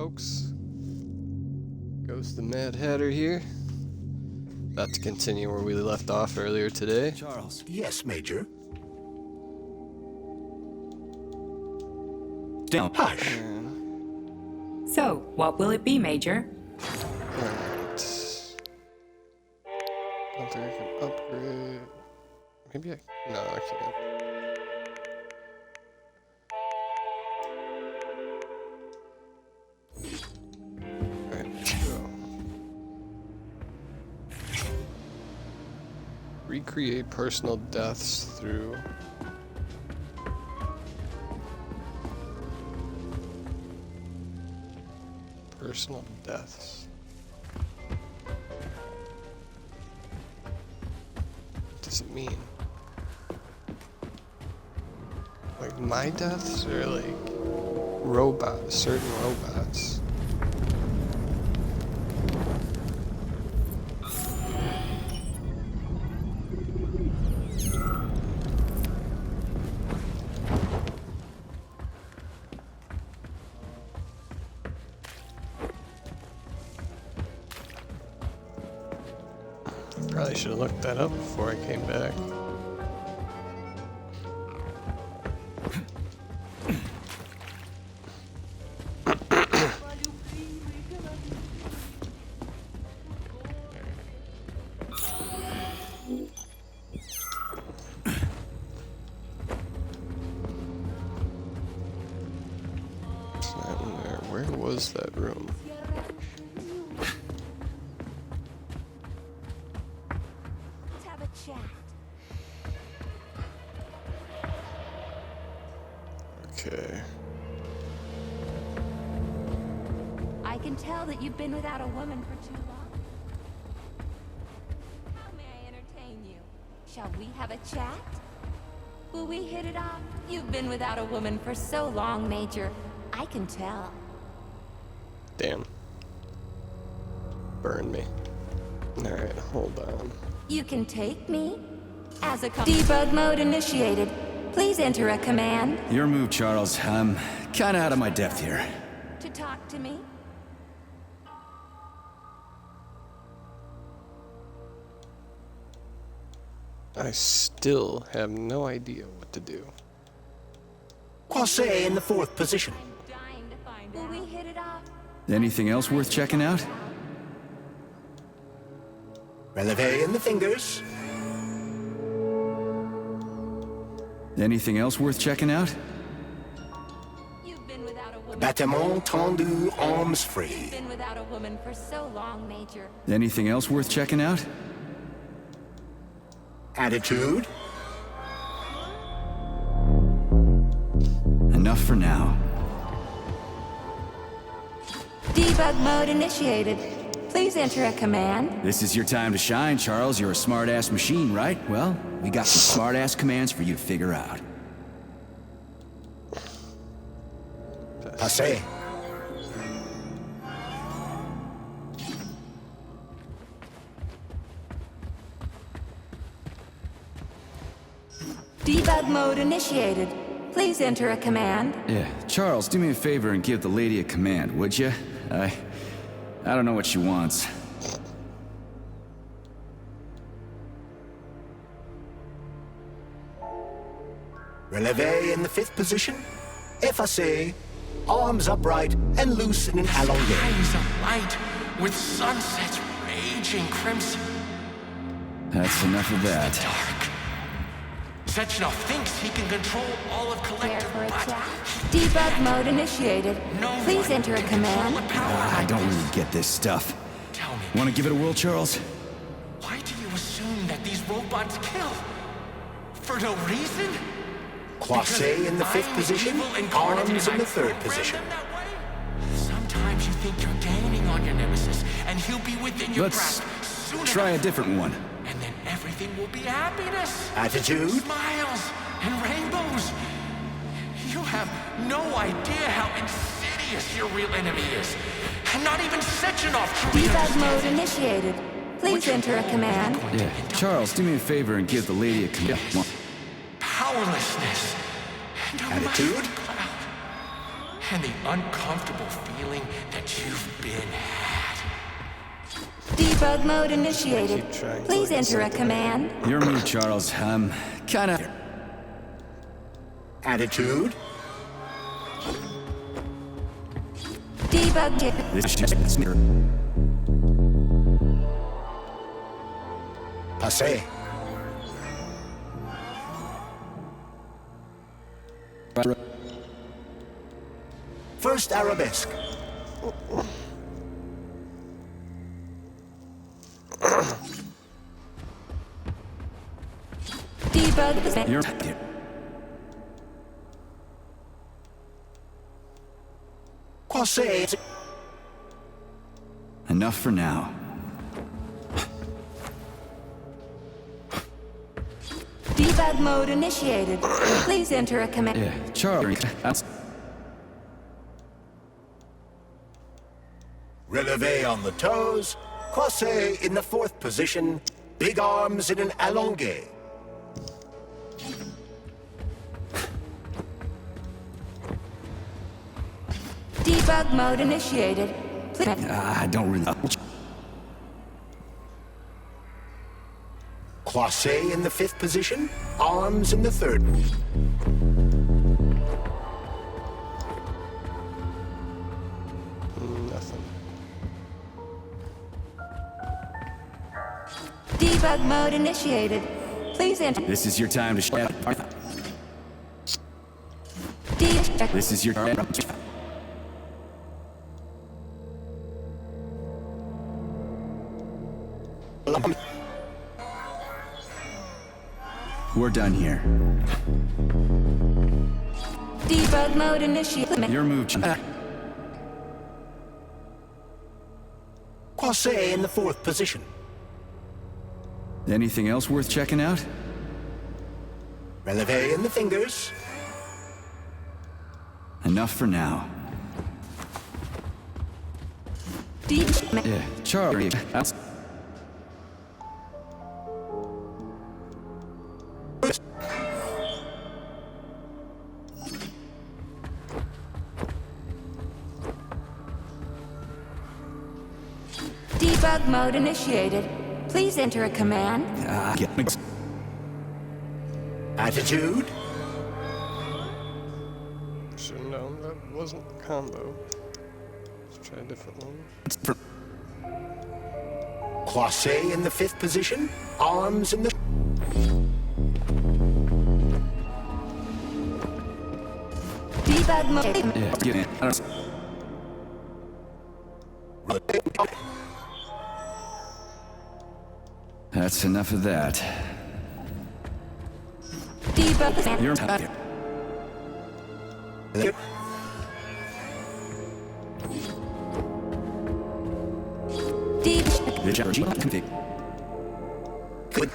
folks. Goes the Mad Hatter here. About to continue where we left off earlier today. Charles. Yes, Major. Down. Hush. So, what will it be, Major? Alright. Don't think I can upgrade. Maybe I. No, I can't. Alright, let's go. Recreate personal deaths through. Personal deaths. What does it mean? Like my deaths or like certain robots? Probably should have looked that up before I came back. It's not in there. Where was that room? Okay. I can tell that you've been without a woman for too long. How may I entertain you? Shall we have a chat? Will we hit it off? You've been without a woman for so long, Major. I can tell. Damn. Burn me. Alright, hold on. You can take me? As a debug mode initiated. Please enter a command Your move, Charles. I'm kinda out of my depth here. to talk to me. I still have no idea what to do. Croisset in the 4th position. I'm dying to find out. Will we hit it off? Anything else worth checking out? Releve in the fingers. Anything else worth checking out? You've been without a woman. Battement tendu, arms free. You've been without a woman for so long, Major. Anything else worth checking out? Attitude. Enough for now. Debug mode initiated. Please enter a command. This is your time to shine, Charles. You're a smart-ass machine, right? Well, we got some smart-ass commands for you to figure out. Passé. Debug mode initiated. Please enter a command. Yeah, Charles, do me a favor and give the lady a command, would you? I don't know what she wants. Releve in the 5th position. Effacé. Arms upright and loose in an allongé. Eyes of light with sunsets raging crimson. That's enough of that. Dark. Sechenov thinks he can control all of Care Collective, for a but chat? Debug mode initiated. no Please one enter a can control command. the power I like don't this. really get this stuff. Tell me, Want to give it a whirl, Charles? why do you assume that these robots kill? For no reason? Croisset in the Because 5th I'm position. evil incarnate Arms and in the I 3rd program position. them that way? Sometimes you think you're gaining on your nemesis, and he'll be within your Let's grasp soon try a enough. different one. And then everything will be happiness. Attitude. Smiles and rainbows. You have no idea how insidious your real enemy is. And not even Sechenov truly Debug mode understands. initiated. Please enter a command. Yeah, Charles, do me a favor and give the lady a command. Powerlessness. And a Attitude. mighty cloud. and the uncomfortable feeling that you've been had. Debug mode initiated. Keep trying to Please like enter a something. command. Your move, Charles. Kinda. Attitude. Debug. This is just Passé. First arabesque. Debug. You're Croisset. enough for now. Debug mode initiated. Please enter a command. Yeah, Charles. Relevé on the toes. Croisset in the fourth position. Big arms in an allongé. Debug mode initiated. Please. I don't really. Croisset in the fifth position. Arms in the third. Nothing. Debug mode initiated. Please enter. This is your time to shout. This is your time. We're done here. Debug mode initiated. Your move. Croisset in the fourth position. Anything else worth checking out? Relevé in the fingers. Enough for now. Yeah, Charlie. Debug mode initiated. Please enter a command. Attitude. Should've known that wasn't a combo. Let's try a different one. Croisset in the fifth position. Arms in the... Debug mode. Yeah, get in. That's enough of that. Debug. You're Debug. Good.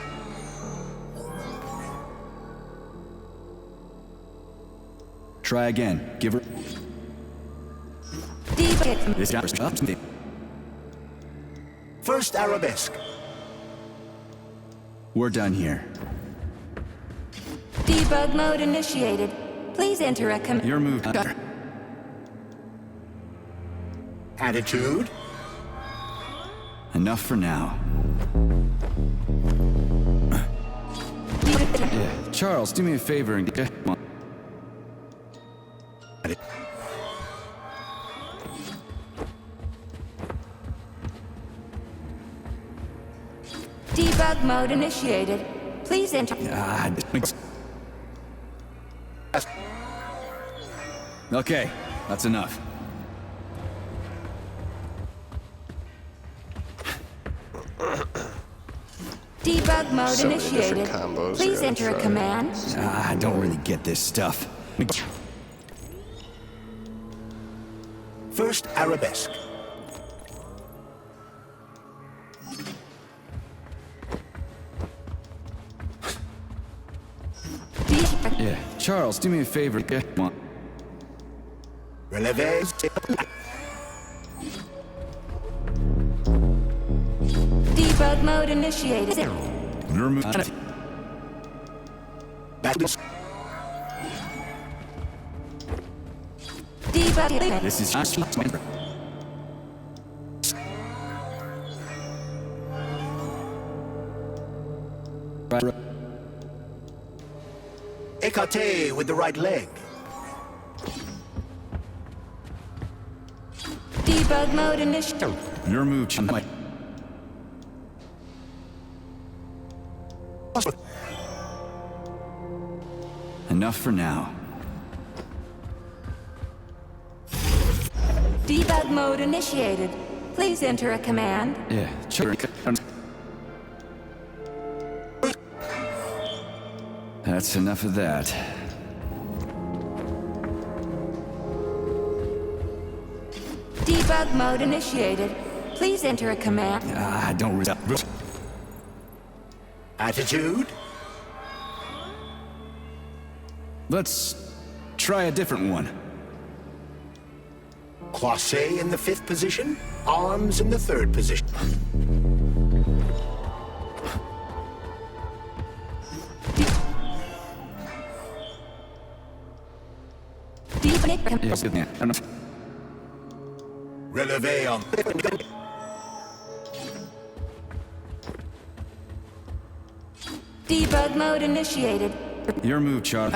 Try again. Give her Debug. this up. First arabesque. We're done here. Debug mode initiated. Please enter a command. Your move. Attitude. Enough for now. Yeah, Charles, do me a favor and get. Debug mode initiated. Please enter. Okay, that's enough. Debug mode So many different initiated. combos Please I gotta enter a try. command. I don't really get this stuff. First arabesque. Yeah, Charles, do me a favor. Come on. Relevé. Debug mode initiated. Your move. Battles. Debug. This is Écarté with the right leg. Debug mode initiated. your move, chum. Enough for now. Debug mode initiated. Please enter a command. Yeah, sure. That's enough of that. Debug mode initiated. Please enter a command. I don't resist. Attitude. Let's try a different one. Croisé in the 5th position. Arms in the 3rd position. Debug. Yes, yeah. Relevé on. Debug mode initiated. Your move, Charles.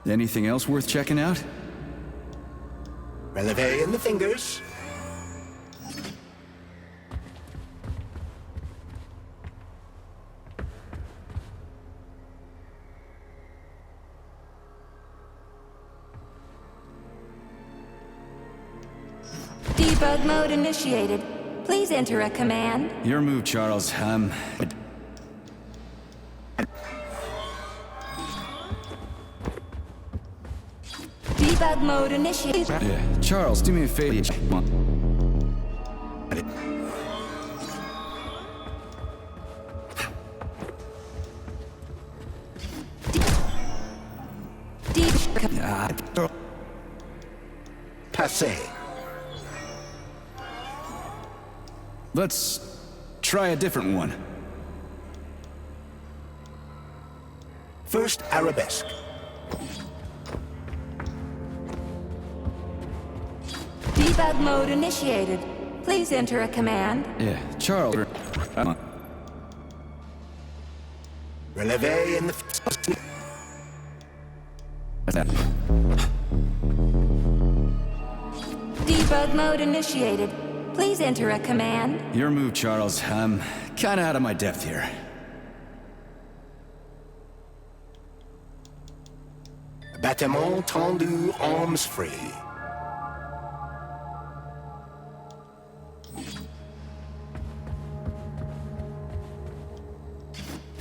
Anything else worth checking out? Relevé in the fingers. Debug mode initiated. Please enter a command. Your move, Charles. Debug mode initiated. Yeah, Charles, do me a favor. Debug. Passé. Let's try a different one. First arabesque. Debug mode initiated. Please enter a command. Yeah, Charles. Relevé in the Debug mode initiated. Please enter a command. Your move, Charles. I'm kinda out of my depth here. Battement tendu, arms free.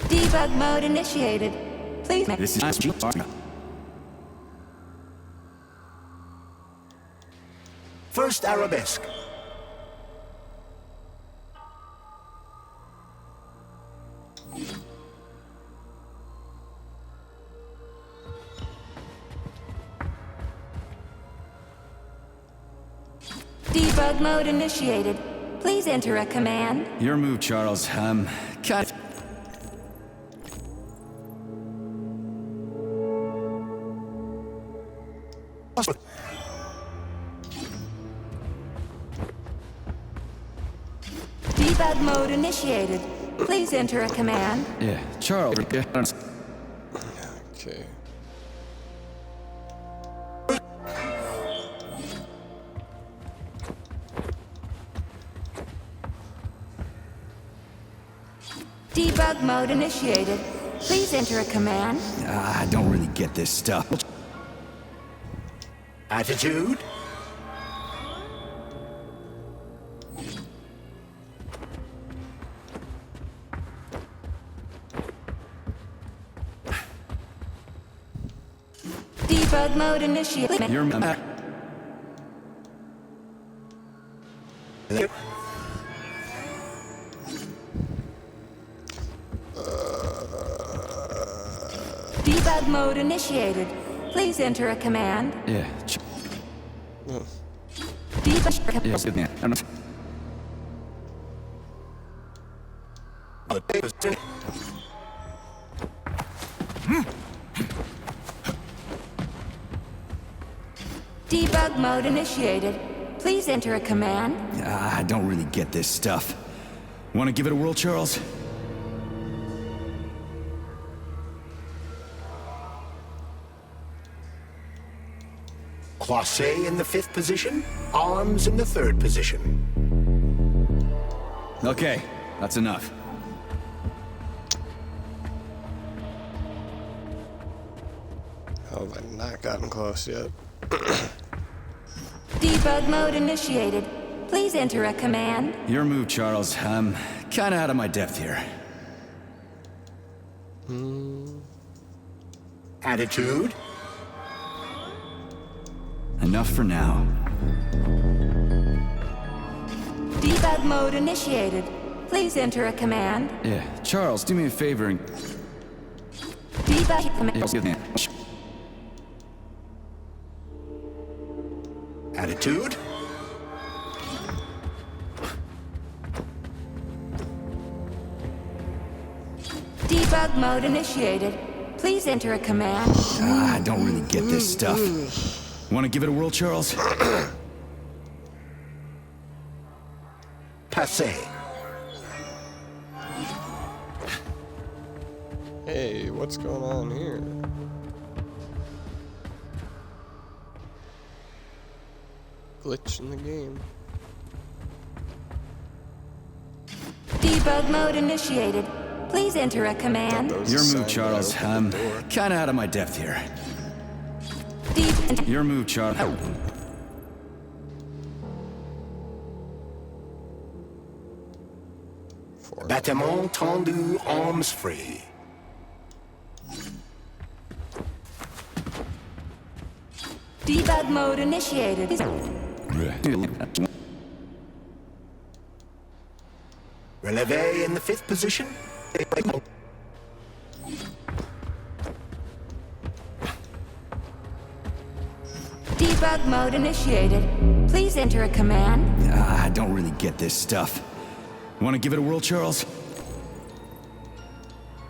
Debug mode initiated. Please. This is First arabesque. Debug mode initiated. Please enter a command. Your move, Charles. I'm kind of... Debug mode initiated. Please enter a command. Yeah, Charles. Okay. Debug mode initiated. Please enter a command. I don't really get this stuff. Attitude. Debug mode initiated. Your Debug mode initiated. Please enter a command. Yeah. Debug. Yes, yeah. Debug mode initiated. Please enter a command. I don't really get this stuff. Want to give it a whirl, Charles? Croisset in the 5th position, arms in the 3rd position. Okay, that's enough. How have I not gotten close yet? Debug mode initiated. Please enter a command. Your move, Charles. I'm kinda out of my depth here. Attitude, Enough for now. Debug mode initiated. Please enter a command. Yeah, Charles, do me a favor and... Debug command. attitude, Debug mode initiated. Please enter a command. I don't really get this stuff. Want to give it a whirl, Charles? passé, Hey, what's going on here? Glitch in the game. Debug mode initiated. Please enter a command. That was a Your sign move, that I Charles. opened I'm the door. kinda out of my depth here. Your move, Charles. bâtiment tendu, arms free. Debug mode initiated. Relevé in the 5th position. Debug mode initiated. Please enter a command. I don't really get this stuff. Want to give it a whirl, Charles?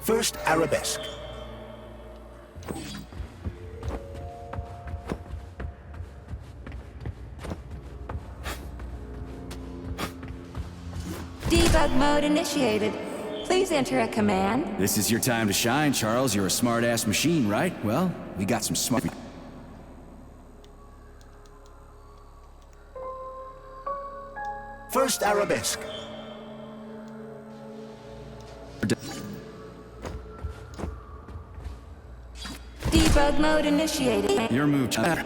First arabesque. Debug mode initiated. Please enter a command. This is your time to shine, Charles. You're a smart-ass machine, right? Well, we got some smart... First arabesque. Debug mode initiated. Your move, Charles.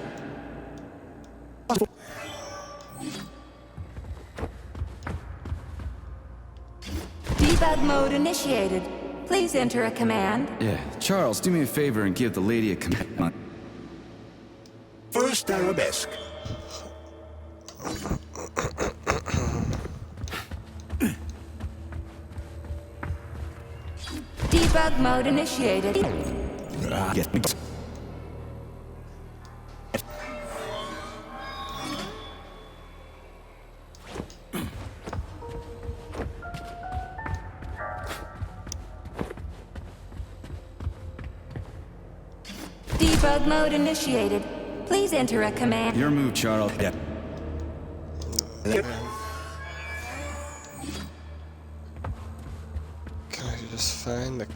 Debug mode initiated. Please enter a command. Yeah, Charles, do me a favor and give the lady a command. First arabesque. Debug mode initiated. Get... Debug mode initiated. Please enter a command. Your move, Charles. Yeah. Can I just find the...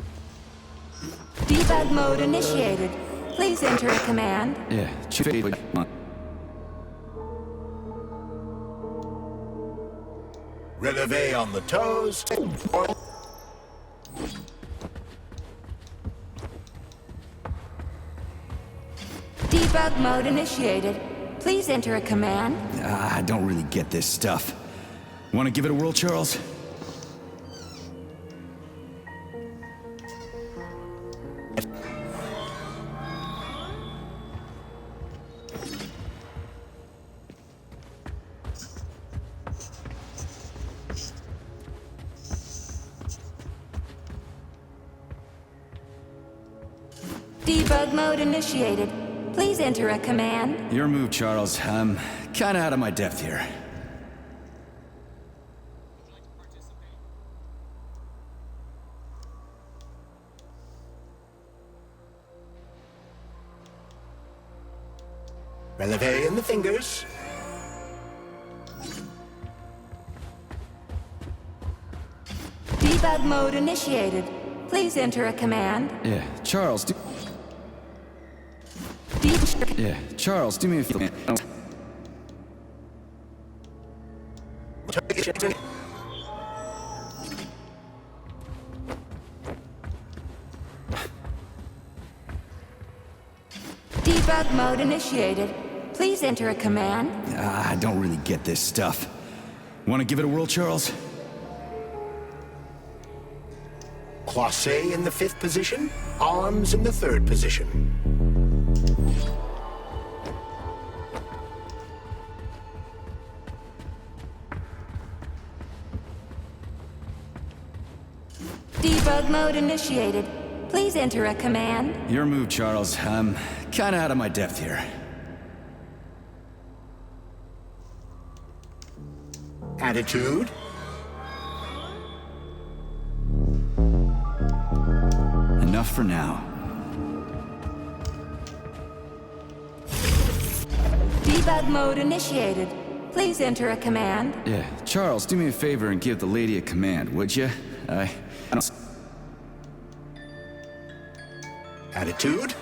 Debug mode initiated. Please enter a command. Yeah, Relevé on the toes. Debug mode initiated. Please enter a command. I don't really get this stuff. Want to give it a whirl, Charles? Debug mode initiated. Please enter a command. Your move, Charles. I'm kinda out of my depth here. Releve in the fingers. Debug mode initiated. Please enter a command. Yeah, Charles, do... Yeah, Charles, do me a favor. Debug mode initiated. Please enter a command. I don't really get this stuff. Want to give it a whirl, Charles? Croisset in the 5th position, arms in the 3rd position. Debug mode initiated. Please enter a command. Your move, Charles. I'm kinda out of my depth here. Attitude. Enough for now. Debug mode initiated. Please enter a command. Yeah, Charles, do me a favor and give the lady a command, would you? I don't... Attitude.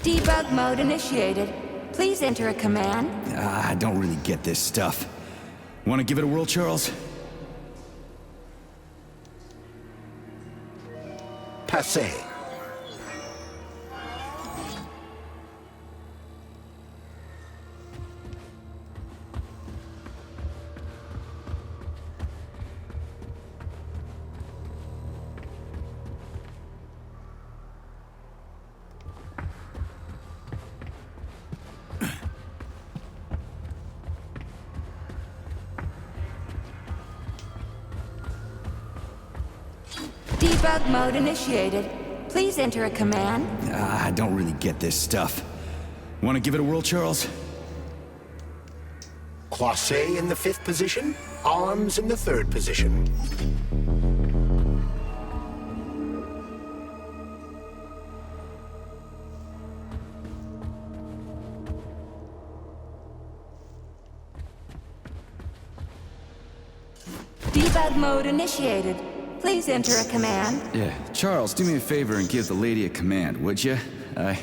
Debug mode initiated. Please enter a command. I don't really get this stuff. Want to give it a whirl, Charles? Passé. Debug mode initiated. Please enter a command. I don't really get this stuff. Want to give it a whirl, Charles? Croisset in the 5th position, arms in the 3rd position. Debug mode initiated. Please enter a command. Yeah, Charles, do me a favor and give the lady a command, would you? I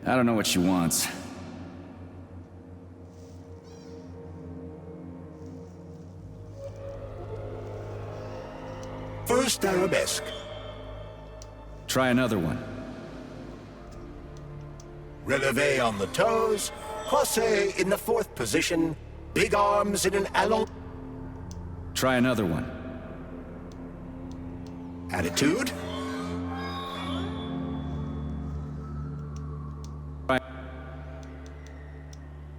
don't know what she wants. First arabesque. Try another one. Releve on the toes. Croisset in the 4th position. Big arms in an allong. Try another one. Attitude. Right.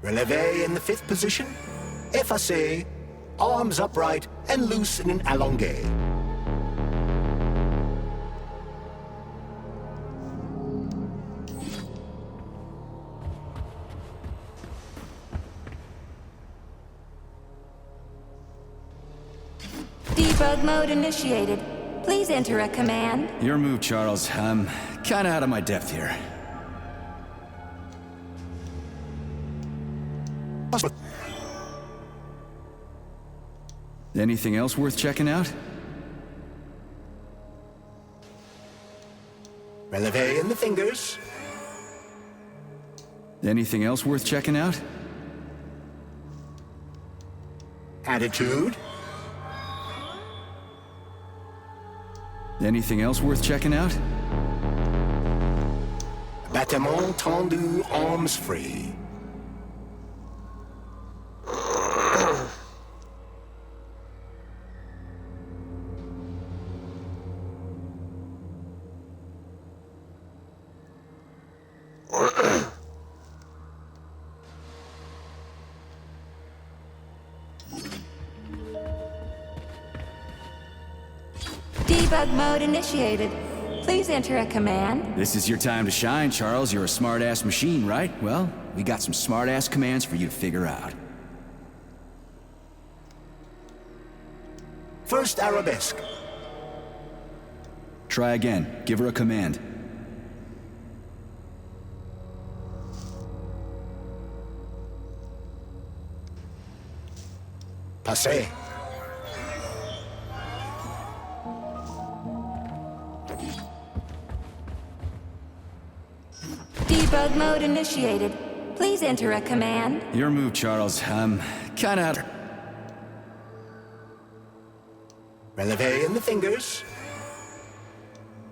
Releve in the 5th position. Effacé. Arms upright and loose in an allongé. Debug mode initiated. Please enter a command. Your move, Charles. I'm kinda out of my depth here. Anything else worth checking out? Releve in the fingers. Anything else worth checking out? Attitude. Anything else worth checking out? Battement tendu, arms free. Debug mode initiated. Please enter a command. This is your time to shine, Charles. You're a smart-ass machine, right? Well, we got some smart-ass commands for you to figure out. First Arabesque. Try again. Give her a command. Passé. Debug mode initiated. Please enter a command. Your move, Charles. I'm kinda out. Releve in the fingers.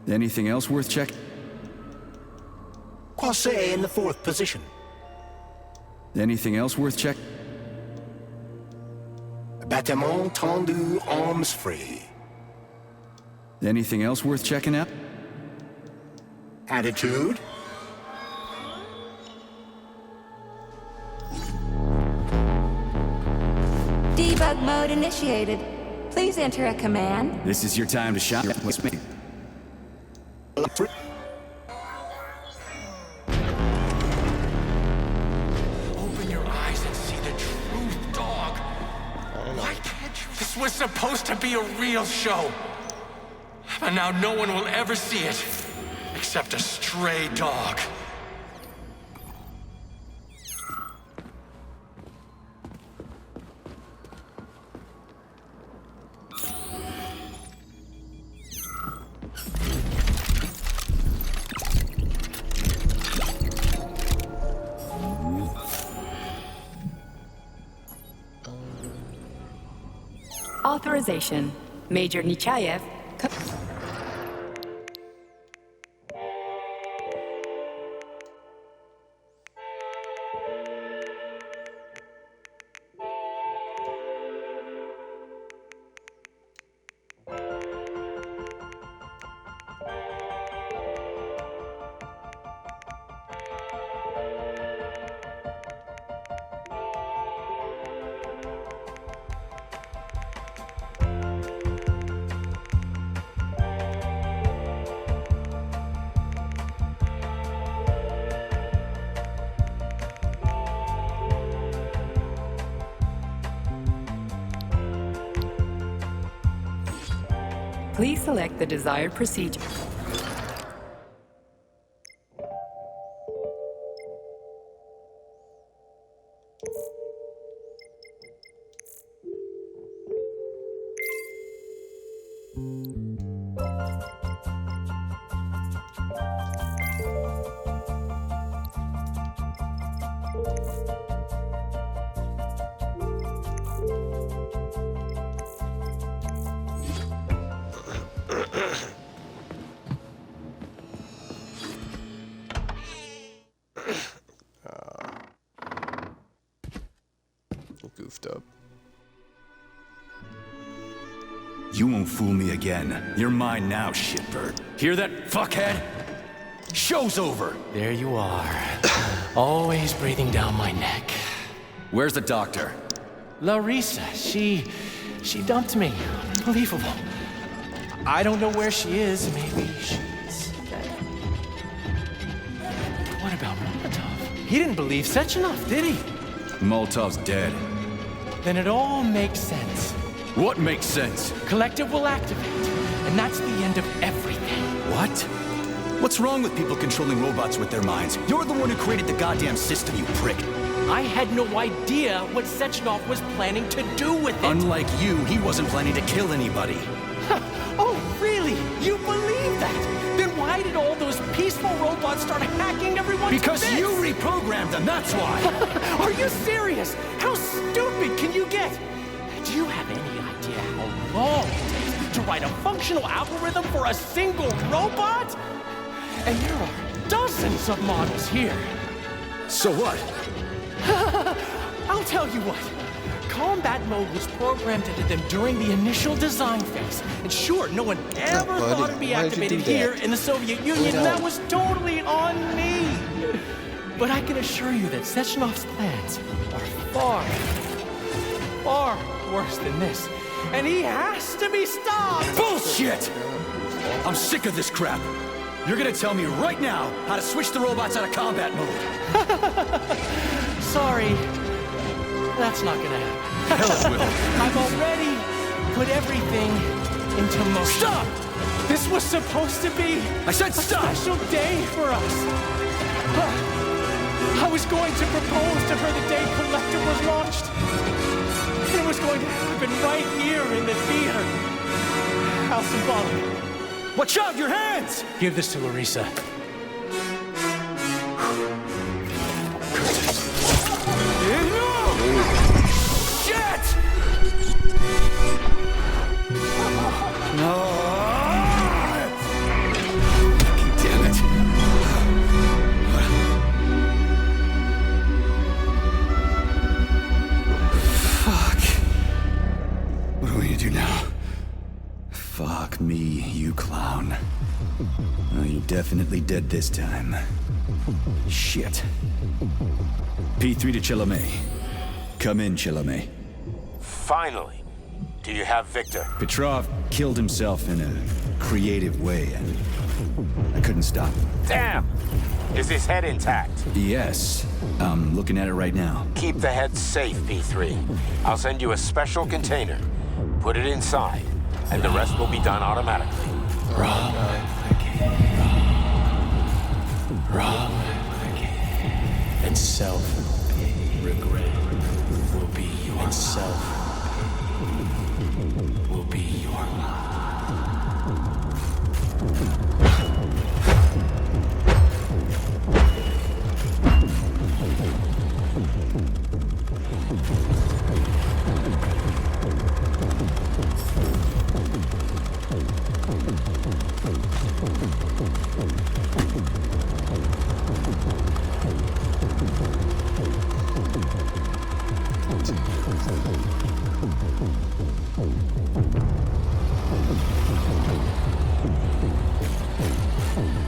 Anything else worth checking? Croisé in the 4th position. Anything else worth checking? Battement tendu, arms free. Anything else worth checking out? Attitude. Debug mode initiated. Please enter a command. This is your time to shine. What's me? Open your eyes and see the truth, dog. Why can't you? This was supposed to be a real show. But now no one will ever see it. Except a stray dog. Authorization. Major Nechayev. Please select the desired procedure. Goofed up. You won't fool me again. You're mine now, shitbird. Hear that, fuckhead? Show's over. There you are. Always breathing down my neck. Where's the doctor? Larissa, she dumped me. Unbelievable. I don't know where she is. Maybe she's dead. What about Molotov? He didn't believe Sechenov, did he? Molotov's dead. Then it all makes sense. What makes sense? Collective will activate, and that's the end of everything. What? What's wrong with people controlling robots with their minds? You're the one who created the goddamn system, you prick. I had no idea what Sechenov was planning to do with it. Unlike you, he wasn't planning to kill anybody. Oh, really? You believe that? Then why did all those peaceful robots start hacking everyone's Because bits? you reprogrammed them, that's why! Are you serious? How stupid can you get? Do you have any idea how long it takes to write a functional algorithm for a single robot? And there are dozens of models here. So what? I'll tell you what. Combat mode was programmed into them during the initial design phase. And sure, no one ever buddy, thought it'd be why'd you activated do that? here in the Soviet Union, and that was totally on me. But I can assure you that Sechenov's plans are far worse than this. And he has to be stopped! Bullshit! I'm sick of this crap. You're gonna tell me right now how to switch the robots out of combat mode. Sorry, that's not gonna happen. Hell it will. I've already put everything into motion. Stop! This was supposed to be I said stop! a special day for us. I was going to propose to her the day Collector was launched. And it was going to happen right here in the theater. How symbolic. Watch out, your hands! Give this to Larissa. Shit! No! Damn it. Fuck. What are we gonna do now? Fuck me, you clown. Oh, you're definitely dead this time. Shit. P3 to Chalamet. Come in, Chalamet. Finally. Do you have Victor? Petrov killed himself in a creative way, and I couldn't stop him. Damn! Is his head intact? Yes, I'm looking at it right now. Keep the head safe, P3. I'll send you a special container. Put it inside, and the rest will be done automatically. Wrong. And self-regret will be your and self will be your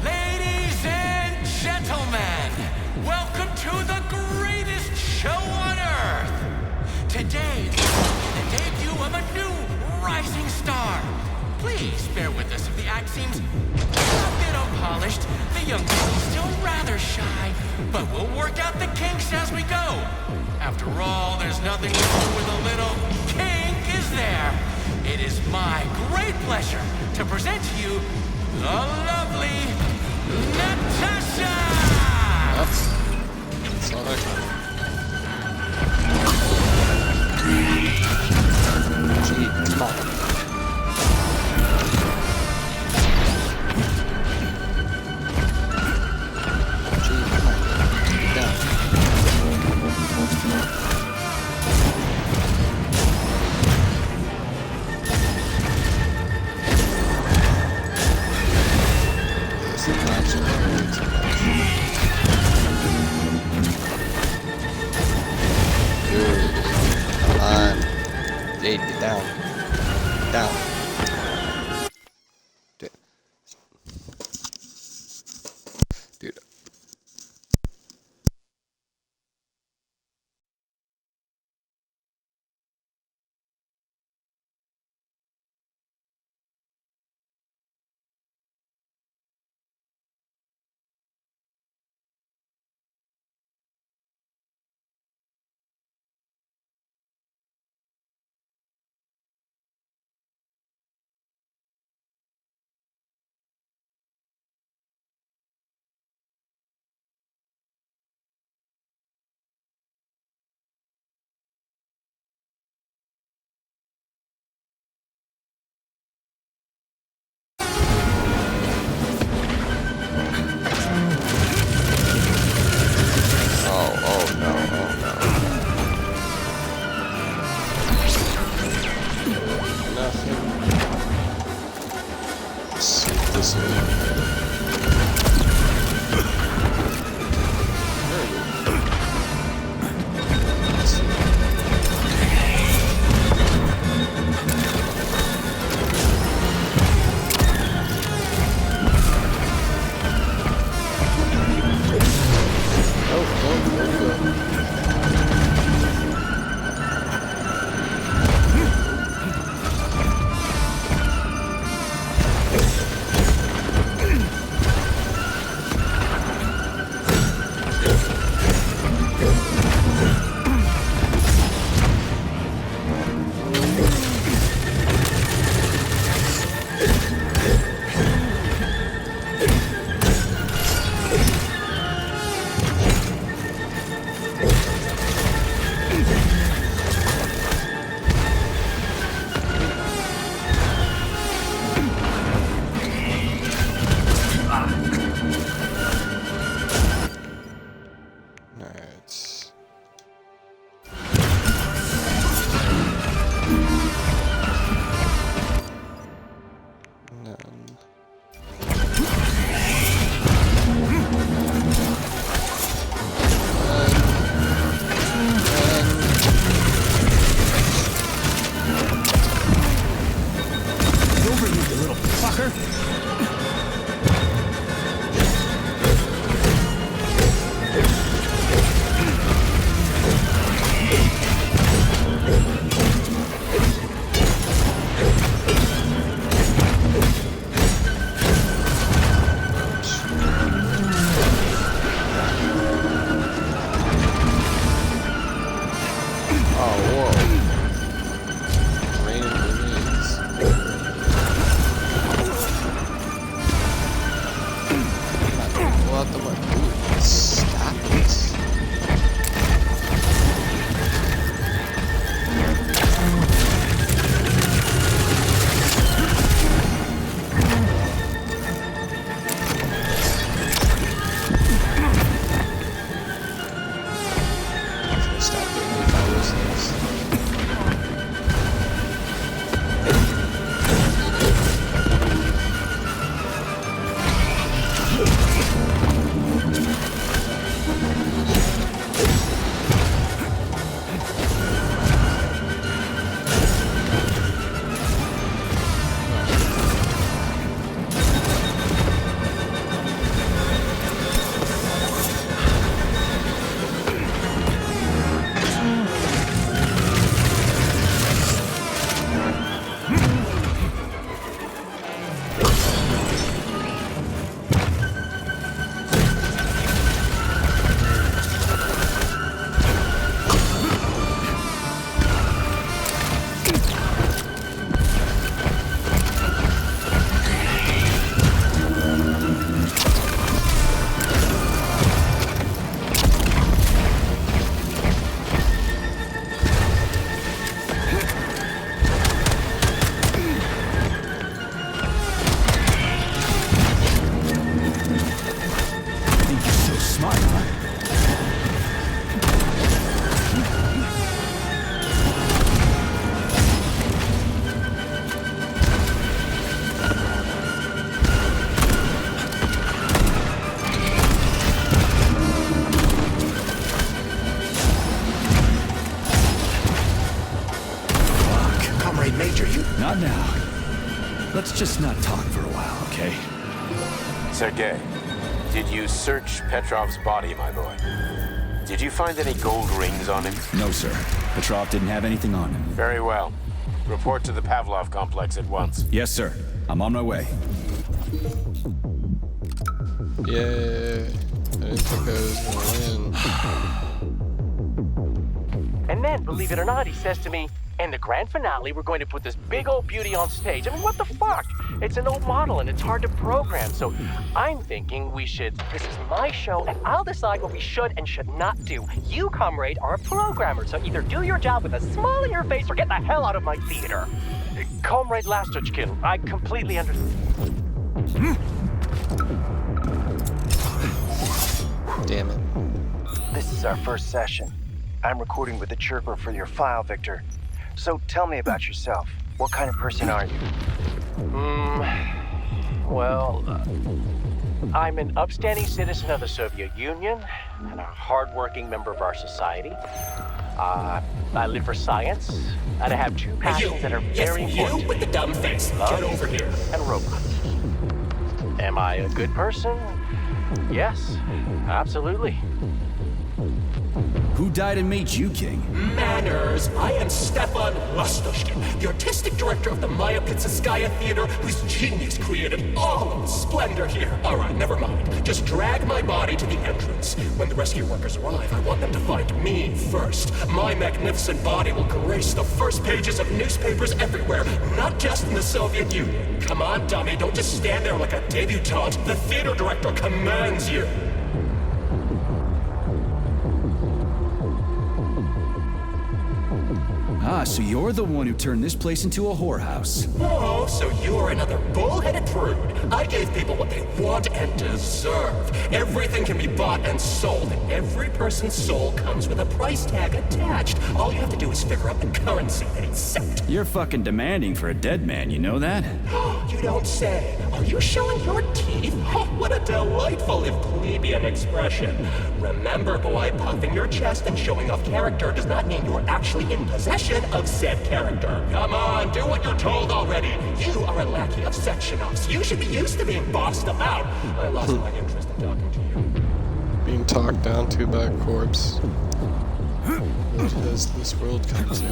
Ladies and gentlemen, welcome to the greatest show on Earth. Today, the debut of a new rising star. Please bear with us if the act seems a bit unpolished. The young lady's still rather shy, but we'll work out the kinks as we go. After all, there's nothing wrong with a little kink, is there? It is my great pleasure to present to you the lovely Natasha! That's not okay. Gee, come on. Jade, get down. Get down. Dude. Comrade Major, you... Not now. Let's just not talk for a while, okay? Sergei, did you search Petrov's body, my boy? Did you find any gold rings on him? No, sir. Petrov didn't have anything on him. Very well. Report to the Pavlov complex at once. Yes, sir. I'm on my way. Yeah. I didn't think I was gonna win. And then, believe it or not, he says to me, in the grand finale, we're going to put this big old beauty on stage. I mean, what the fuck? It's an old model and it's hard to program, so I'm thinking we should... This is my show, and I'll decide what we should and should not do. You, comrade, are a programmer, so either do your job with a smile on your face or get the hell out of my theater. Comrade Lastochkin, I completely understand. Damn it. This is our first session. I'm recording with the chirper for your file, Victor. So tell me about yourself. What kind of person are you? I'm an upstanding citizen of the Soviet Union and a hardworking member of our society. I live for science, and I have two passions that are very important. You with the dumb face. Love Get over here. and robots. Am I a good person? Yes, absolutely. Who died and made you king? Manners. I am Stefan Lastochkin, the artistic director of the Maya Pizzaskaya Theater, whose genius created all of the splendor here. All right, never mind. Just drag my body to the entrance. When the rescue workers arrive, I want them to find me first. My magnificent body will grace the first pages of newspapers everywhere, not just in the Soviet Union. Come on, dummy, don't just stand there like a debutante. The theater director commands you. Ah, so you're the one who turned this place into a whorehouse. Oh, so you're another bull-headed prude. I gave people what they want and deserve. Everything can be bought and sold, and every person's soul comes with a price tag attached. All you have to do is figure out the currency they accept. You're fucking demanding for a dead man, you know that? You don't say. Are you showing your teeth? Oh, what a delightful, if plebeian expression. Remember, boy, puffing your chest and showing off character does not mean you're actually in possession of said character. Come on, do what you're told already. You are a lackey of Sectionov's. You should be used to being bossed about. I lost my interest in talking to you. Being talked down to by a corpse. What has this world come to?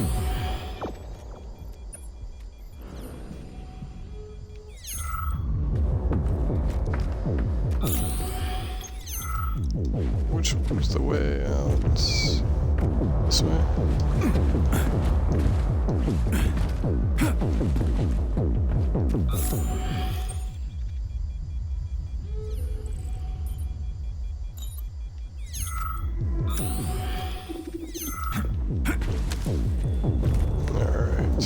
Which was the way out? This way? Alright.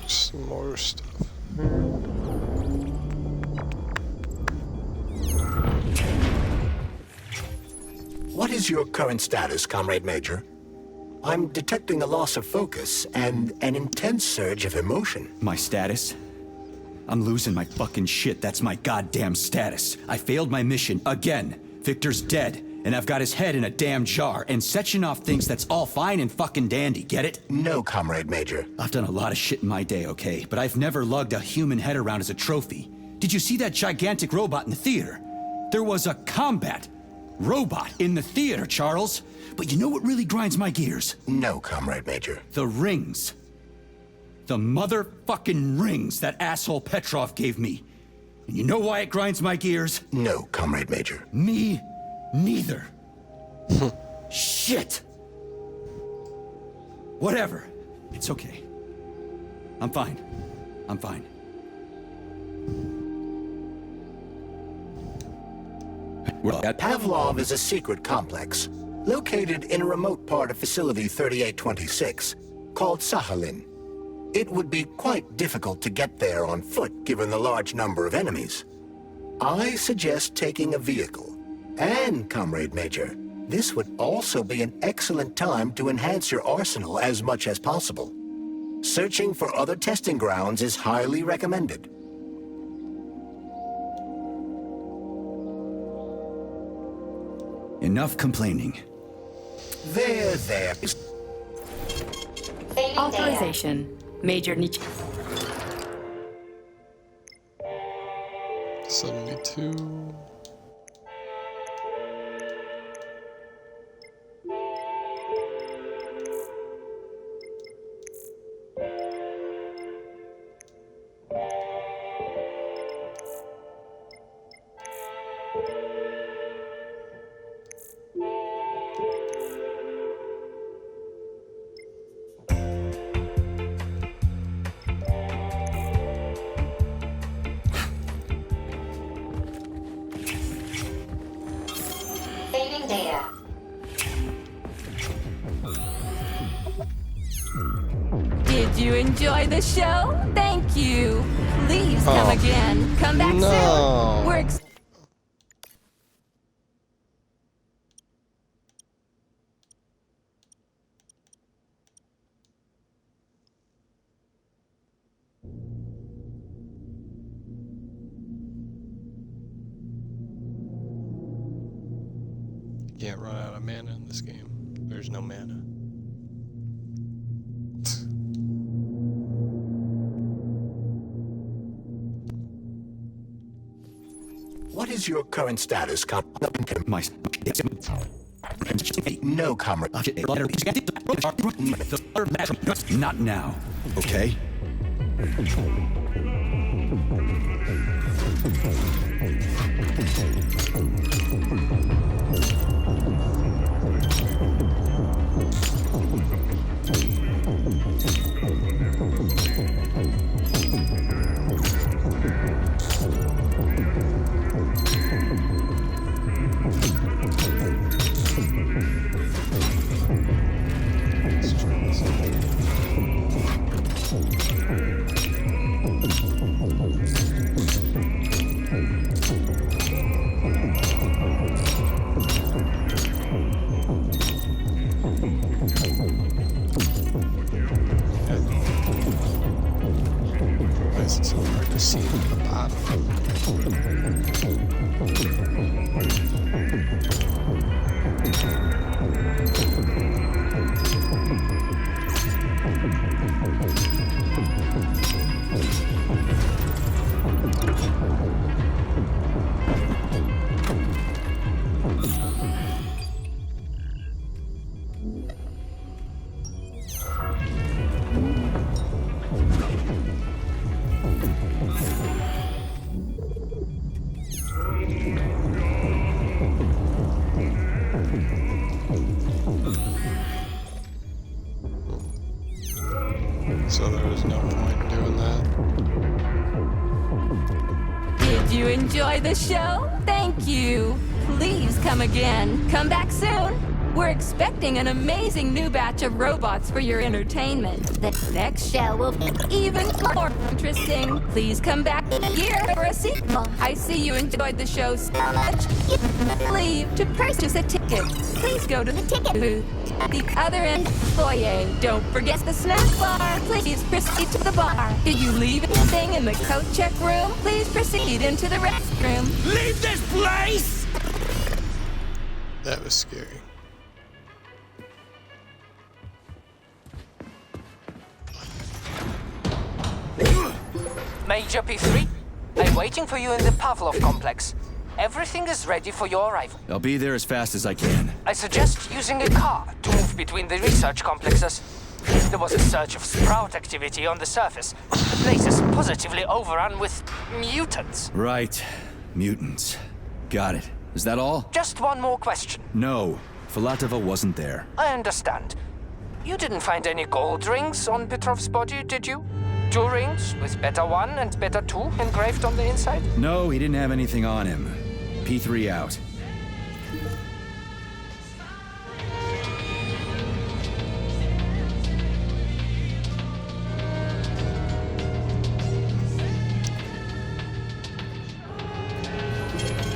Some more stuff. What is your current status, Comrade Major? I'm detecting a loss of focus and an intense surge of emotion. My status? I'm losing my fucking shit. That's my goddamn status. I failed my mission again. Victor's dead, and I've got his head in a damn jar, and Sechenov thinks that's all fine and fucking dandy, get it? No, Comrade Major. I've done a lot of shit in my day, okay? But I've never lugged a human head around as a trophy. Did you see that gigantic robot in the theater? There was a combat robot in the theater, Charles. But you know what really grinds my gears? No, Comrade Major. The rings. The motherfucking rings that asshole Petrov gave me. And you know why it grinds my gears? No, Comrade Major. Me neither. Shit. Whatever. It's okay. I'm fine. I'm fine. Pavlov is a secret complex, located in a remote part of Facility 3826, called Sakhalin. It would be quite difficult to get there on foot, given the large number of enemies. I suggest taking a vehicle. And, Comrade Major, this would also be an excellent time to enhance your arsenal as much as possible. Searching for other testing grounds is highly recommended. Enough complaining. There. Authorization. Major Nietzsche. 72. Saving data. Did you enjoy the show? Thank you. Please come again. Come back soon. We're You can't run out of mana in this game. There's no mana. What is your current status, My... No, comrade. Not now, okay? Why is it so hard to see at the bottom? So there was no point in doing that. Did you enjoy the show? Thank you. Please come again. Come back soon. We're expecting an amazing new batch of robots for your entertainment. The next show will be even more interesting. Please come back here for a sequel. I see you enjoyed the show so much. Leave to purchase a ticket. Please go to the ticket booth at the other end of the foyer. Don't forget the snack bar. Please proceed to the bar. Did you leave anything in the coat check room? Please proceed into the restroom. Leave this place! That was scary. Major P3, I'm waiting for you in the Pavlov complex. Everything is ready for your arrival. I'll be there as fast as I can. I suggest using a car to move between the research complexes. There was a surge of sprout activity on the surface. The place is positively overrun with mutants. Right. Mutants. Got it. Is that all? Just one more question. No. Filatova wasn't there. I understand. You didn't find any gold rings on Petrov's body, did you? 2 rings with Beta 1 and Beta 2 engraved on the inside? No, he didn't have anything on him. P3 out.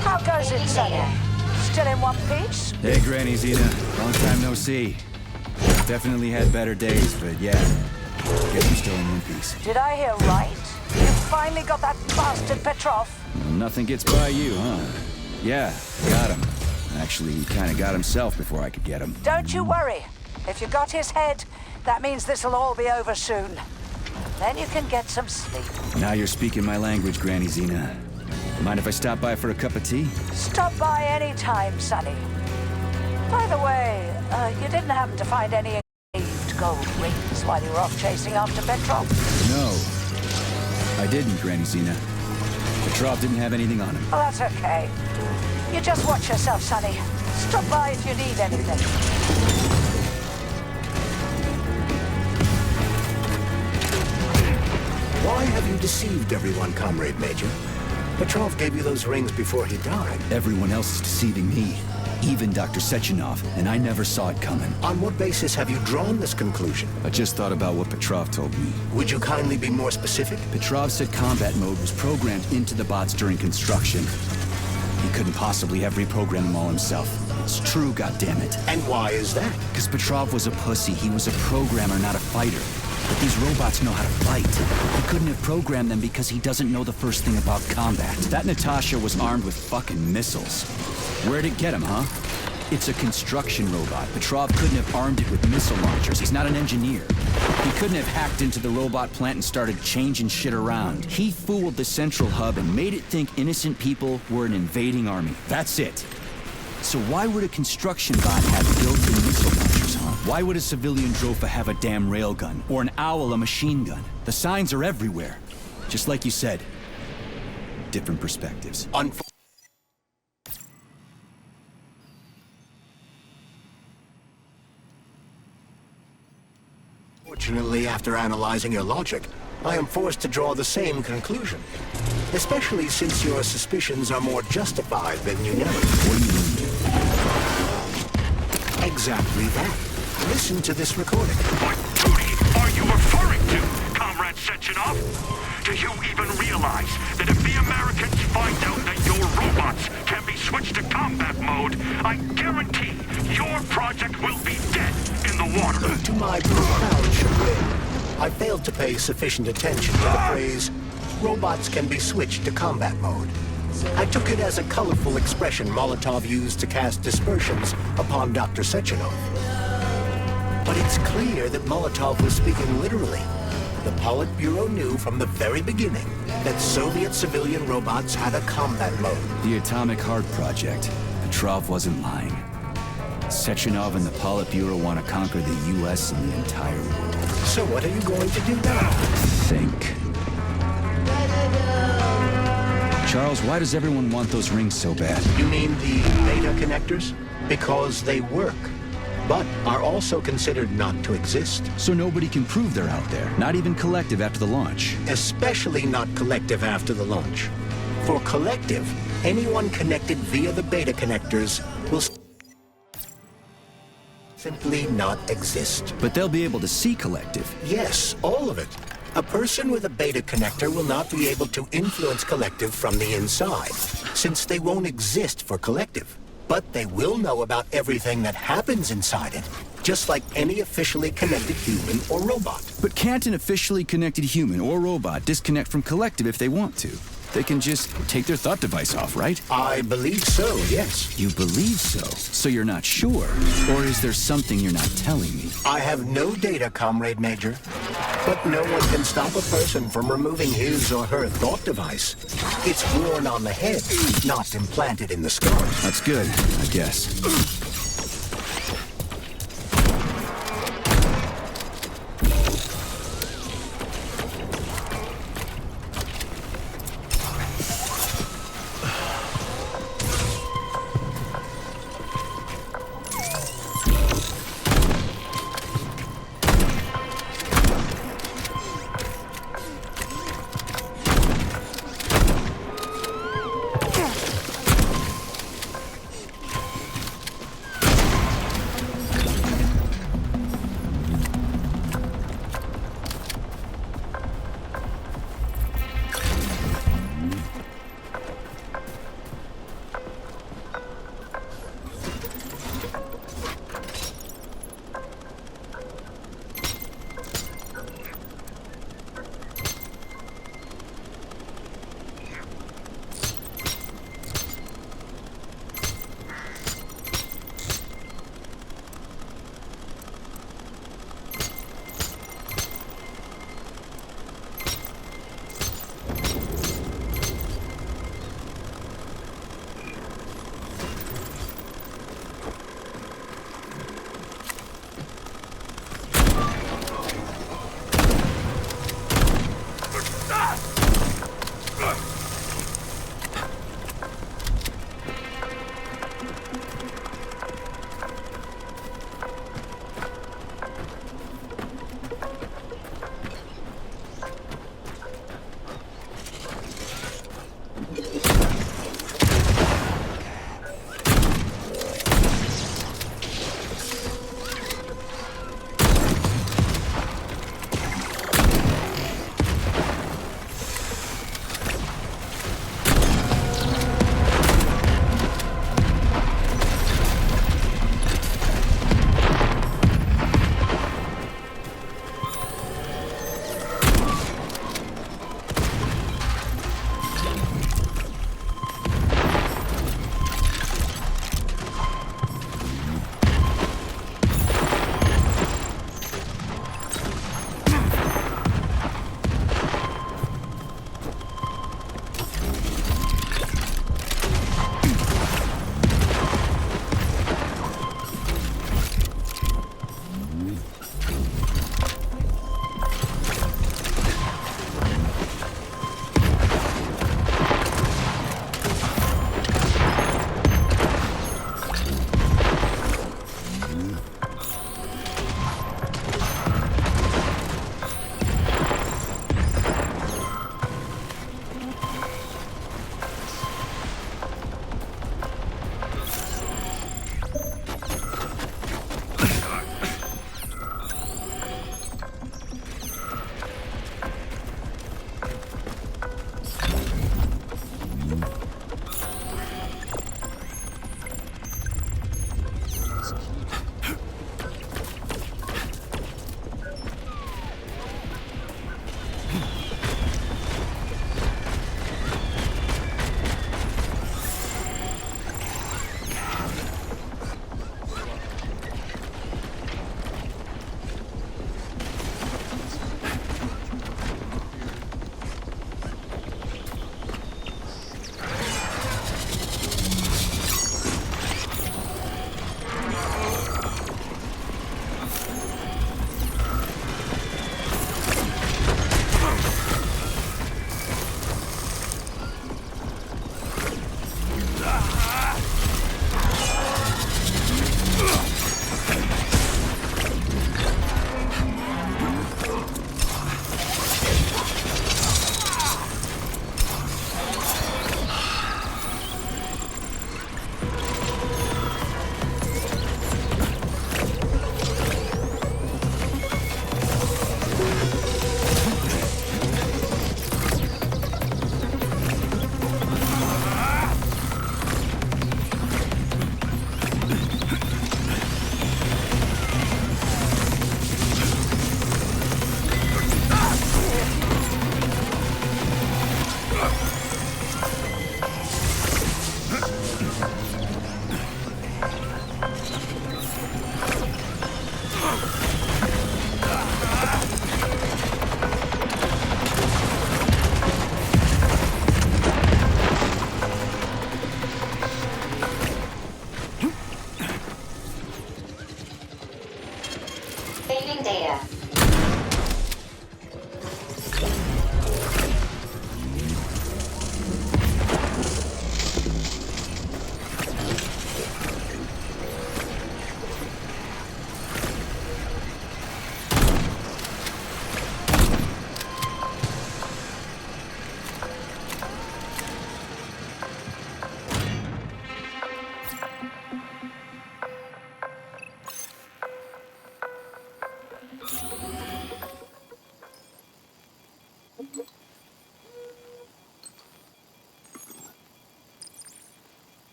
How goes it, Sonny? Still in one piece? Hey, Granny Zeta. Long time no see. Definitely had better days, but yeah. Guess I'm still in one piece. Did I hear right? You finally got that bastard Petrov? Well, nothing gets by you, huh? Yeah, got him. Actually, he kind of got himself before I could get him. Don't you worry. If you got his head, That means this'll all be over soon. Then you can get some sleep. Now you're speaking my language, Granny Xena. Mind if I stop by for a cup of tea? Stop by any time, Sonny. By the way, you didn't happen to find any engraved gold rings while you were off chasing after Petrov? No. I didn't, Granny Xena. Petrov didn't have anything on him. Oh, that's okay. You just watch yourself, Sonny. Stop by if you need anything. Why have you deceived everyone, Comrade Major? Petrov gave you those rings before he died. Everyone else is deceiving me. Even Dr. Sechenov, and I never saw it coming. On what basis have you drawn this conclusion? I just thought about what Petrov told me. Would you kindly be more specific? Petrov said combat mode was programmed into the bots during construction. He couldn't possibly have reprogrammed them all himself. It's true, goddammit. And why is that? Because Petrov was a pussy. He was a programmer, not a fighter. But these robots know how to fight. He couldn't have programmed them because he doesn't know the first thing about combat. That Natasha was armed with fucking missiles. Where'd it get him, huh? It's a construction robot. Petrov couldn't have armed it with missile launchers. He's not an engineer. He couldn't have hacked into the robot plant and started changing shit around. He fooled the central hub and made it think innocent people were an invading army. That's it. So why would a construction bot have built-in missile launchers, huh? Why would a civilian Drofa have a damn railgun? Or an Owl a machine gun? The signs are everywhere. Just like you said. Different perspectives. Fortunately, after analyzing your logic, I am forced to draw the same conclusion. Especially since your suspicions are more justified than you know. What do you mean? Exactly that. Listen to this recording. What duty are you referring to, Comrade Sechenov? Do you even realize that if the Americans find out that your robots can be switched to combat mode, I guarantee your project will be dead in the water? To my profound chagrin, I failed to pay sufficient attention to the phrase, robots can be switched to combat mode. I took it as a colorful expression Molotov used to cast dispersions upon Dr. Sechenov. But it's clear that Molotov was speaking literally. The Politburo knew from the very beginning that Soviet civilian robots had a combat mode. The Atomic Heart Project. Petrov wasn't lying. Sechenov and the Politburo want to conquer the U.S. and the entire world. So what are you going to do now? Think. Charles, why does everyone want those rings so bad? You mean the beta connectors? Because they work, but are also considered not to exist. So nobody can prove they're out there, not even Collective after the launch. Especially not Collective after the launch. For Collective, anyone connected via the beta connectors will simply not exist. But they'll be able to see Collective. Yes, all of it. A person with a beta connector will not be able to influence Collective from the inside, since they won't exist for Collective. But they will know about everything that happens inside it, just like any officially connected human or robot. But can't an officially connected human or robot disconnect from Collective if they want to? They can just take their thought device off, right? I believe so, yes. You believe so? So you're not sure? Or is there something you're not telling me? I have no data, Comrade Major. But no one can stop a person from removing his or her thought device. It's worn on the head, not implanted in the skull. That's good, I guess.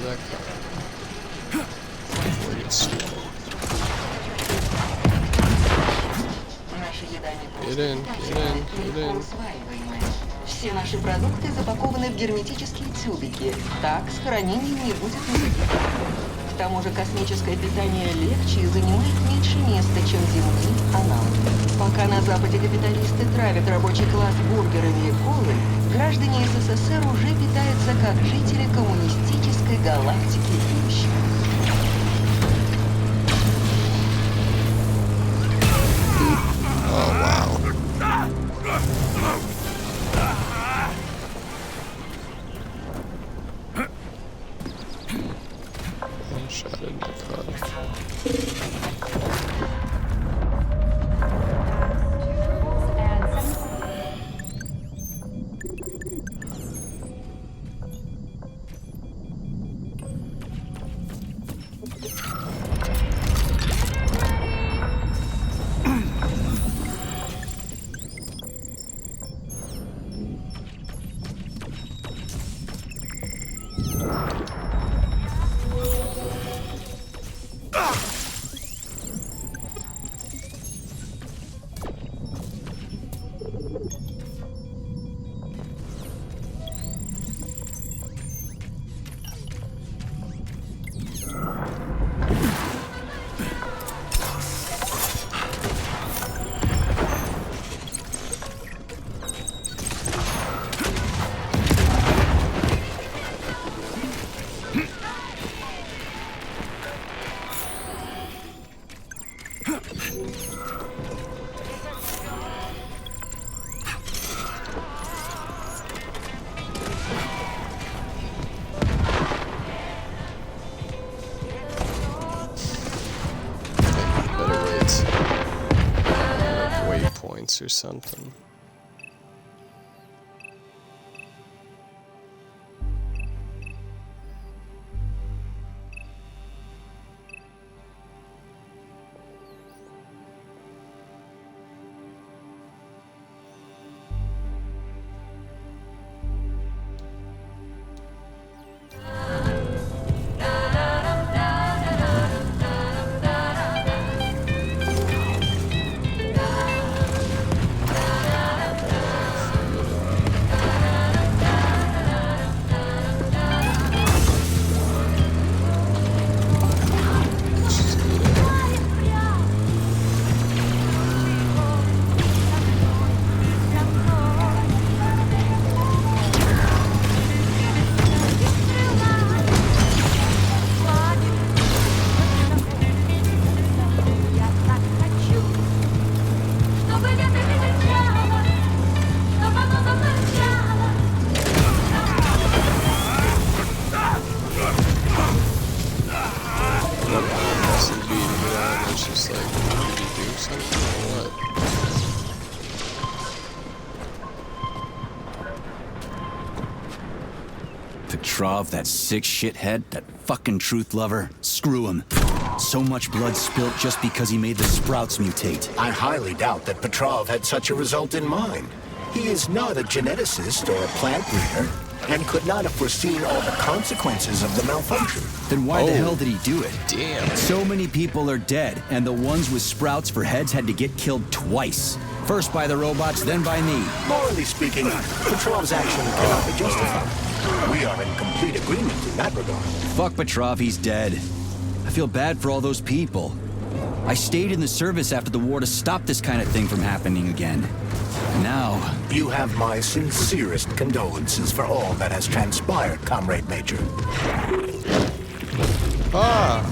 that car. Before it gets stolen. Get in, get in, get in. Все наши продукты запакованы в герметические тюбики. Так с хранением не будет никаких проблем. К тому же космическое питание легче и занимает меньше места, чем земные аналоги. Пока на Западе капиталисты травят рабочий класс бургерами и колой, граждане СССР уже питаются как жители коммунистической галактики пищи. Oh, wow. One shot in the car. Waypoints or something. Petrov, that sick shithead, that fucking truth lover, screw him. So much blood spilt just because he made the sprouts mutate. I highly doubt that Petrov had such a result in mind. He is not a geneticist or a plant breeder, and could not have foreseen all the consequences of the malfunction. Then why the hell did he do it? Damn. So many people are dead, and the ones with sprouts for heads had to get killed twice. First by the robots, then by me. Morally speaking, Petrov's action cannot be justified. We are in complete agreement in that regard. Fuck Petrov, he's dead. I feel bad for all those people. I stayed in the service after the war to stop this kind of thing from happening again. And now... You have my sincerest condolences for all that has transpired, Comrade Major. Ah!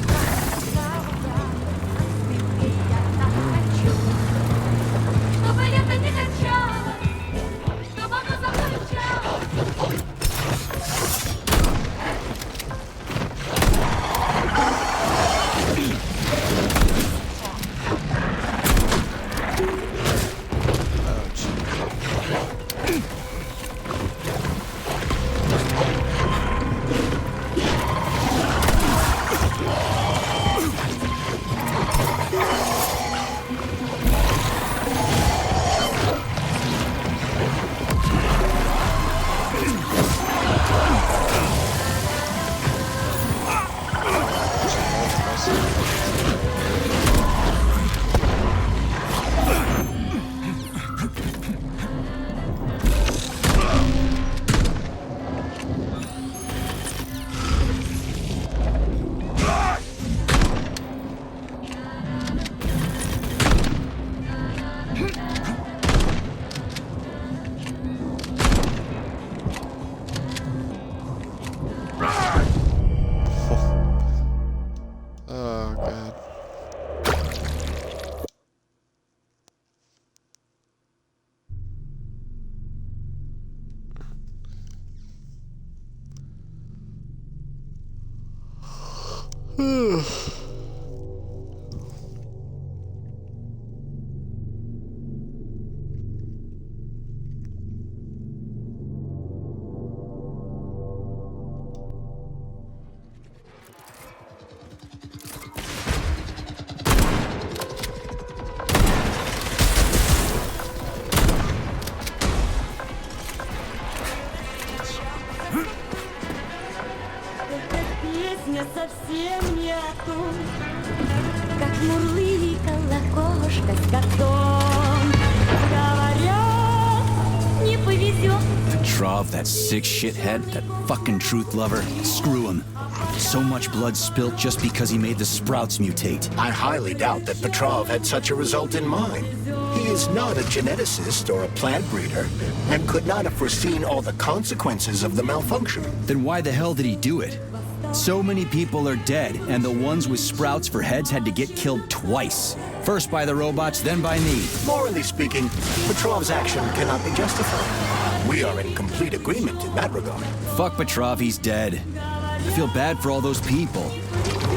Petrov, that sick shithead, that fucking truth lover, screw him. So much blood spilt just because he made the sprouts mutate. I highly doubt that Petrov had such a result in mind. He is not a geneticist or a plant breeder, and could not have foreseen all the consequences of the malfunction. Then why the hell did he do it? So many people are dead, and the ones with sprouts for heads had to get killed twice. First by the robots, then by me. Morally speaking, Petrov's action cannot be justified. We are in complete agreement in that regard. Fuck Petrov, he's dead. I feel bad for all those people.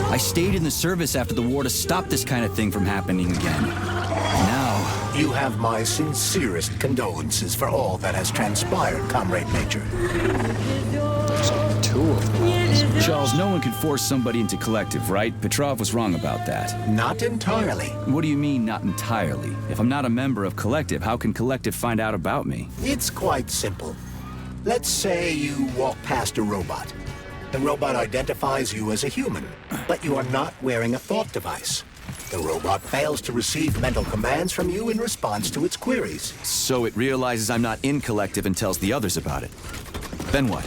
I stayed in the service after the war to stop this kind of thing from happening again. Now... You have my sincerest condolences for all that has transpired, Comrade Major. There's only two of them. Charles, no one can force somebody into Collective, right? Petrov was wrong about that. Not entirely. What do you mean, not entirely? If I'm not a member of Collective, how can Collective find out about me? It's quite simple. Let's say you walk past a robot. The robot identifies you as a human, but you are not wearing a thought device. The robot fails to receive mental commands from you in response to its queries. So it realizes I'm not in Collective and tells the others about it. Then what?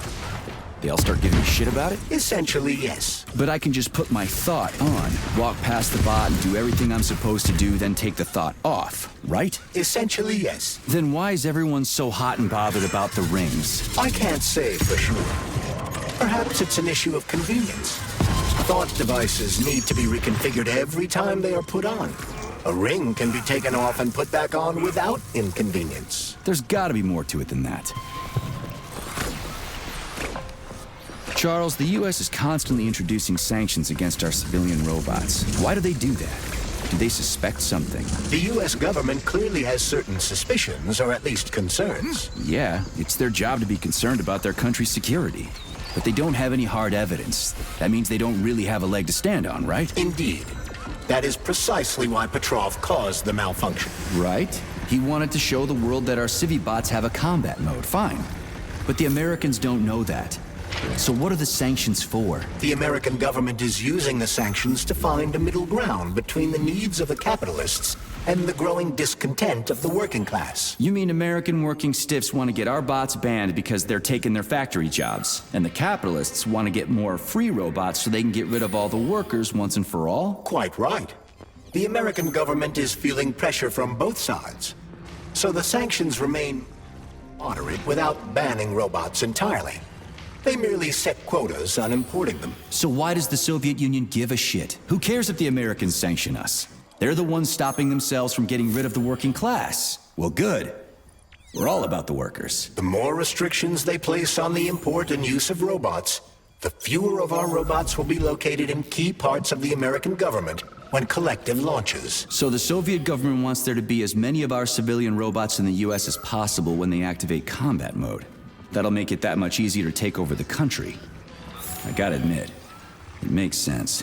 They all start giving me shit about it? Essentially, yes. But I can just put my thought on, walk past the bot and do everything I'm supposed to do, then take the thought off, right? Essentially, yes. Then why is everyone so hot and bothered about the rings? I can't say for sure. Perhaps it's an issue of convenience. Thought devices need to be reconfigured every time they are put on. A ring can be taken off and put back on without inconvenience. There's gotta be more to it than that. Charles, the U.S. is constantly introducing sanctions against our civilian robots. Why do they do that? Do they suspect something? The U.S. government clearly has certain suspicions, or at least concerns. Yeah, it's their job to be concerned about their country's security. But they don't have any hard evidence. That means they don't really have a leg to stand on, right? Indeed. That is precisely why Petrov caused the malfunction. Right? He wanted to show the world that our Civibots have a combat mode, fine. But the Americans don't know that. So what are the sanctions for? The American government is using the sanctions to find a middle ground between the needs of the capitalists and the growing discontent of the working class. You mean American working stiffs want to get our bots banned because they're taking their factory jobs, and the capitalists want to get more free robots so they can get rid of all the workers once and for all? Quite right. The American government is feeling pressure from both sides. So the sanctions remain moderate without banning robots entirely. They merely set quotas on importing them. So why does the Soviet Union give a shit? Who cares if the Americans sanction us? They're the ones stopping themselves from getting rid of the working class. Well, good. We're all about the workers. The more restrictions they place on the import and use of robots, the fewer of our robots will be located in key parts of the American government when Collective launches. So the Soviet government wants there to be as many of our civilian robots in the US as possible when they activate combat mode. That'll make it that much easier to take over the country. I gotta admit, it makes sense.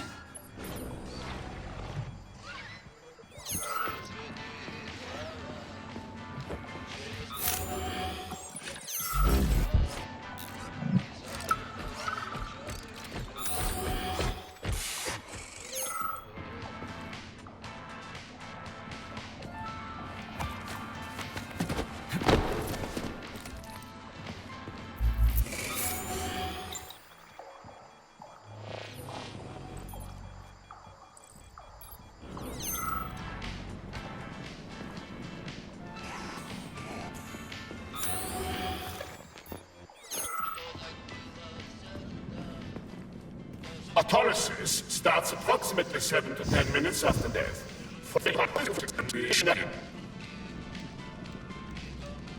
Autolysis starts approximately 7 to 10 minutes after death.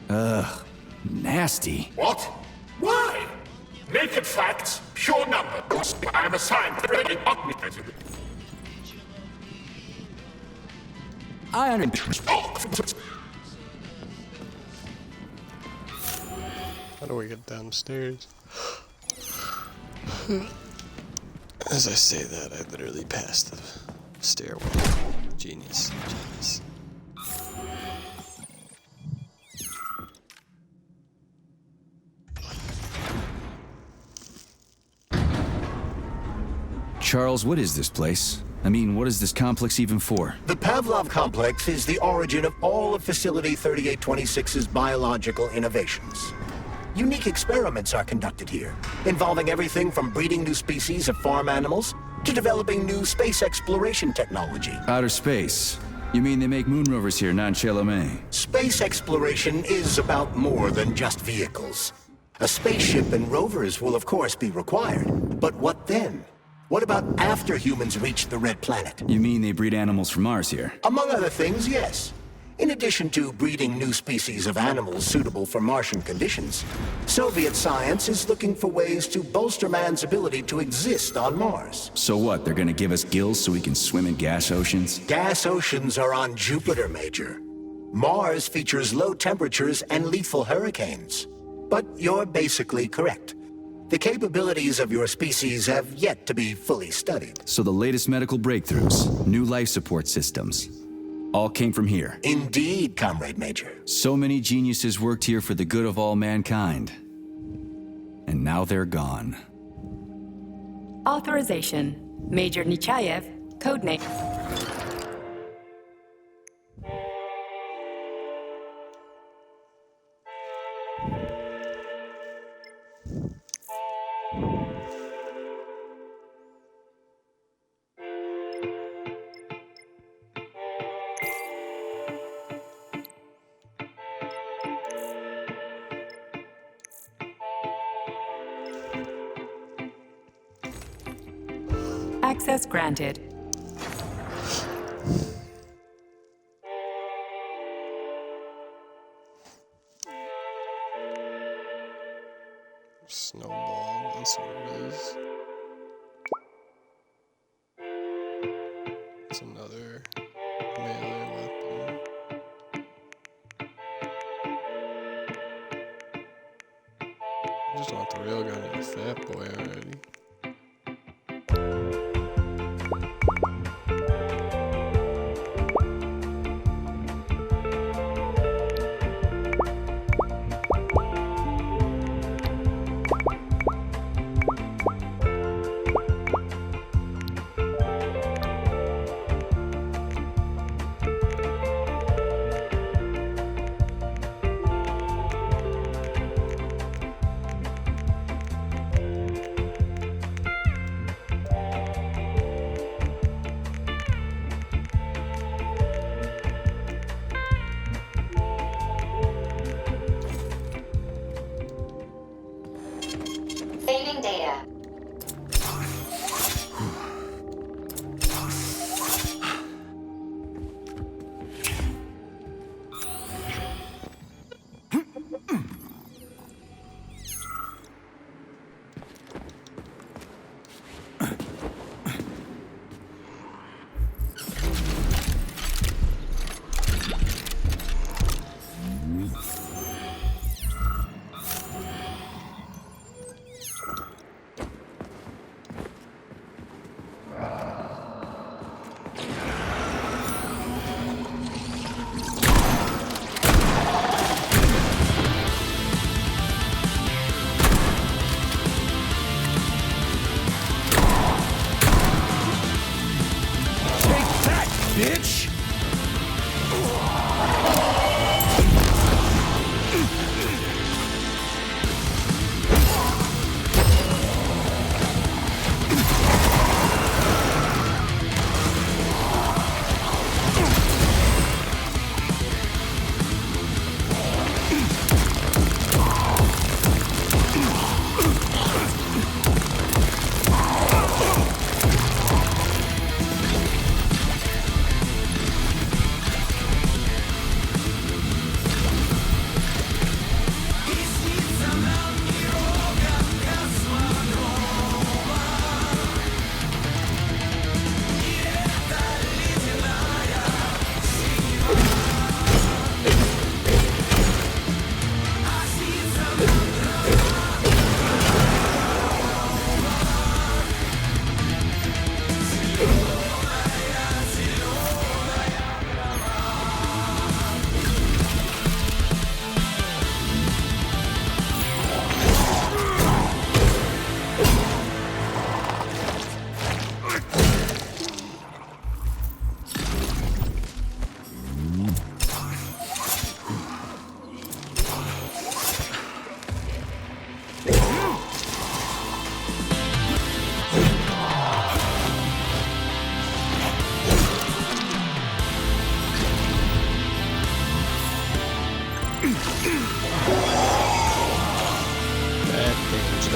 Ugh, nasty. What? Why? Naked facts, pure numbers. I am assigned to the incognito. I understand. How do we get downstairs? As I say that, I literally passed the stairwell. Genius. Genius. Charles, what is this place? I mean, what is this complex even for? The Pavlov complex is the origin of all of Facility 3826's biological innovations. Unique experiments are conducted here, involving everything from breeding new species of farm animals to developing new space exploration technology. Outer space? You mean they make moon rovers here, not in Chelomey? Space exploration is about more than just vehicles. A spaceship and rovers will of course be required, but what then? What about after humans reach the Red Planet? You mean they breed animals from Mars here? Among other things, yes. In addition to breeding new species of animals suitable for Martian conditions, Soviet science is looking for ways to bolster man's ability to exist on Mars. So what, they're gonna give us gills so we can swim in gas oceans? Gas oceans are on Jupiter, Major. Mars features low temperatures and lethal hurricanes. But you're basically correct. The capabilities of your species have yet to be fully studied. So the latest medical breakthroughs, new life support systems, all came from here. Indeed, Comrade Major. So many geniuses worked here for the good of all mankind. And now they're gone. Authorization. Major Nechayev, codename. Access granted. Snowball, that's what it is. It's another melee weapon. I just want the railgun and the fat boy already.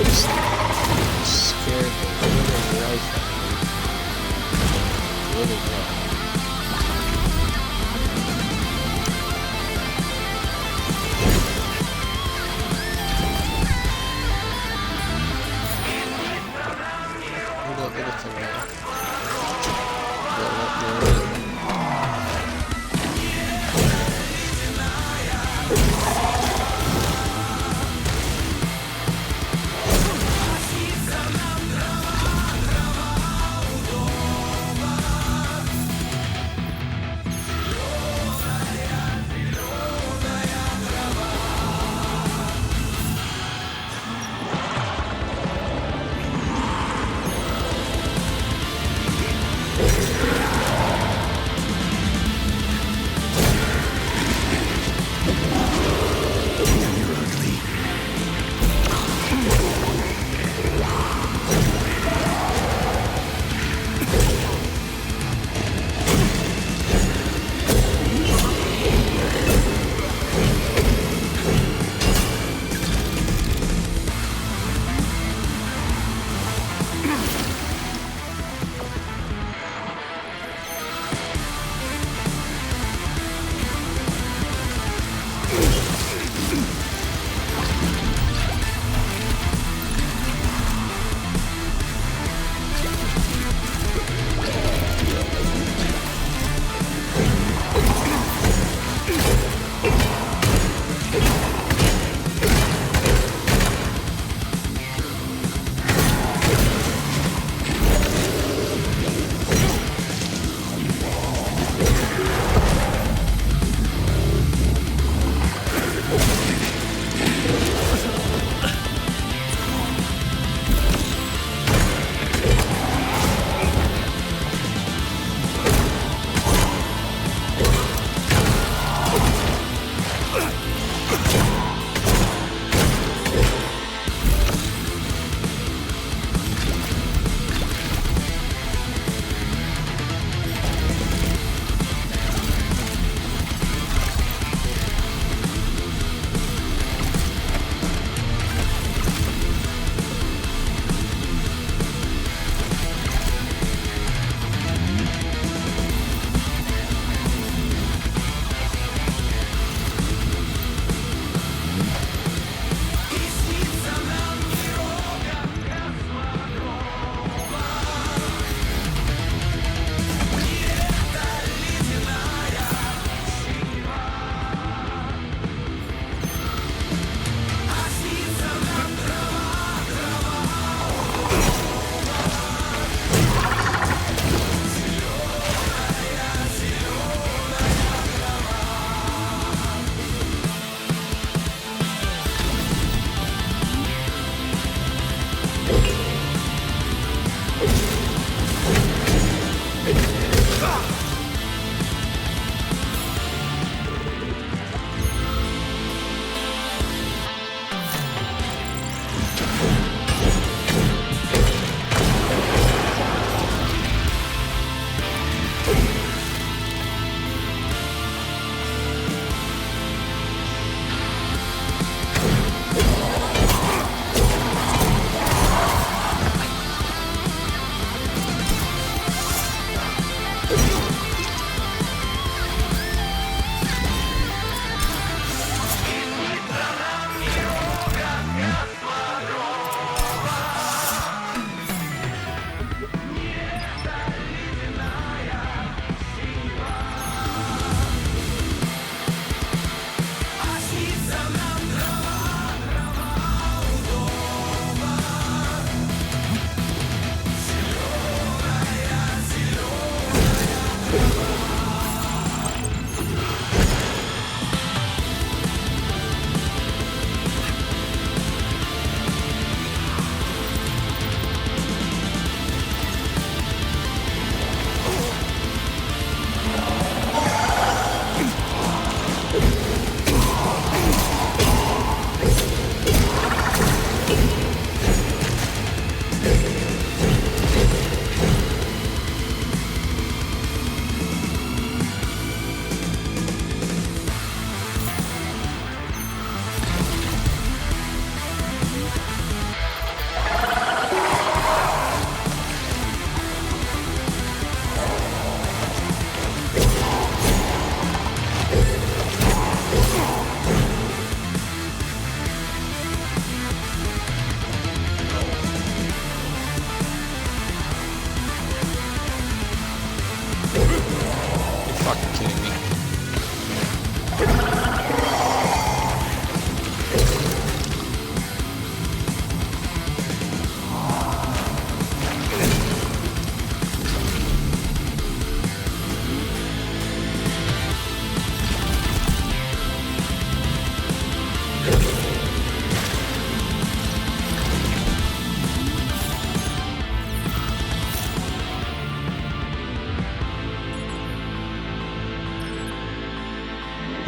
Scared the living life out of me. Living hell.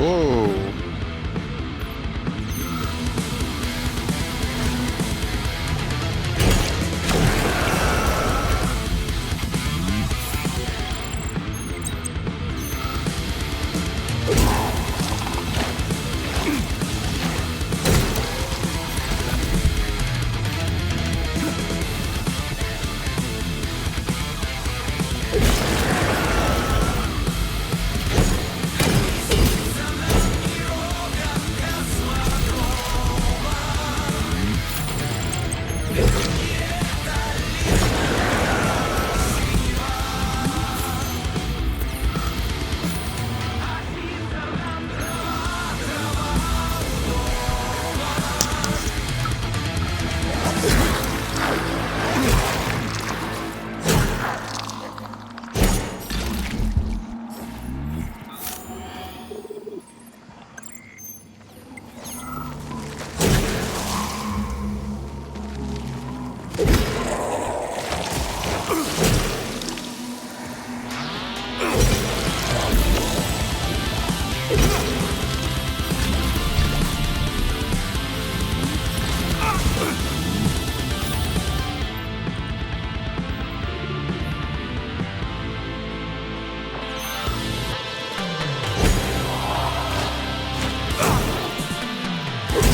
Whoa.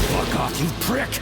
Fuck off, you prick!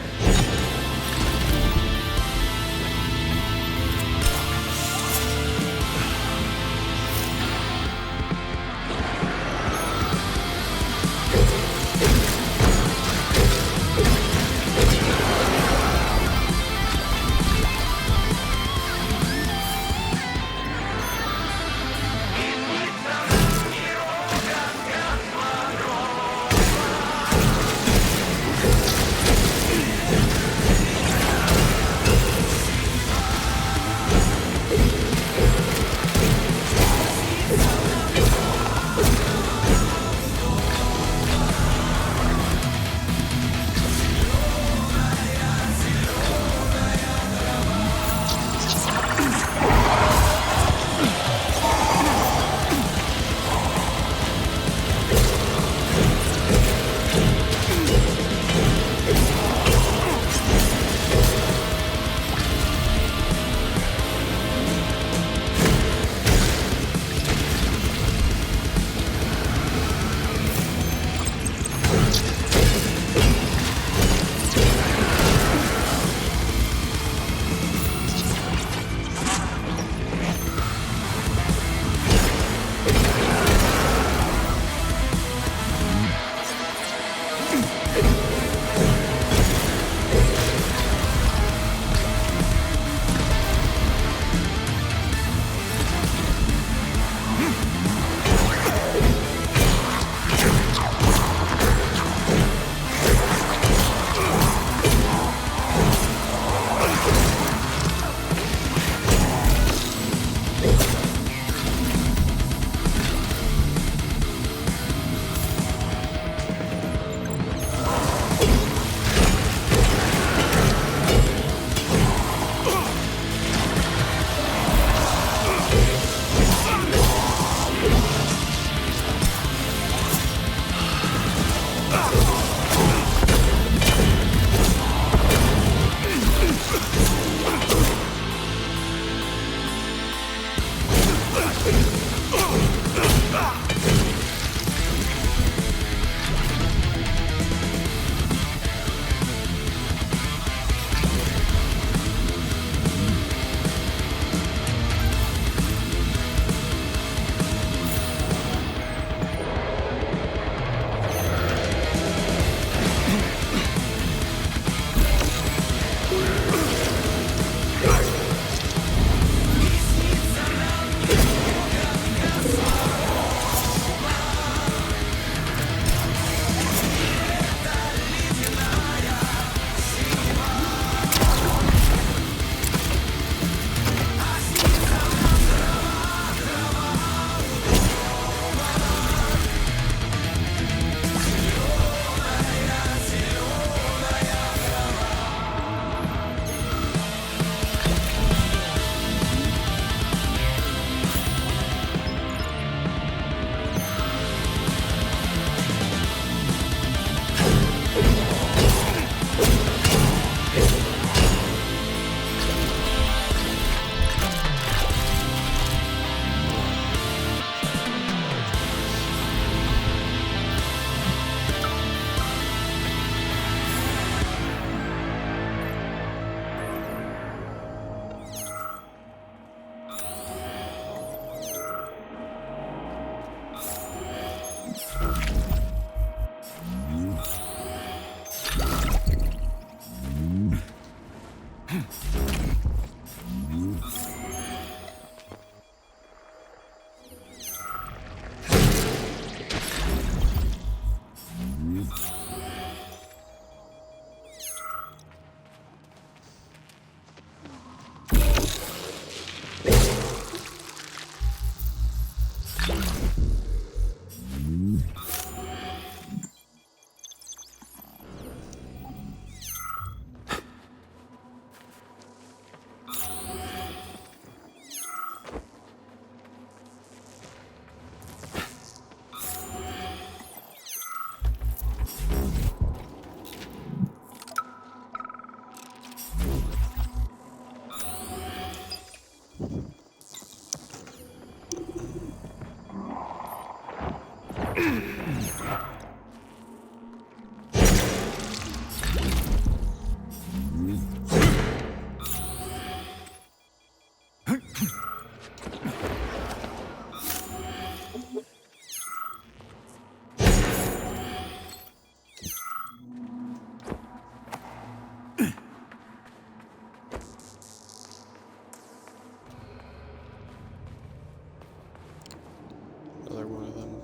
Another one of them.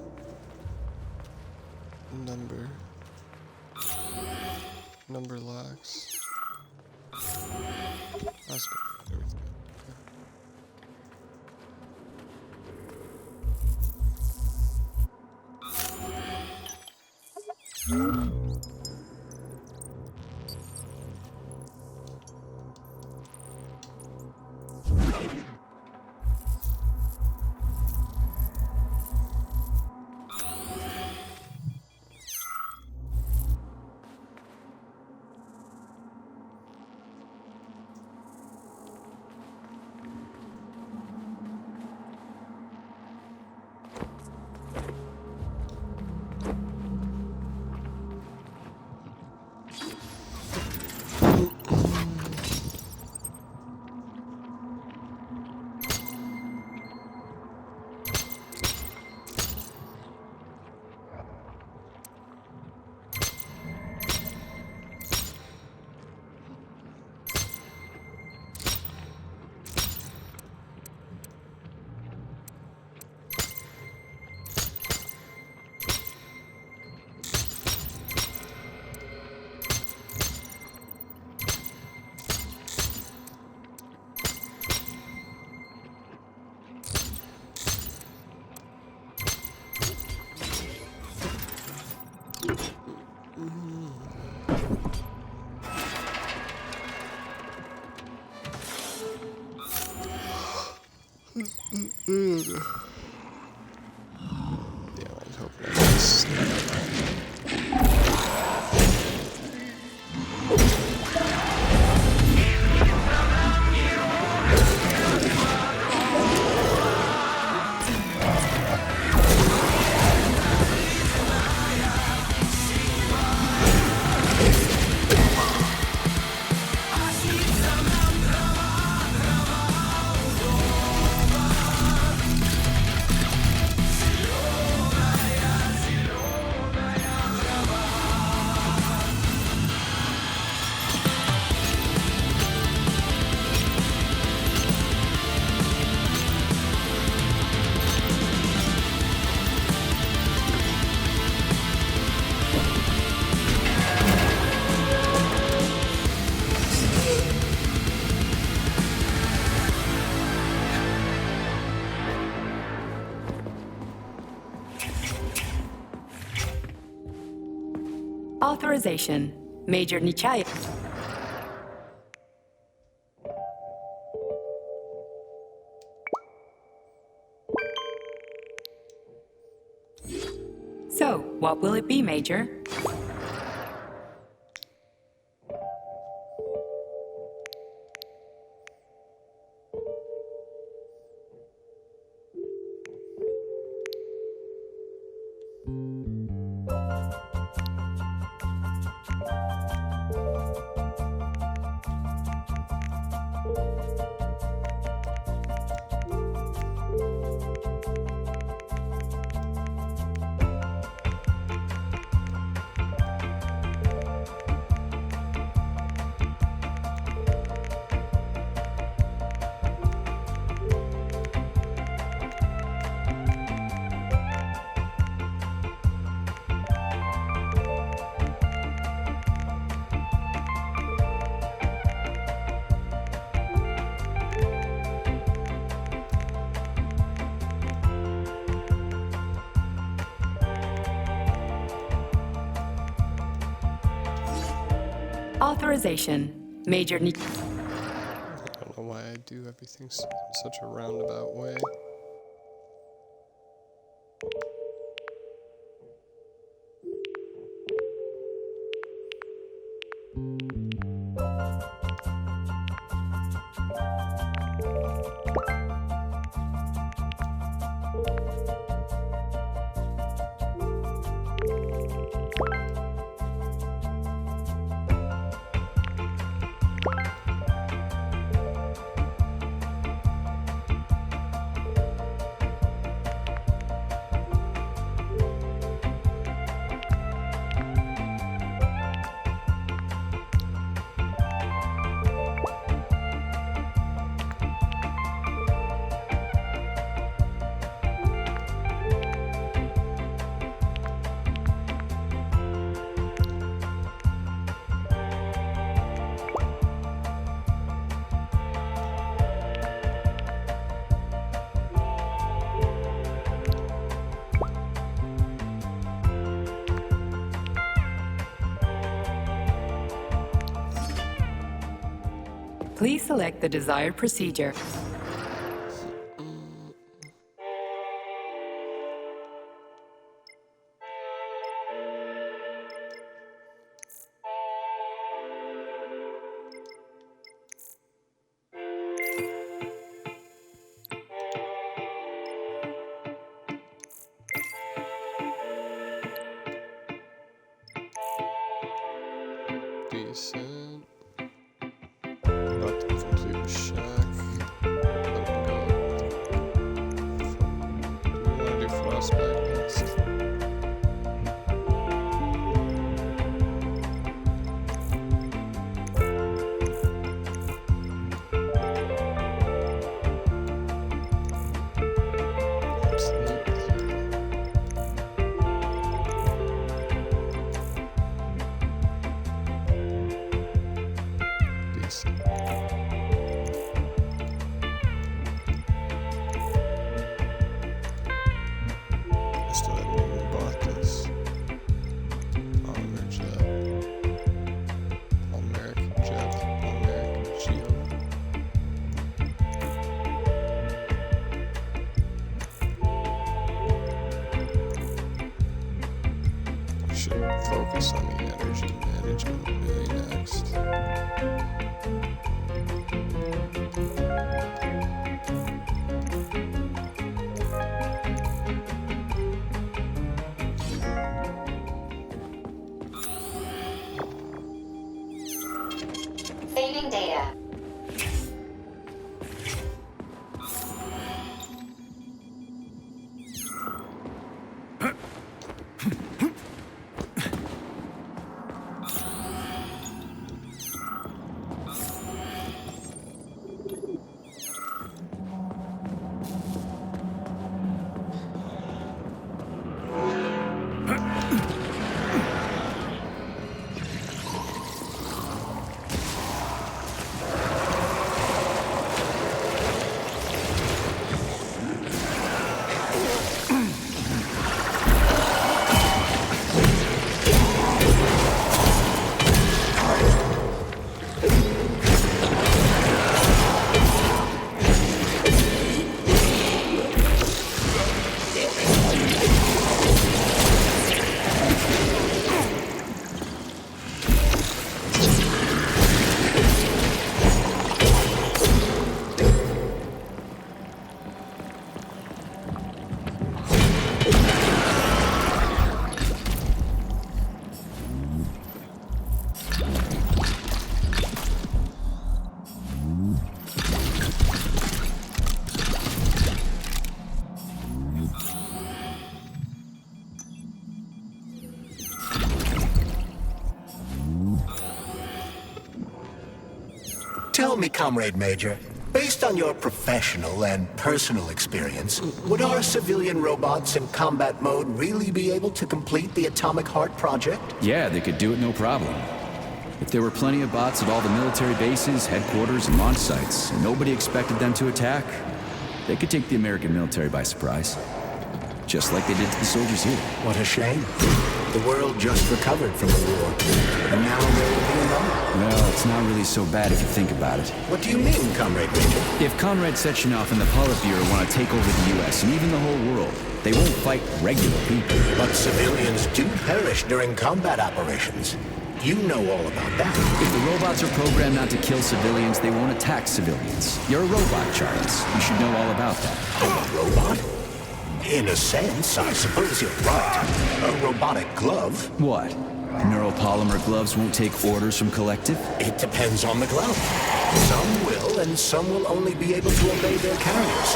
Number locks. That's everything. Yeah, I was hoping I could Authorization. Major Nichayev. So, what will it be, Major? Authorization. Major I don't know why I do everything in such a roundabout way. Please select the desired procedure. Decent. About to complete shack. Let him go. Do we want to do frostbite next? Focus on the energy management really next. Saving data. Tell me, Comrade Major, based on your professional and personal experience, would our civilian robots in combat mode really be able to complete the Atomic Heart project? Yeah, they could do it no problem. If there were plenty of bots at all the military bases, headquarters, and launch sites, and nobody expected them to attack, they could take the American military by surprise. Just like they did to the soldiers here. What a shame. The world just recovered from the war, and now there will be another. Well, it's not really so bad if you think about it. What do you mean, Comrade Major? If Conrad Sechenov and the Politburo want to take over the U.S. and even the whole world, they won't fight regular people. But civilians do perish during combat operations. You know all about that. If the robots are programmed not to kill civilians, they won't attack civilians. You're a robot, Charles. You should know all about that. A robot? In a sense, I suppose you're right. A robotic glove. What? Neuropolymer gloves won't take orders from Collective? It depends on the glove. Some will, and some will only be able to obey their carriers.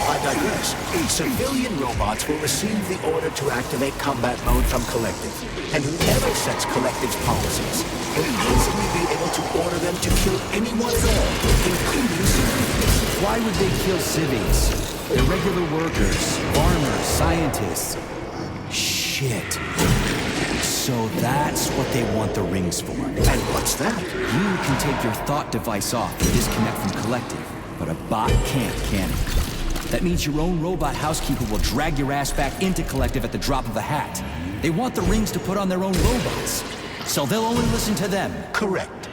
I digress. Civilian robots will receive the order to activate combat mode from Collective, and whoever sets Collective's policies will easily be able to order them to kill anyone at all, including civilians. Why would they kill civvies? They're regular workers, farmers, scientists. Shit. So that's what they want the rings for. And what's that? You can take your thought device off and disconnect from Collective, but a bot can't, can it? That means your own robot housekeeper will drag your ass back into Collective at the drop of a hat. They want the rings to put on their own robots, so they'll only listen to them. Correct.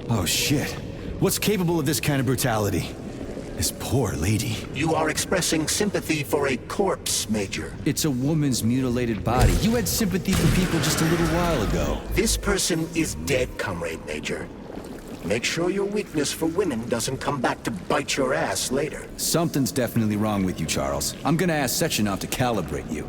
Oh shit. What's capable of this kind of brutality? This poor lady. You are expressing sympathy for a corpse, Major. It's a woman's mutilated body. You had sympathy for people just a little while ago. This person is dead, Comrade Major. Make sure your weakness for women doesn't come back to bite your ass later. Something's definitely wrong with you, Charles. I'm gonna ask Sechenov to calibrate you.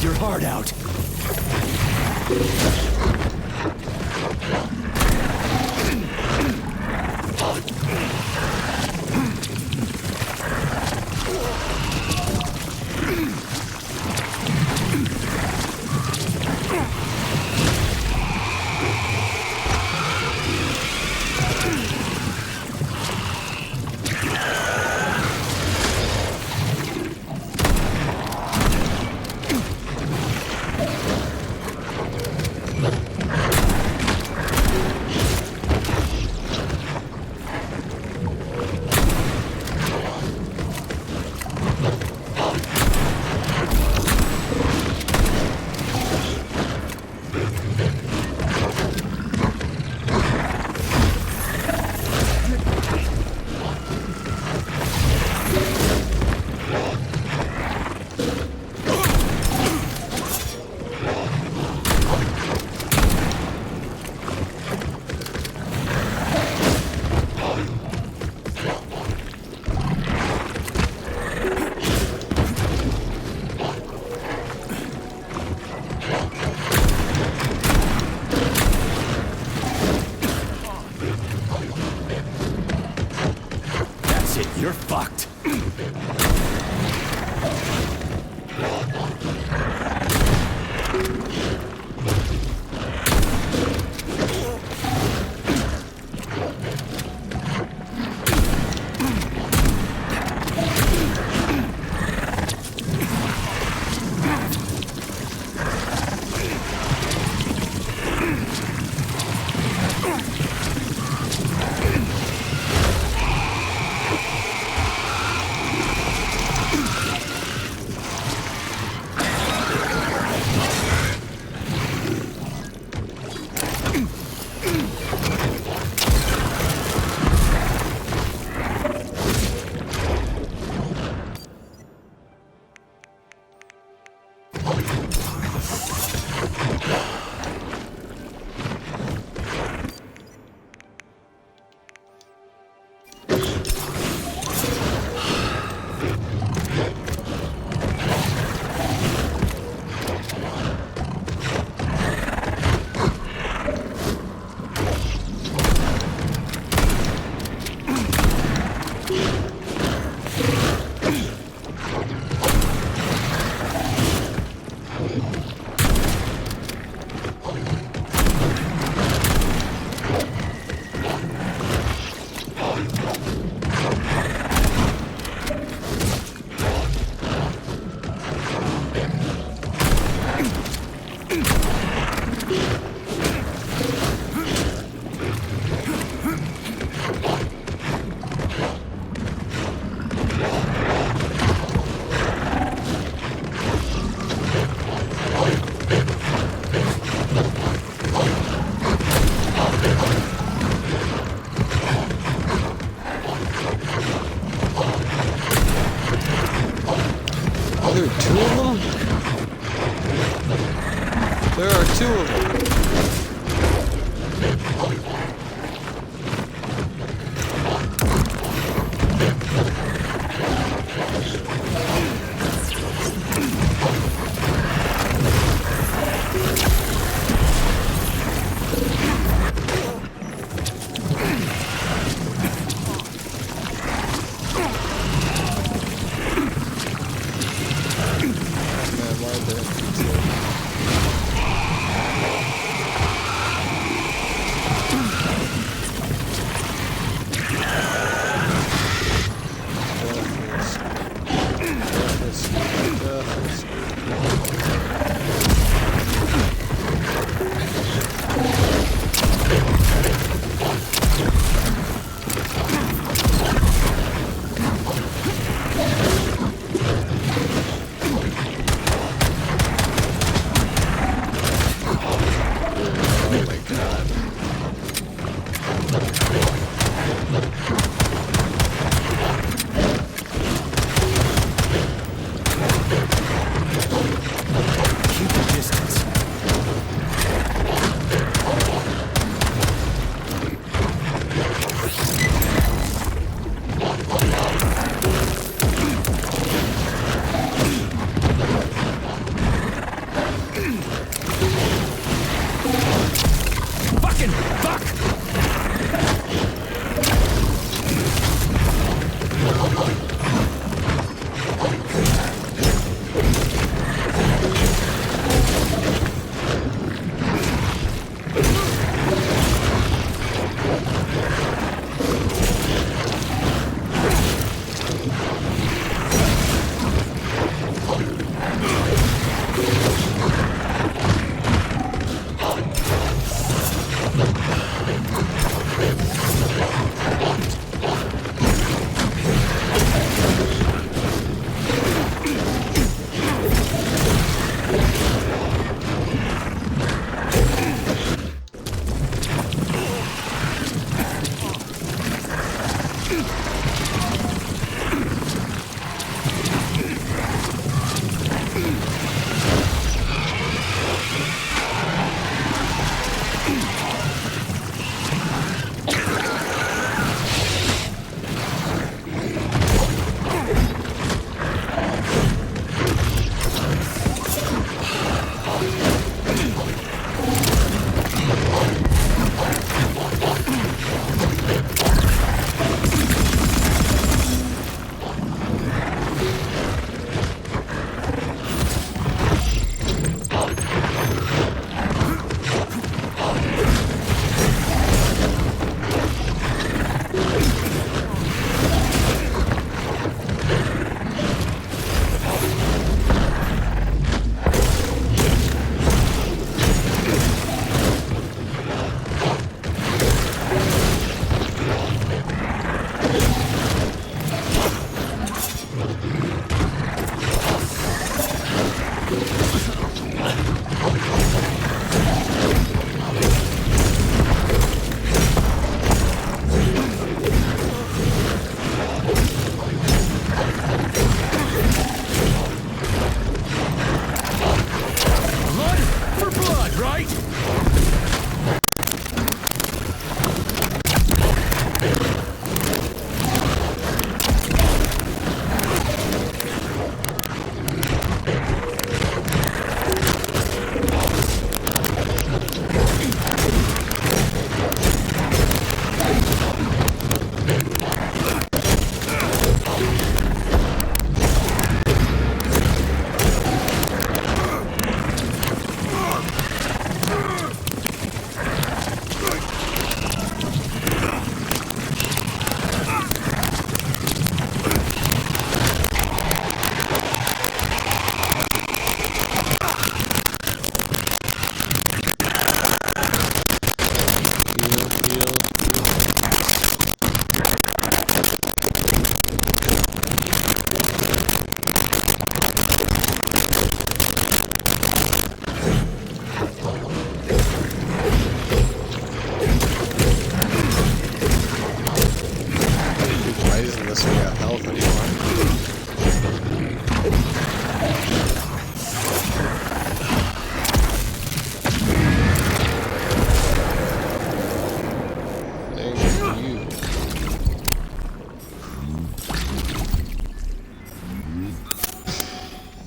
Your heart out. You're fucked.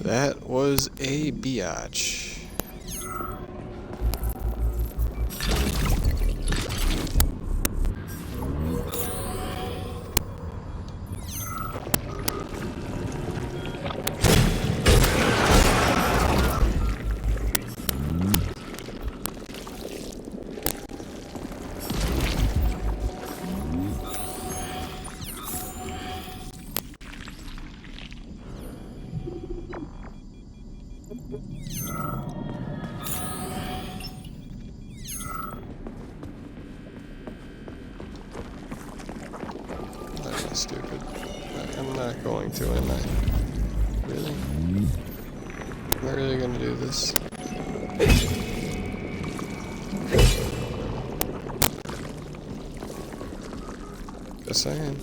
That was a biatch. stupid. I'm not going to, am I? Really? Am I really gonna do this? Guess I am.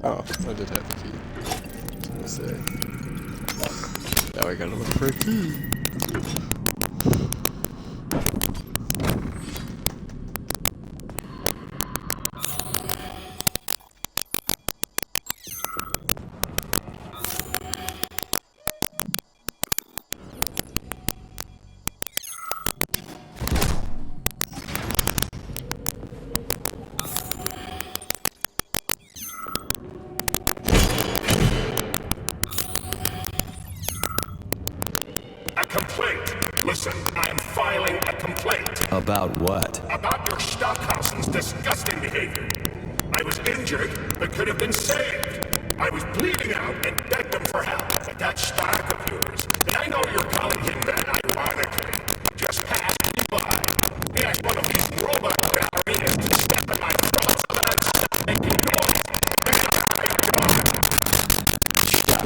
Oh, I did have a key. I was gonna say. Now I gotta look for a key. Listen, I'm filing a complaint. About what? About your Stockhausen's disgusting behavior. I was injured, but could have been saved. I was bleeding out and begged them for help. But that stock of yours, and I know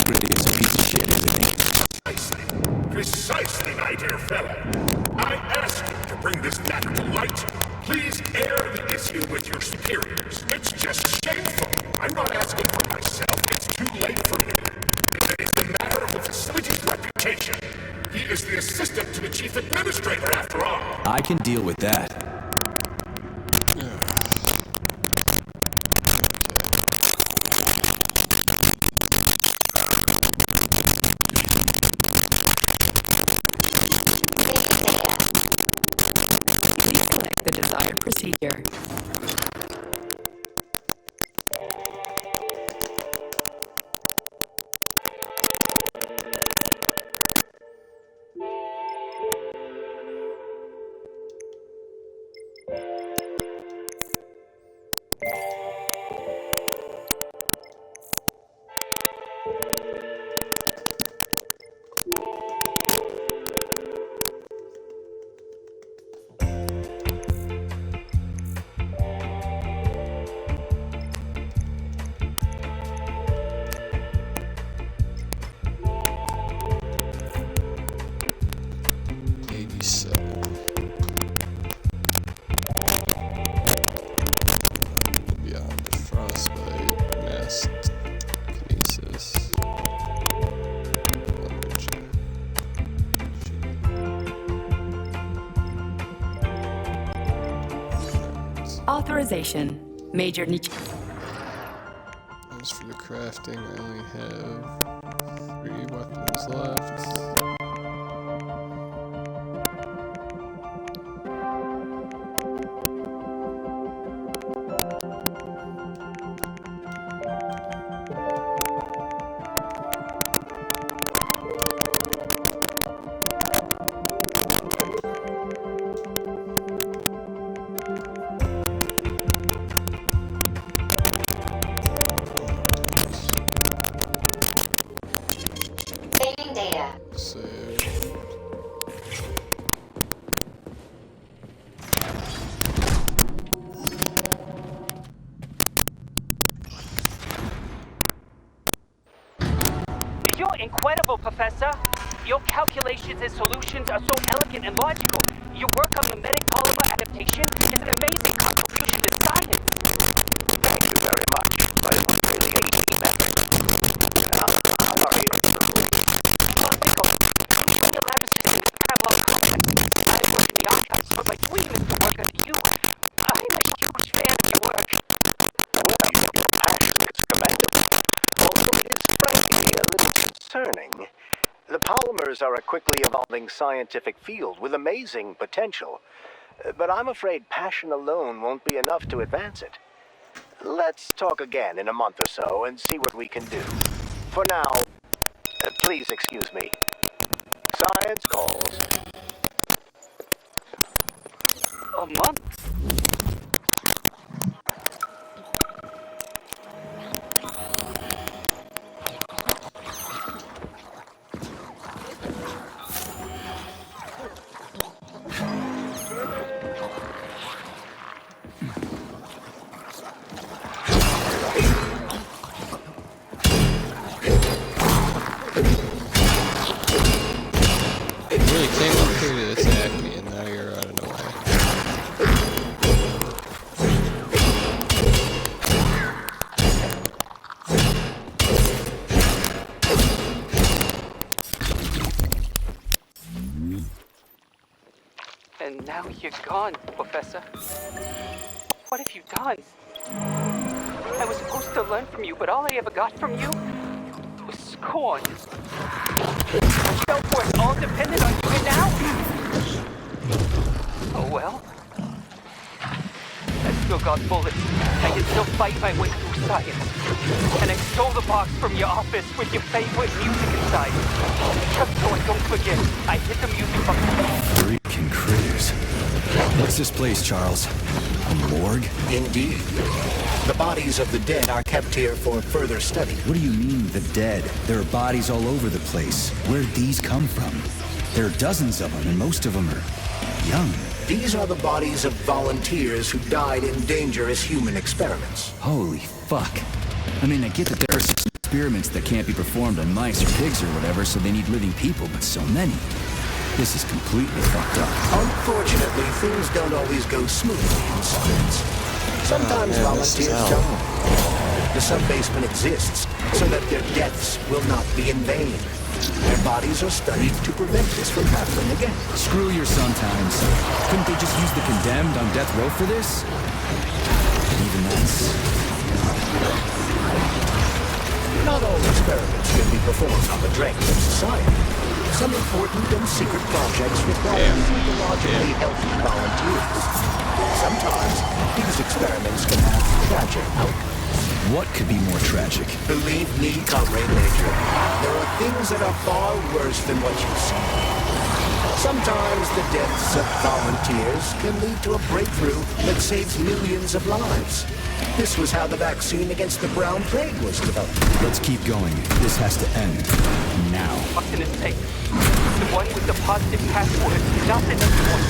really is a piece of shit, isn't he? Precisely, my dear fellow. I ask you to bring this matter to light. Please air the issue with your superiors. It's just shameful. I'm not asking for myself. It's too late for me. It is the matter of the facility's reputation. He is the assistant to the chief administrator, after all. I can deal with that. Please select the desired procedure. Authorization. Major Nietzsche. As for the crafting, I only have 3 weapons left. You're incredible, Professor. Your calculations and solutions are so elegant and logical. Your work on mimetic polymer adaptation is an amazing contribution to science. Thank you very much. But it was really a team effort. How are you? Well, Nico, when you allowed us to see the parallel concepts, I work in the archives, but my dream is to work under you. I'm a huge fan of your work. Your passion is commendable. Although it is frankly a little concerning. The polymers are a quickly evolving scientific field with amazing potential. But I'm afraid passion alone won't be enough to advance it. Let's talk again in a month or so and see what we can do. For now, please excuse me. Science calls. A month? You really came up here to attack me, and now you're out of nowhere. And now you're gone, Professor. What have you done? I was supposed to learn from you, but all I ever got from you was scorn. My self-worth all depended on you, and now? Oh well. I still got bullets. I can still fight my way through science. And I stole the box from your office with your favorite music inside. Just so I don't forget, I hid the music box. Freaking critters. What's this place, Charles? A morgue? Indeed. The bodies of the dead are kept here for further study. What do you mean, the dead? There are bodies all over the place. Where'd these come from? There are dozens of them, and most of them are young. These are the bodies of volunteers who died in dangerous human experiments. Holy fuck. I mean, I get that there are experiments that can't be performed on mice or pigs or whatever, so they need living people, but so many. This is completely fucked up. Unfortunately, things don't always go smoothly in science. Sometimes volunteers die. The sub-basement exists so that their deaths will not be in vain. Their bodies are studied to prevent this from happening again. Screw your sometimes. Couldn't they just use the condemned on death row for this? Even that's... Not all experiments can be performed on the dregs of society. Some important and secret projects require psychologically healthy volunteers. Sometimes these experiments can have tragic outcomes. What could be more tragic? Believe me, Comrade Major, there are things that are far worse than what you see. Sometimes the deaths of volunteers can lead to a breakthrough that saves millions of lives. This was how the vaccine against the brown plague was developed. Let's keep going. This has to end. Now. Austin is safe. The one with the positive password, not the next one.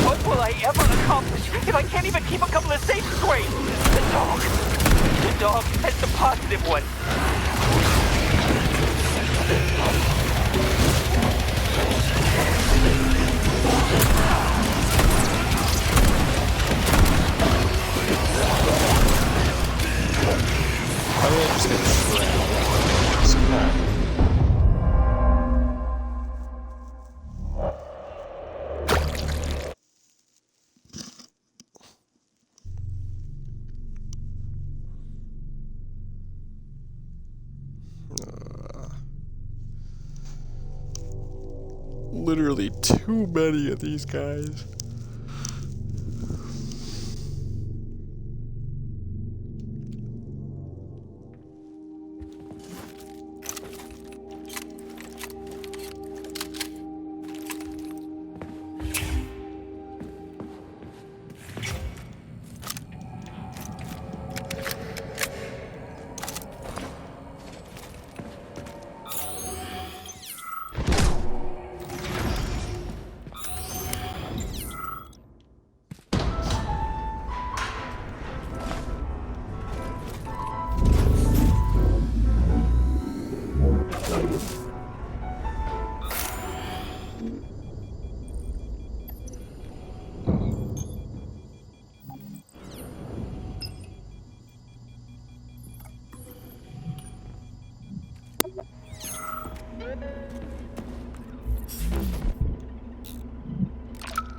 What will I ever accomplish if I can't even keep a couple of safes straight? The dog has the positive one. How do I just get shredded? Literally too many of these guys.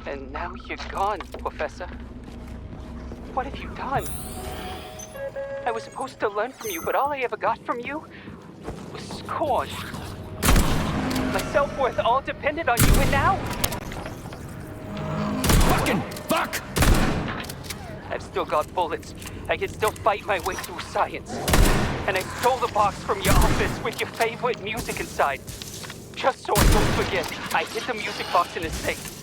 And now you're gone, Professor. What have you done? I was supposed to learn from you, but all I ever got from you was scorn. My self-worth all depended on you, and now... Fucking fuck! I've still got bullets. I can still fight my way through science. And I stole the box from your office with your favorite music inside. Just so I don't forget, I hid the music box in the safe.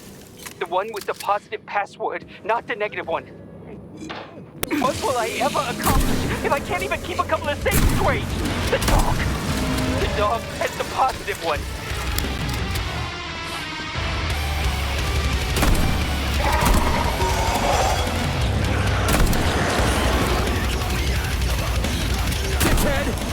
The one with the positive password, not the negative one. What will I ever accomplish if I can't even keep a couple of safes straight? The dog has the positive one. Dickhead!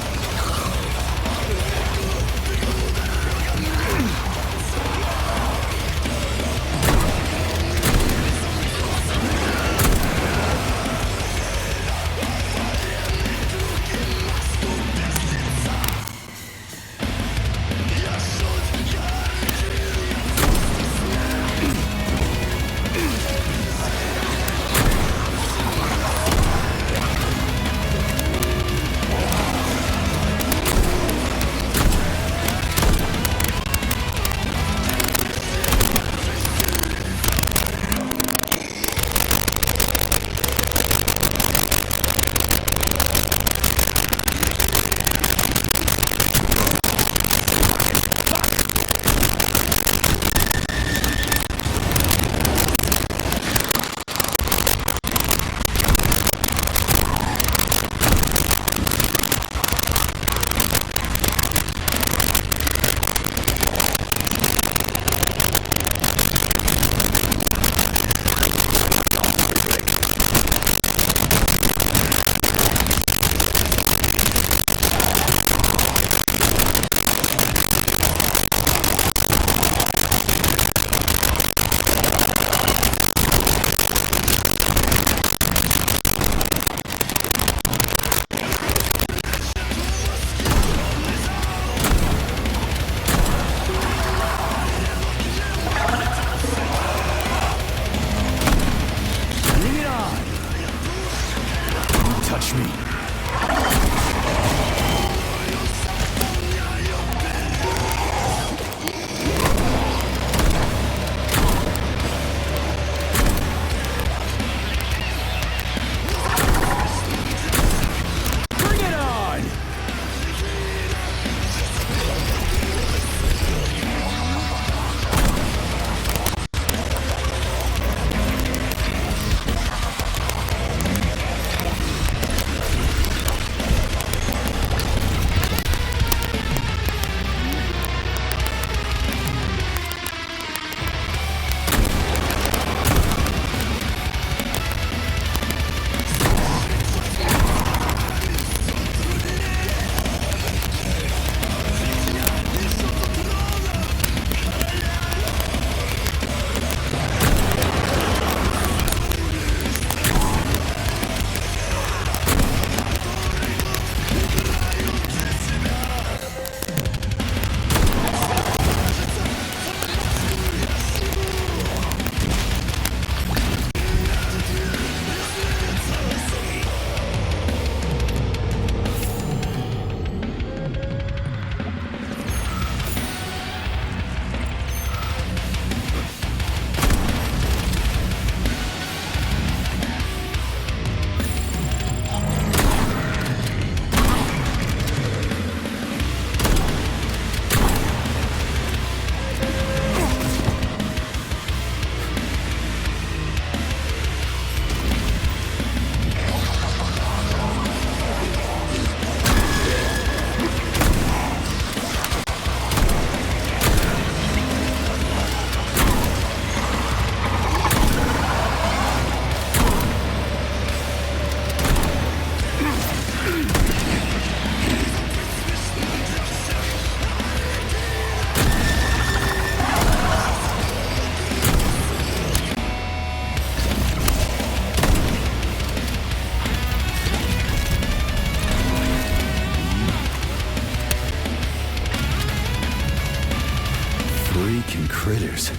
Fucking critters.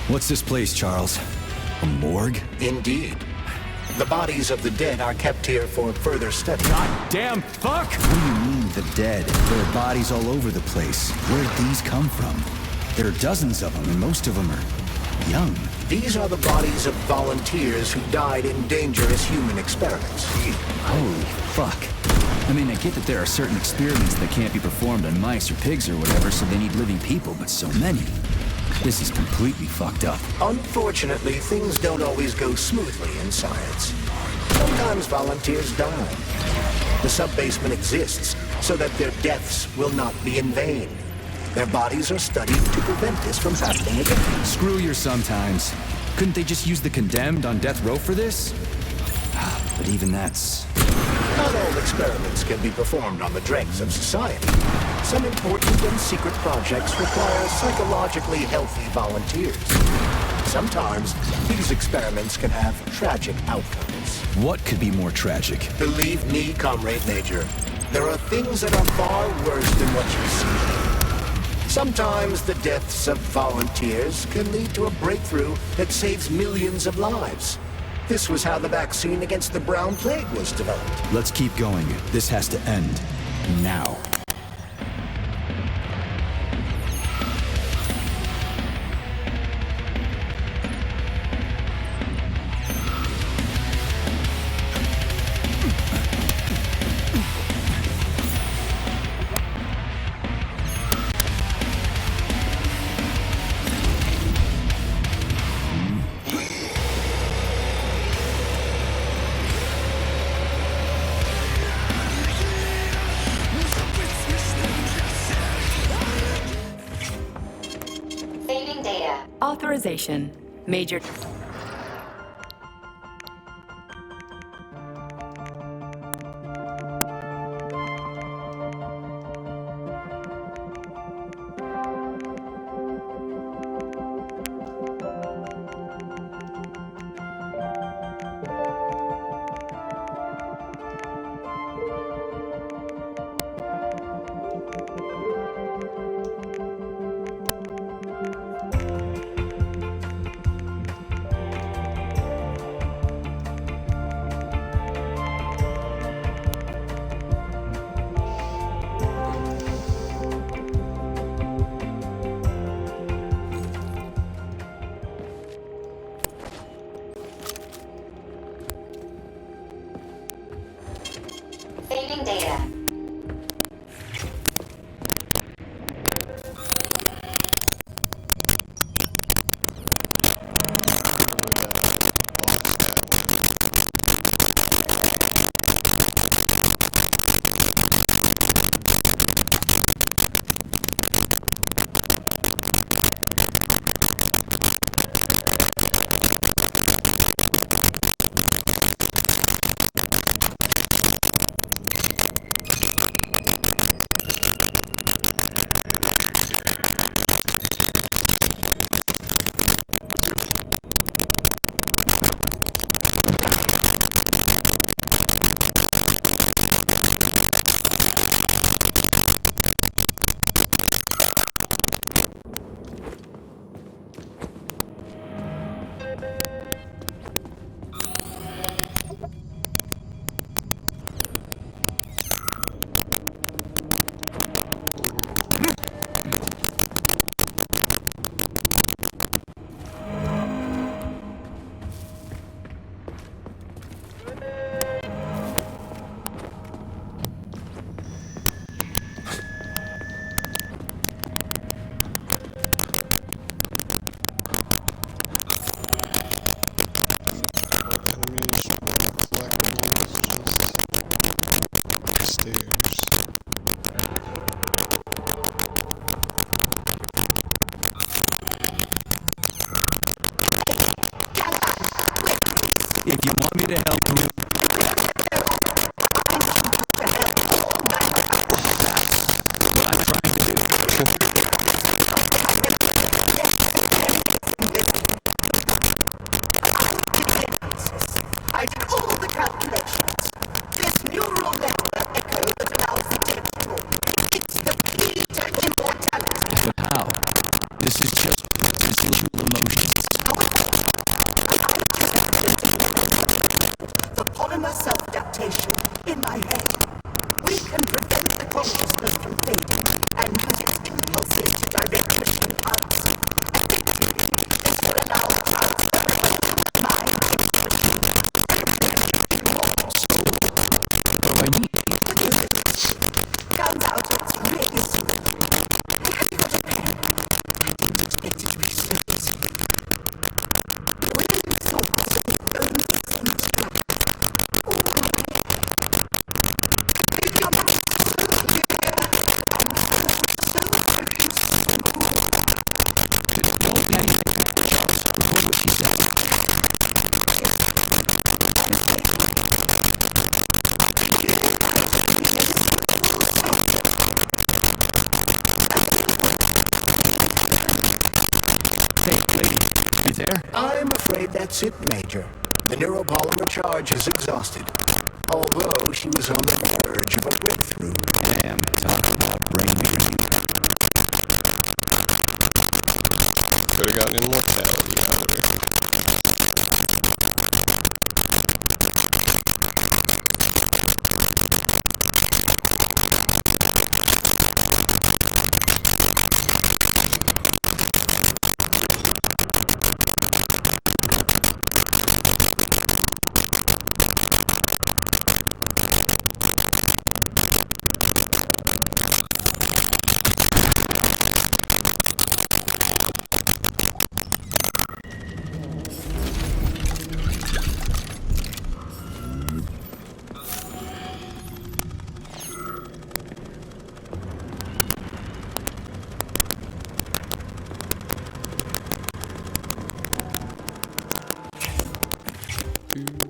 What's this place, Charles? A morgue? Indeed. The bodies of the dead are kept here for further study. Goddamn fuck! What do you mean, the dead? There are bodies all over the place. Where'd these come from? There are dozens of them, and most of them are young. These are the bodies of volunteers who died in dangerous human experiments. Holy fuck. I mean, I get that there are certain experiments that can't be performed on mice or pigs or whatever, so they need living people, but so many. This is completely fucked up. Unfortunately, things don't always go smoothly in science. Sometimes volunteers die. The sub-basement exists so that their deaths will not be in vain. Their bodies are studied to prevent this from happening again. Screw your sometimes. Couldn't they just use the condemned on death row for this? But even that's... Not all experiments can be performed on the dregs of society. Some important and secret projects require psychologically healthy volunteers. Sometimes, these experiments can have tragic outcomes. What could be more tragic? Believe me, Comrade Major, there are things that are far worse than what you see. Sometimes the deaths of volunteers can lead to a breakthrough that saves millions of lives. This was how the vaccine against the brown plague was developed. Let's keep going. This has to end. Now. Authorization. Major... afraid that's it, Major. The neuropolymer charge is exhausted. Although she was on the verge of a breakthrough. Damn, talk about brain drain. Could have gotten immortality out of her.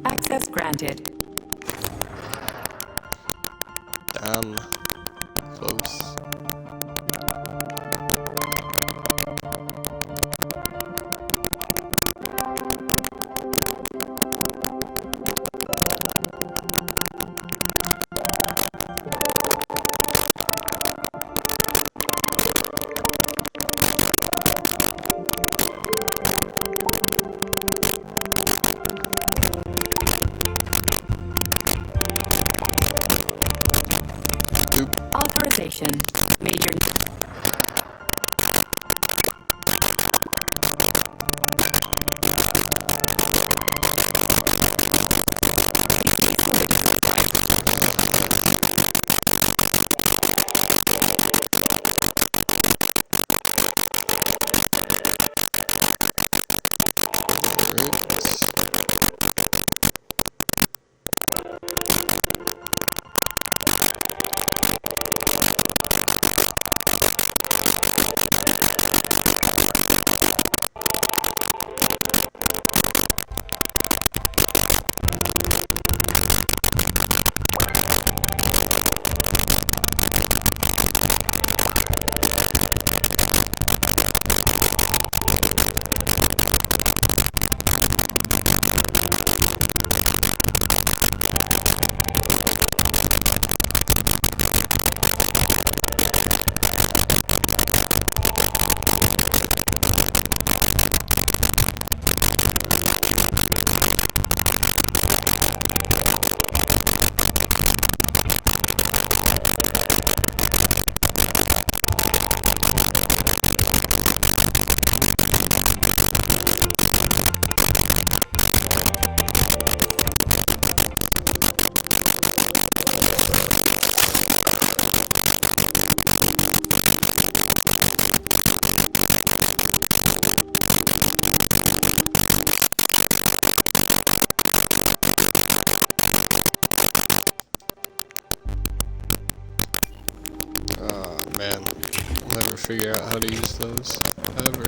Access granted. Damn. Close. Authorization. Major. Man, I'll never figure out how to use those, ever.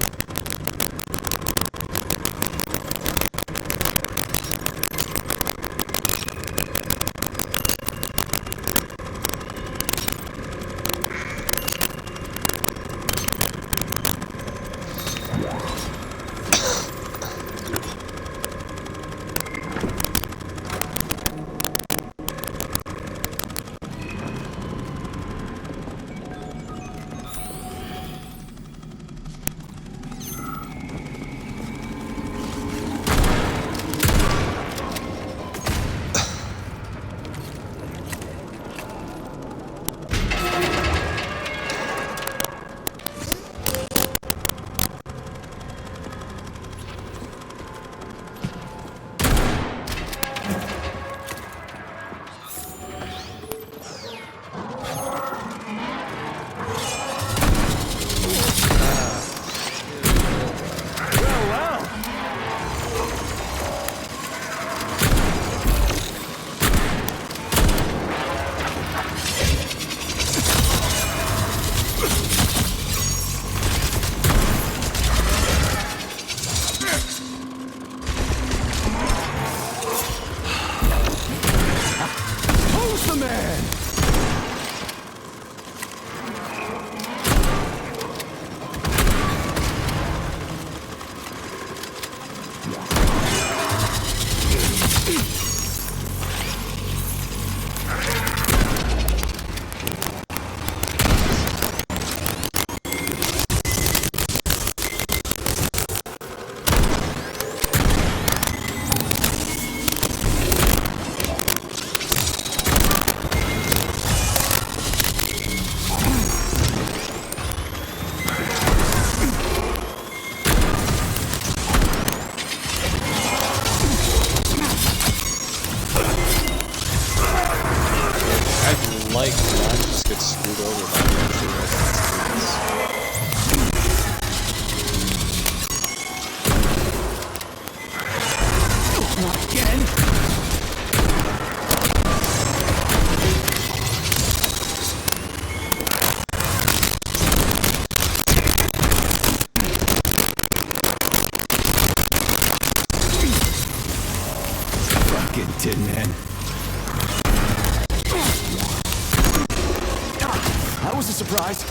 get screwed over by eventually. Not again! Fucking Tin Man. That was a surprise.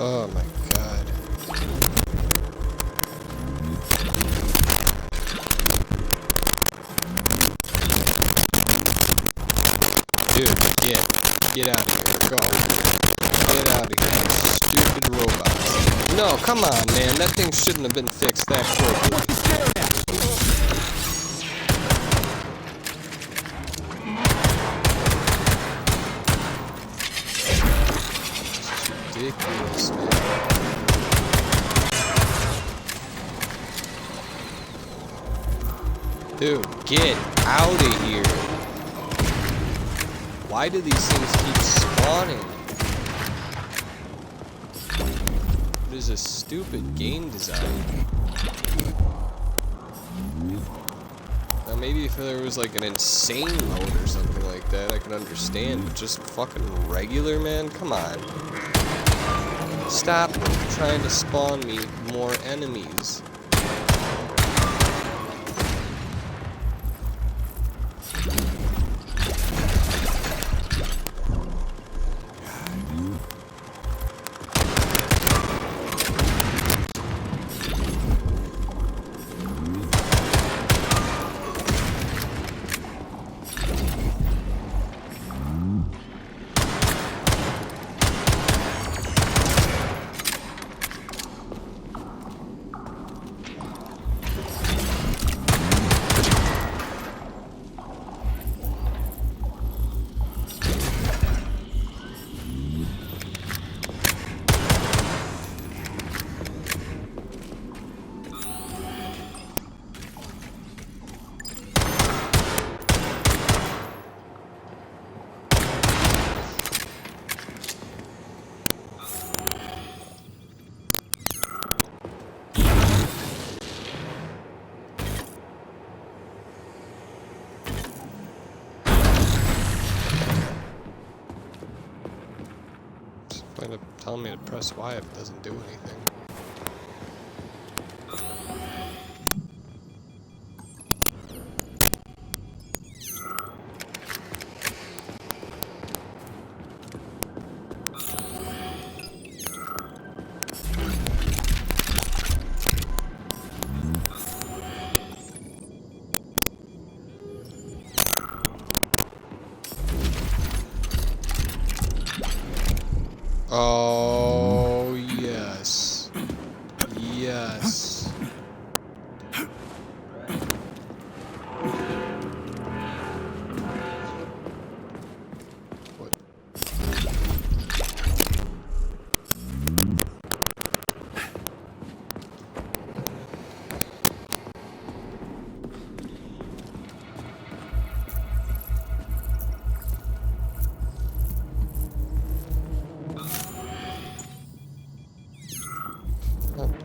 Oh my god. Dude, get out of here. Go. Get out of here. Stupid robots. No, come on, man. That thing shouldn't have been fixed that quickly. Ridiculous, man. Dude, get out of here. Why do these things keep spawning? What is this stupid game design? Now maybe if there was like an insane mode or something like that, I could understand, but just fucking regular, man? Come on. Stop trying to spawn me more enemies. Telling me to press Y if it doesn't do anything. Oh, yes. Yes. What?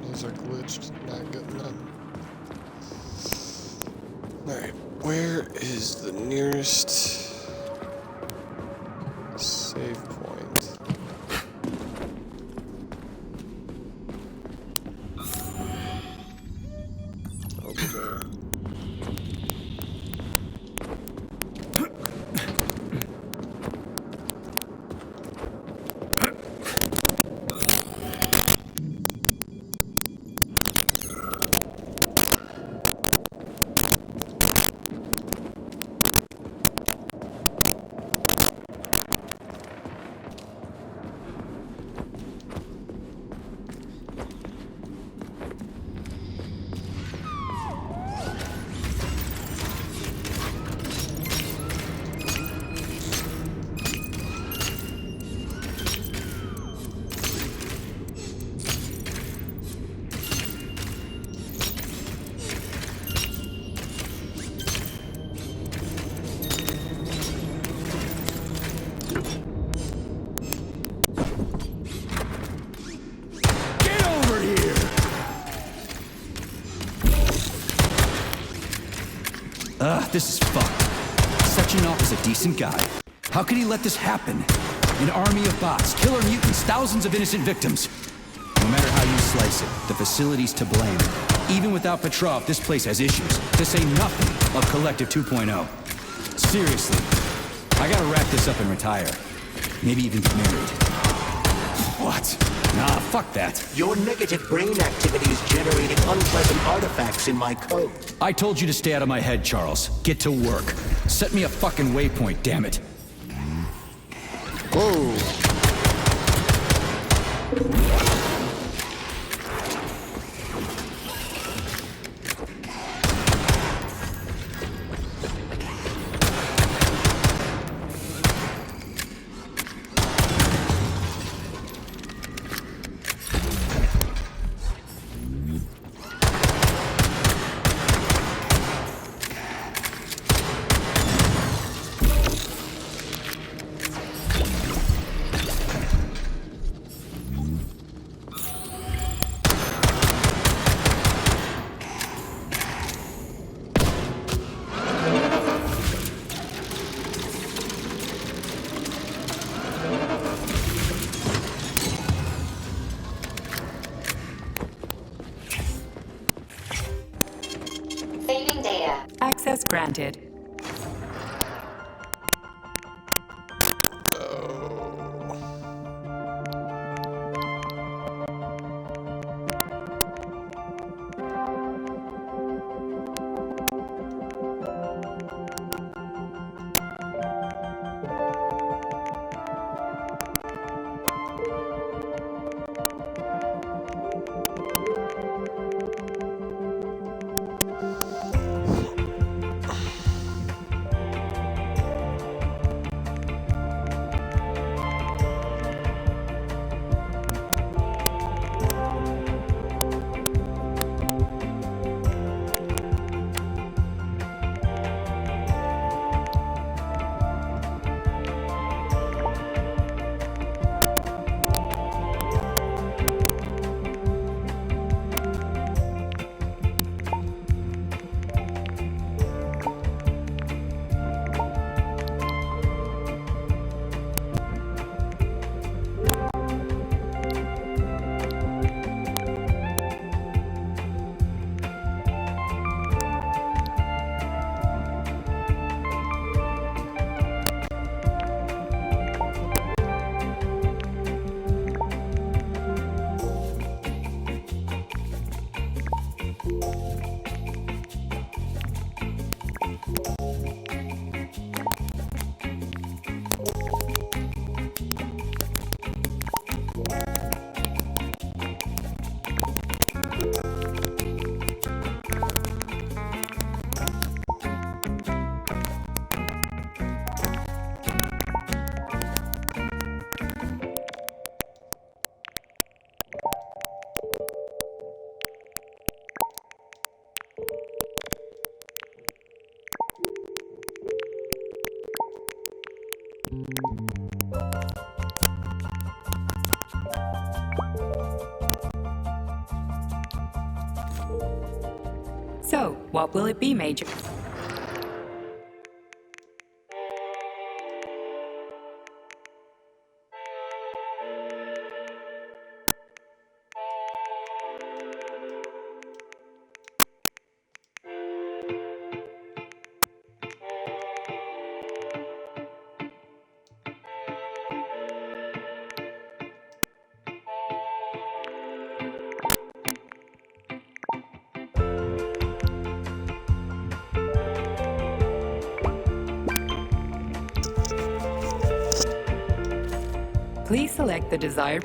Those are glitched. Not good enough. Alright, where is the nearest save point? this is fucked. Sechenov is a decent guy. How could he let this happen? An army of bots, killer mutants, thousands of innocent victims. No matter how you slice it, the facility's to blame. Even without Petrov, this place has issues, to say nothing of Collective 2.0. Seriously, I gotta wrap this up and retire. Maybe even get married. What? Nah, fuck that. Your negative brain activity is generating unpleasant artifacts in my code. I told you to stay out of my head, Charles. Get to work. Set me a fucking waypoint, damn it. Whoa. Access granted. So, what will it be, Major? Please select the desired...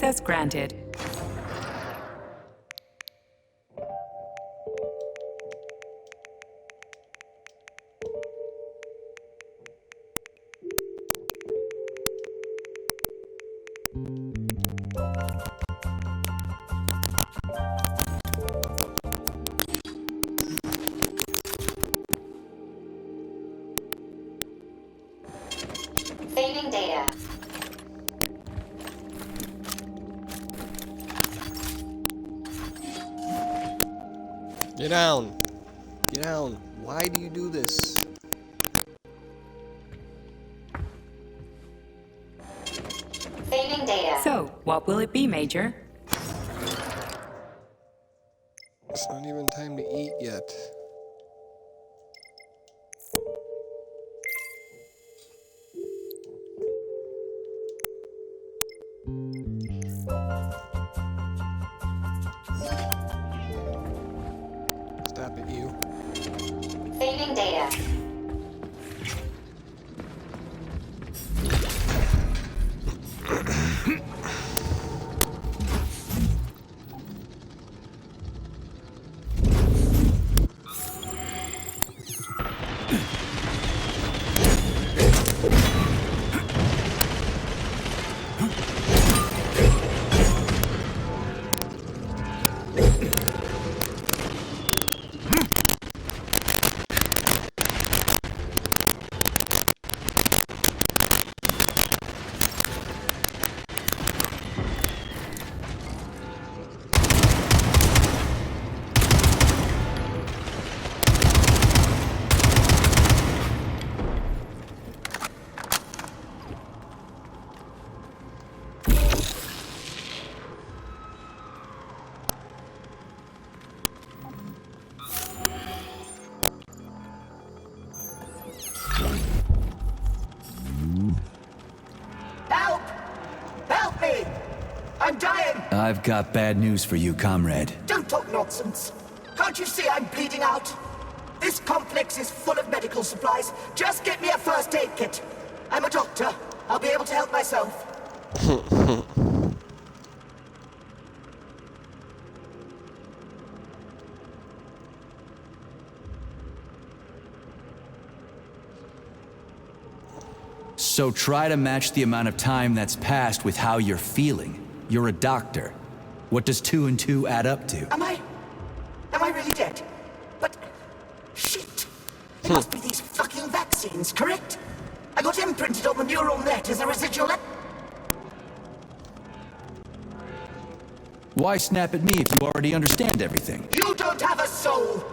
Access granted. Saving data. Get down. Get down. Why do you do this? Saving data. So, what will it be, Major? It's not even time to eat yet. Stop it, you. Saving data. Help! Help me! I'm dying! I've got bad news for you, comrade. Don't talk nonsense. Can't you see I'm bleeding out? This complex is full of medical supplies. Just get me a first aid kit. I'm a doctor. I'll be able to help myself. So try to match the amount of time that's passed with how you're feeling. You're a doctor. What does 2 and 2 add up to? Am I really dead? But... shit! It must be these fucking vaccines, correct? I got imprinted on the neural net as a residual... Why snap at me if you already understand everything? You don't have a soul!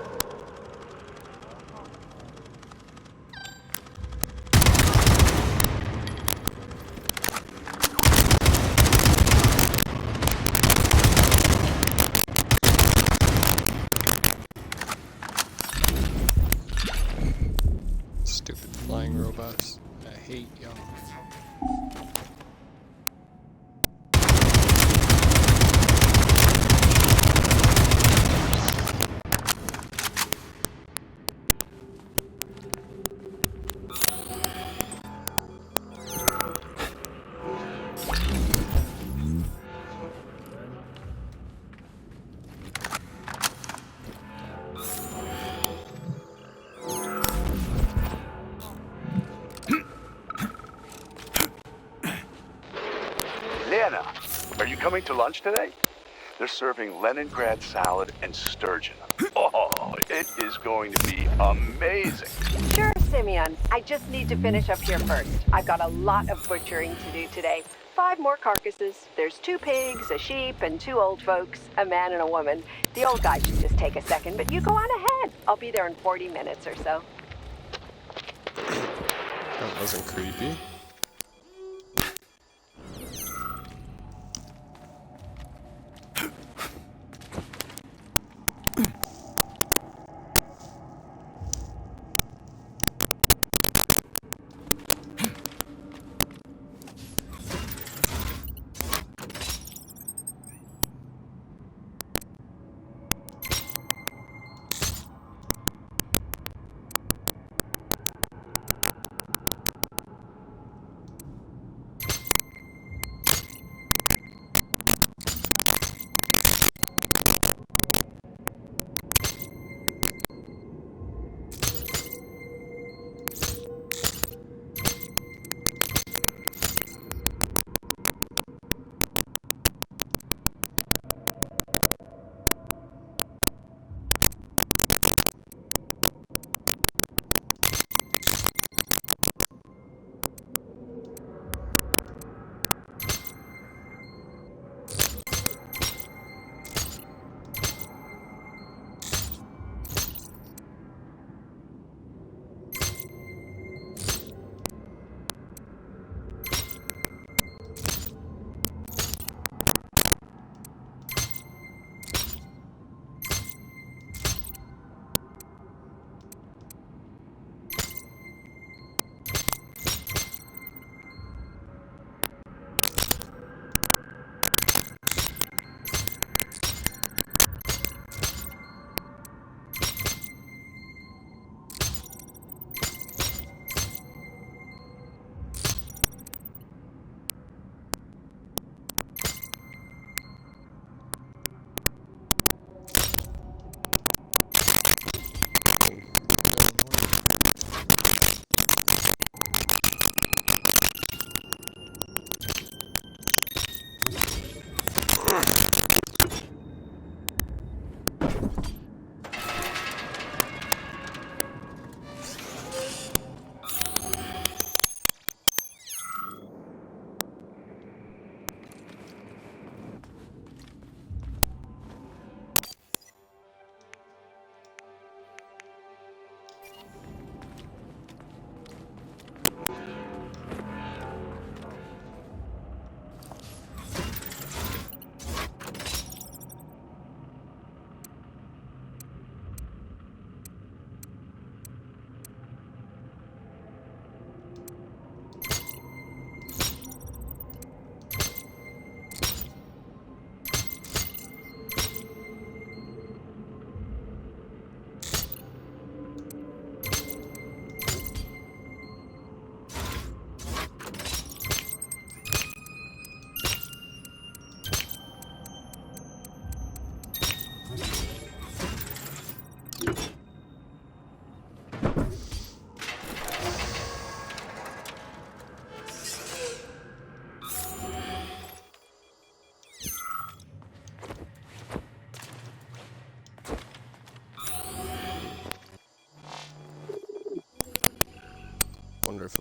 Stupid flying robots. I hate y'all. Lena, are you coming to lunch today? They're serving Leningrad salad and sturgeon. Oh, it is going to be amazing. Sure, Simeon. I just need to finish up here first. I've got a lot of butchering to do today. 5 more carcasses. There's 2 pigs, a sheep, and 2 old folks, a man and a woman. The old guy should just take a second, but you go on ahead. I'll be there in 40 minutes or so. That wasn't creepy.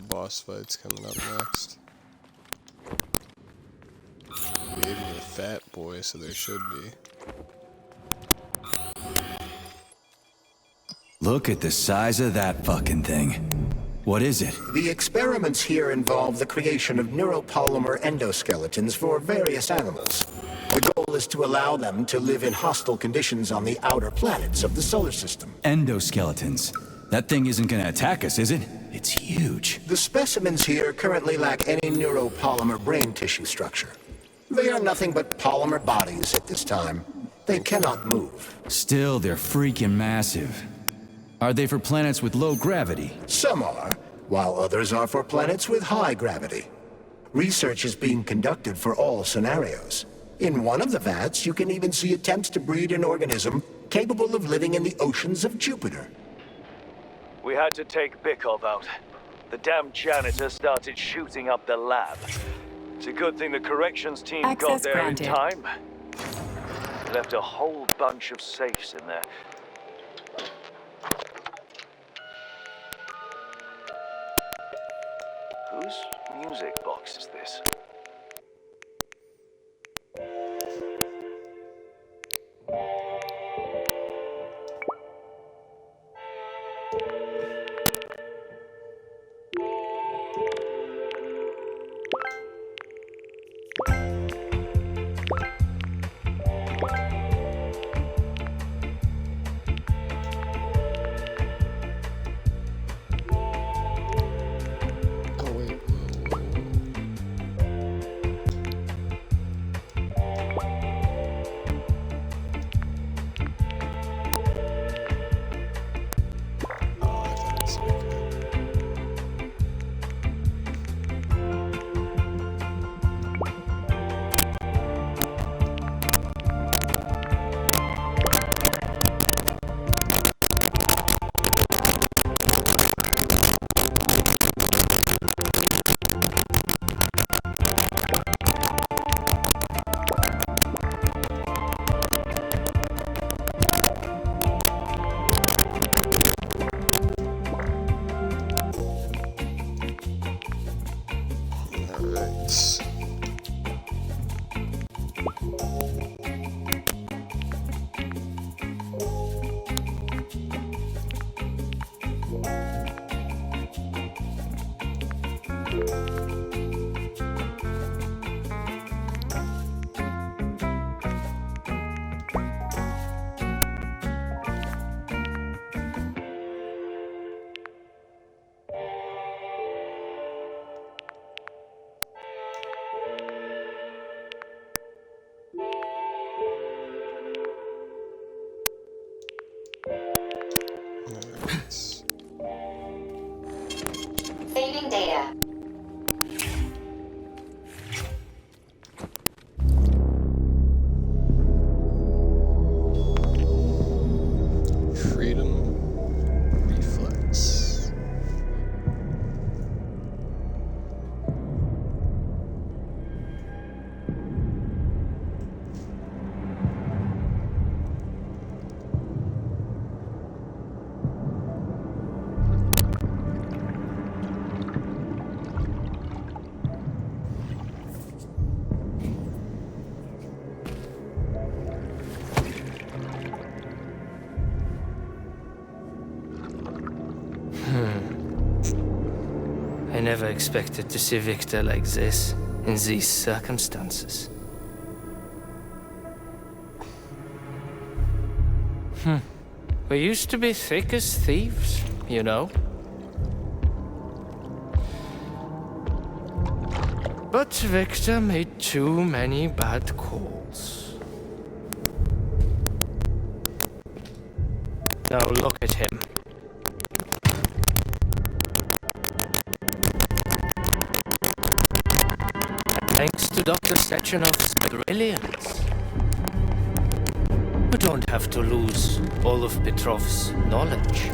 boss fights coming up next. Gave me a fat boy, so there should be. Look at the size of that fucking thing. What is it? The experiments here involve the creation of neuropolymer endoskeletons for various animals. The goal is to allow them to live in hostile conditions on the outer planets of the solar system. Endoskeletons. That thing isn't gonna attack us, is it? It's huge. The specimens here currently lack any neuropolymer brain tissue structure. They are nothing but polymer bodies at this time. They cannot move. Still, they're freaking massive. Are they for planets with low gravity? Some are, while others are for planets with high gravity. Research is being conducted for all scenarios. In one of the vats, you can even see attempts to breed an organism capable of living in the oceans of Jupiter. We had to take Bikov out. The damn janitor started shooting up the lab. It's a good thing the corrections team got there granted. in time. Left a whole bunch of safes in there. Whose music box is this? Saving data. Freedom reflex. I never expected to see Victor like this, in these circumstances. We used to be thick as thieves, you know? But Victor made too many bad calls. Now look at him. Thanks to Dr. Sechenov's brilliance, we don't have to lose all of Petrov's knowledge.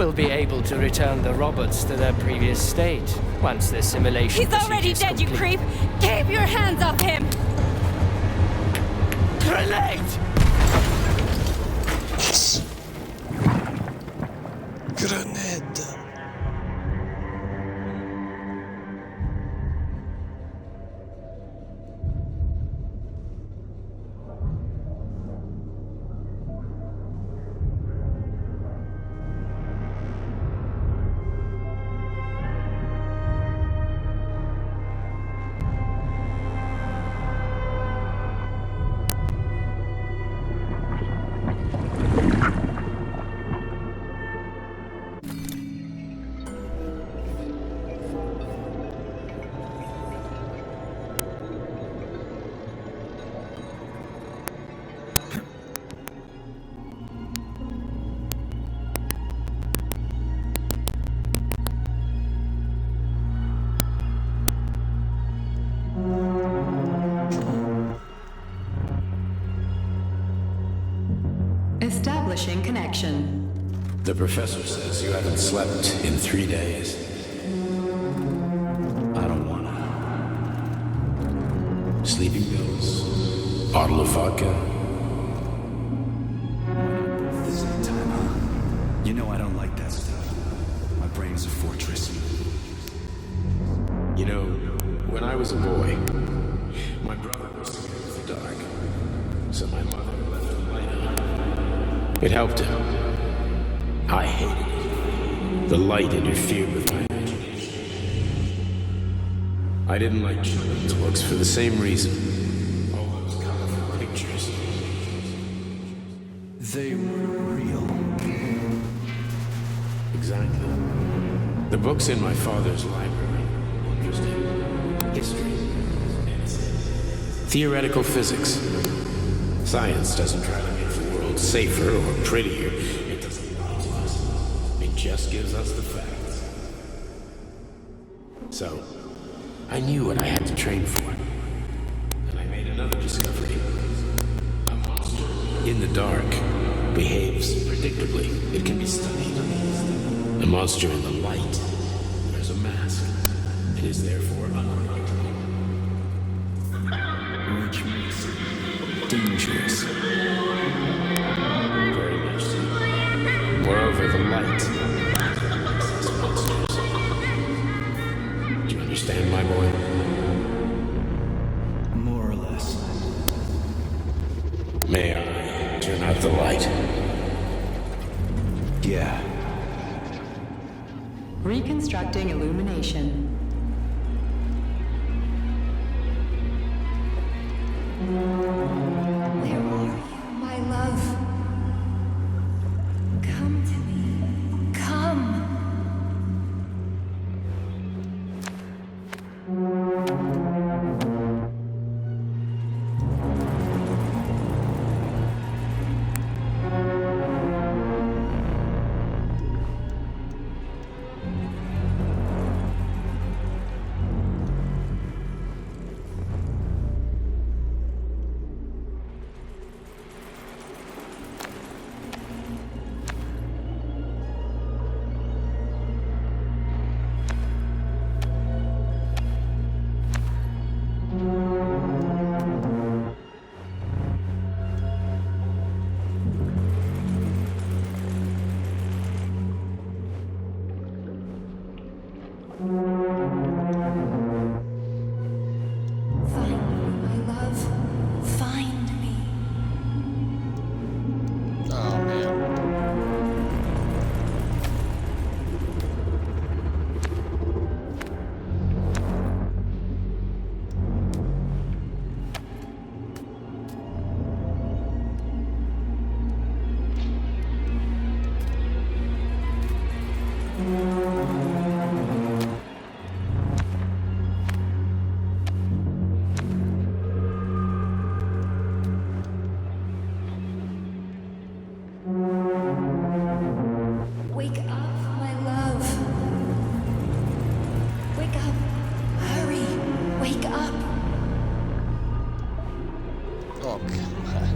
We'll be able to return the robots to their previous state once the simulation He's already dead, complete. you creep! Keep your hands off him! Grenade! Grenade. Establishing connection. The professor says you haven't slept in 3 days. I don't wanna. Sleeping pills, bottle of vodka. At the same time, huh? You know I don't like that stuff. My brain's a fortress. You know, when I was a boy, my brother was scared of the dark. So my mother left the light on. It helped him. I hated it. The light interfered with my imagination. I didn't like children's books for the same reason. All those colorful pictures. They were real. Exactly. The books in my father's library were interesting. History. Theoretical physics. Science doesn't try to make the world safer or prettier. It doesn't lie to us. It just gives us the facts. So, I knew what I had to train for. And I made another discovery. A monster in the dark behaves predictably. It can be studied. A monster in the light wears a mask. It is therefore unpredictable. Which makes it dangerous. Very much so. Moreover, the light. Do you understand, my boy? More or less. May I turn out the light? Yeah. Reconstructing illumination. Where are you, my love? Come to me. Come. Wake up, my love. Wake up. Hurry. Wake up. Oh, come on.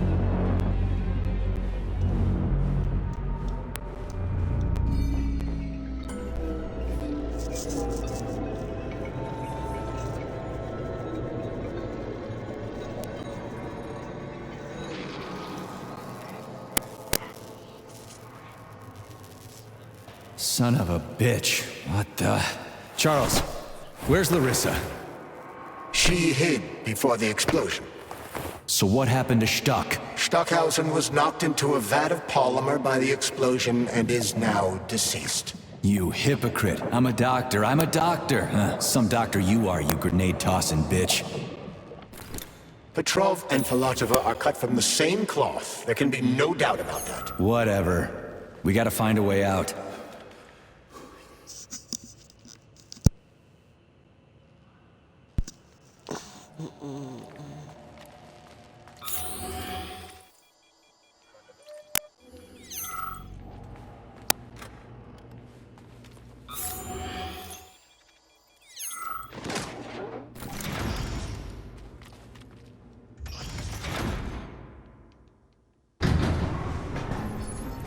Son of a bitch. What the... Charles, where's Larissa? She hid before the explosion. So what happened to Stuck? Stockhausen was knocked into a vat of polymer by the explosion and is now deceased. You hypocrite. I'm a doctor. I'm a doctor. Some doctor you are, you grenade-tossing bitch. Petrov and Filatova are cut from the same cloth. There can be no doubt about that. Whatever. We gotta find a way out.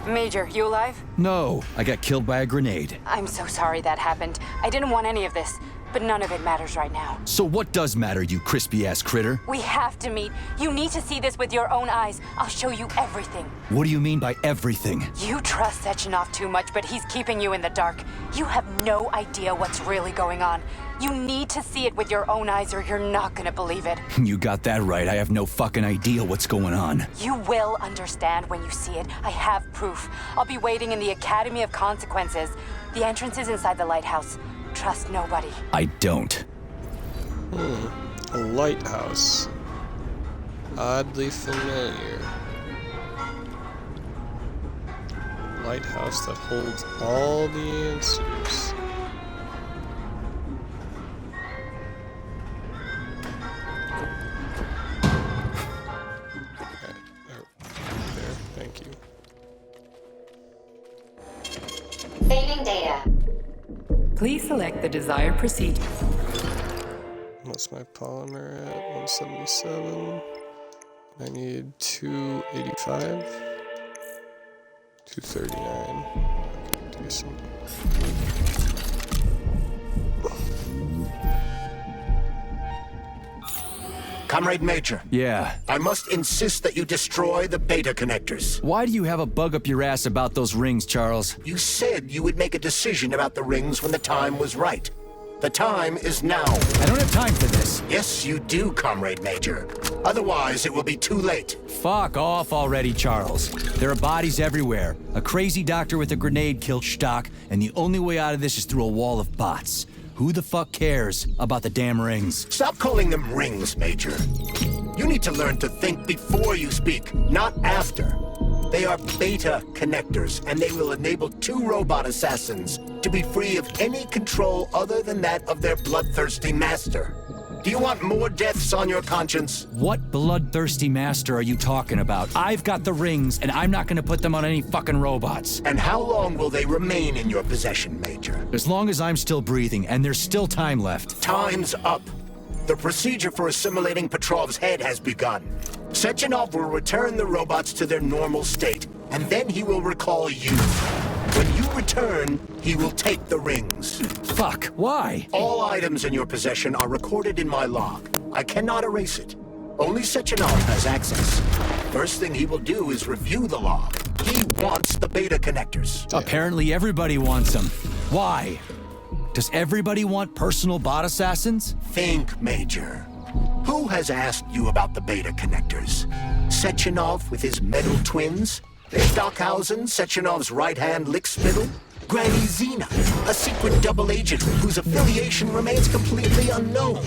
Major, you alive? No, I got killed by a grenade. I'm so sorry that happened. I didn't want any of this, but none of it matters right now. So what does matter, you crispy-ass critter? We have to meet. You need to see this with your own eyes. I'll show you everything. What do you mean by everything? You trust Sechenov too much, but he's keeping you in the dark. You have no idea what's really going on. You need to see it with your own eyes or you're not gonna believe it. You got that right. I have no fucking idea what's going on. You will understand when you see it. I have proof. I'll be waiting in the Academy of Consequences. The entrance is inside the lighthouse. Trust nobody. I don't. A lighthouse. Oddly familiar. Lighthouse that holds all the answers. There, thank you. Saving data. Please select the desired procedure. What's my polymer at? 177. I need 285. 239. Okay, decent. Comrade Major. Yeah? I must insist that you destroy the beta connectors. Why do you have a bug up your ass about those rings, Charles? You said you would make a decision about the rings when the time was right. The time is now. I don't have time for this. Yes, you do, Comrade Major. Otherwise, it will be too late. Fuck off already, Charles. There are bodies everywhere. A crazy doctor with a grenade killed Stock, and the only way out of this is through a wall of bots. Who the fuck cares about the damn rings? Stop calling them rings, Major. You need to learn to think before you speak, not after. They are beta connectors, and they will enable 2 robot assassins to be free of any control other than that of their bloodthirsty master. Do you want more deaths on your conscience? What bloodthirsty master are you talking about? I've got the rings, and I'm not gonna put them on any fucking robots. And how long will they remain in your possession, Major? As long as I'm still breathing, and there's still time left. Time's up. The procedure for assimilating Petrov's head has begun. Sechenov will return the robots to their normal state, and then he will recall you. When you return, he will take the rings. Fuck, why? All items in your possession are recorded in my log. I cannot erase it. Only Sechenov has access. First thing he will do is review the log. He wants the beta connectors. Apparently everybody wants them. Why? Does everybody want personal bot assassins? Think, Major. Who has asked you about the beta connectors? Sechenov with his metal twins? Stockhausen, Sechenov's right-hand lickspittle? Granny Zena, a secret double agent whose affiliation remains completely unknown?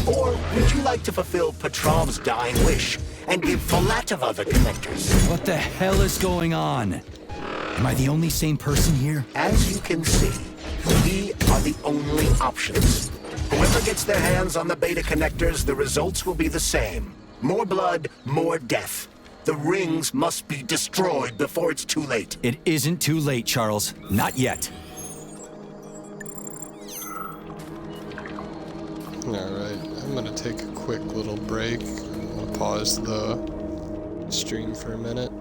Or would you like to fulfill Petrov's dying wish and give Filatova the connectors? What the hell is going on? Am I the only sane person here? As you can see, we are the only options. Whoever gets their hands on the beta connectors, the results will be the same. More blood, more death. The rings must be destroyed before it's too late. It isn't too late, Charles. Not yet. Alright, I'm gonna take a quick little break. I'm gonna pause the stream for a minute.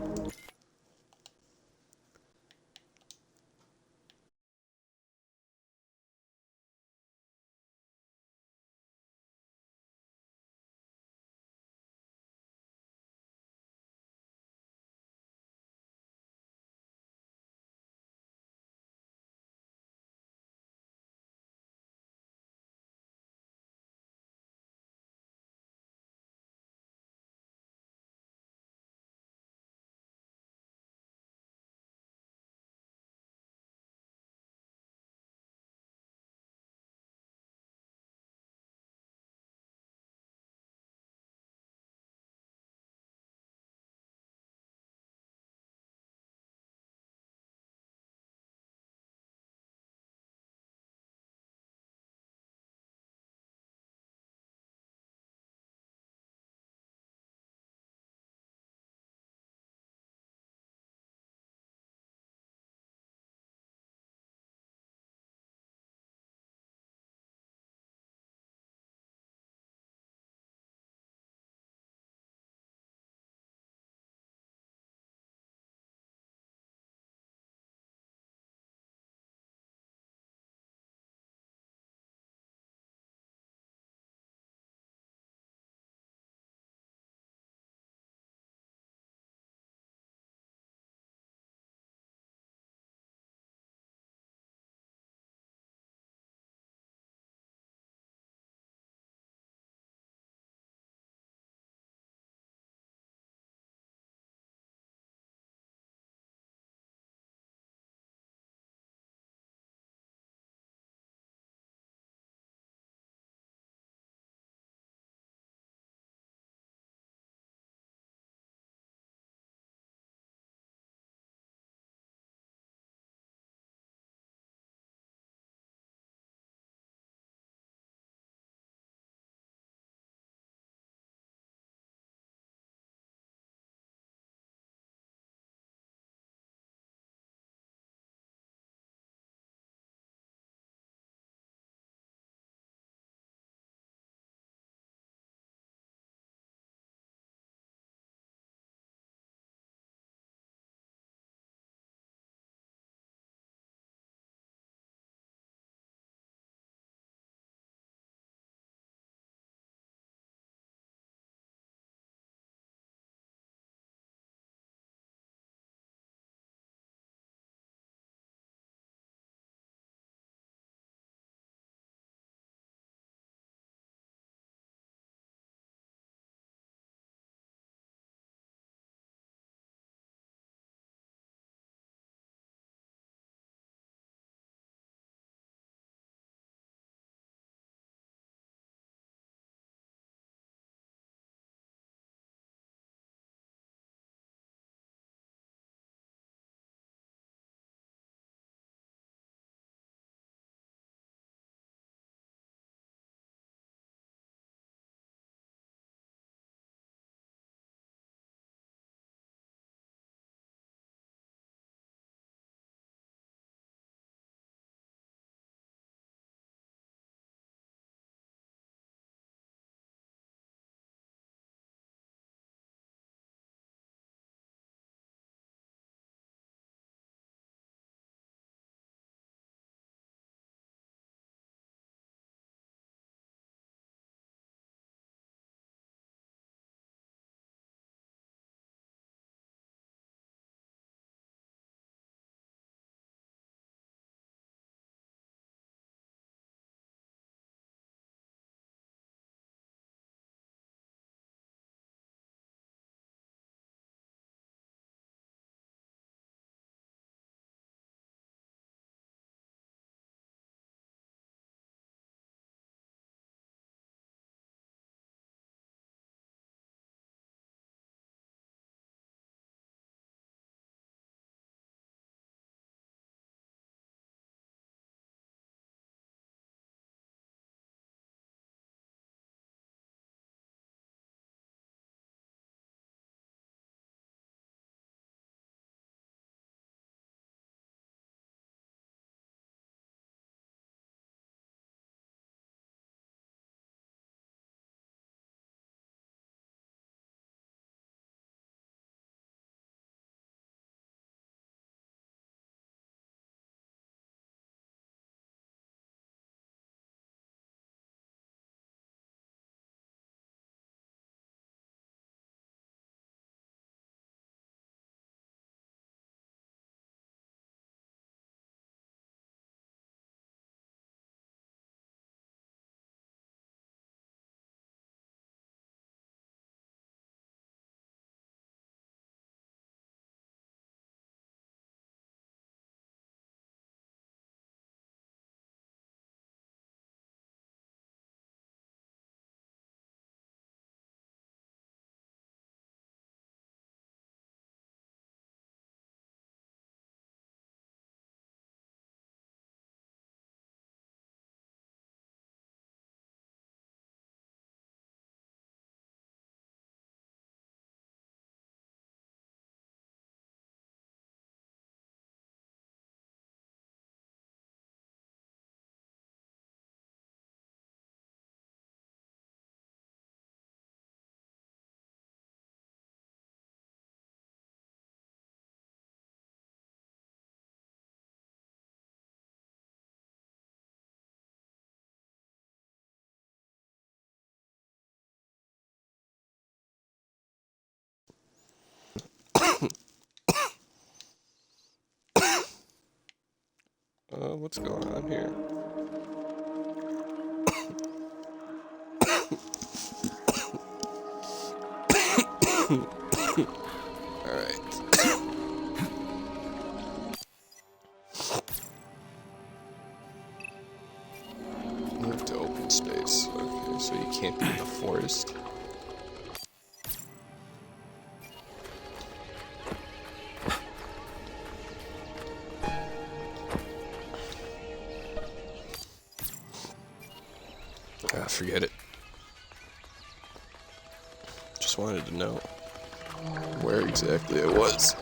hell? What's going on here? Alright. Move to open space. Okay, so you can't be in the forest. Forget it. Just wanted to know where exactly it was.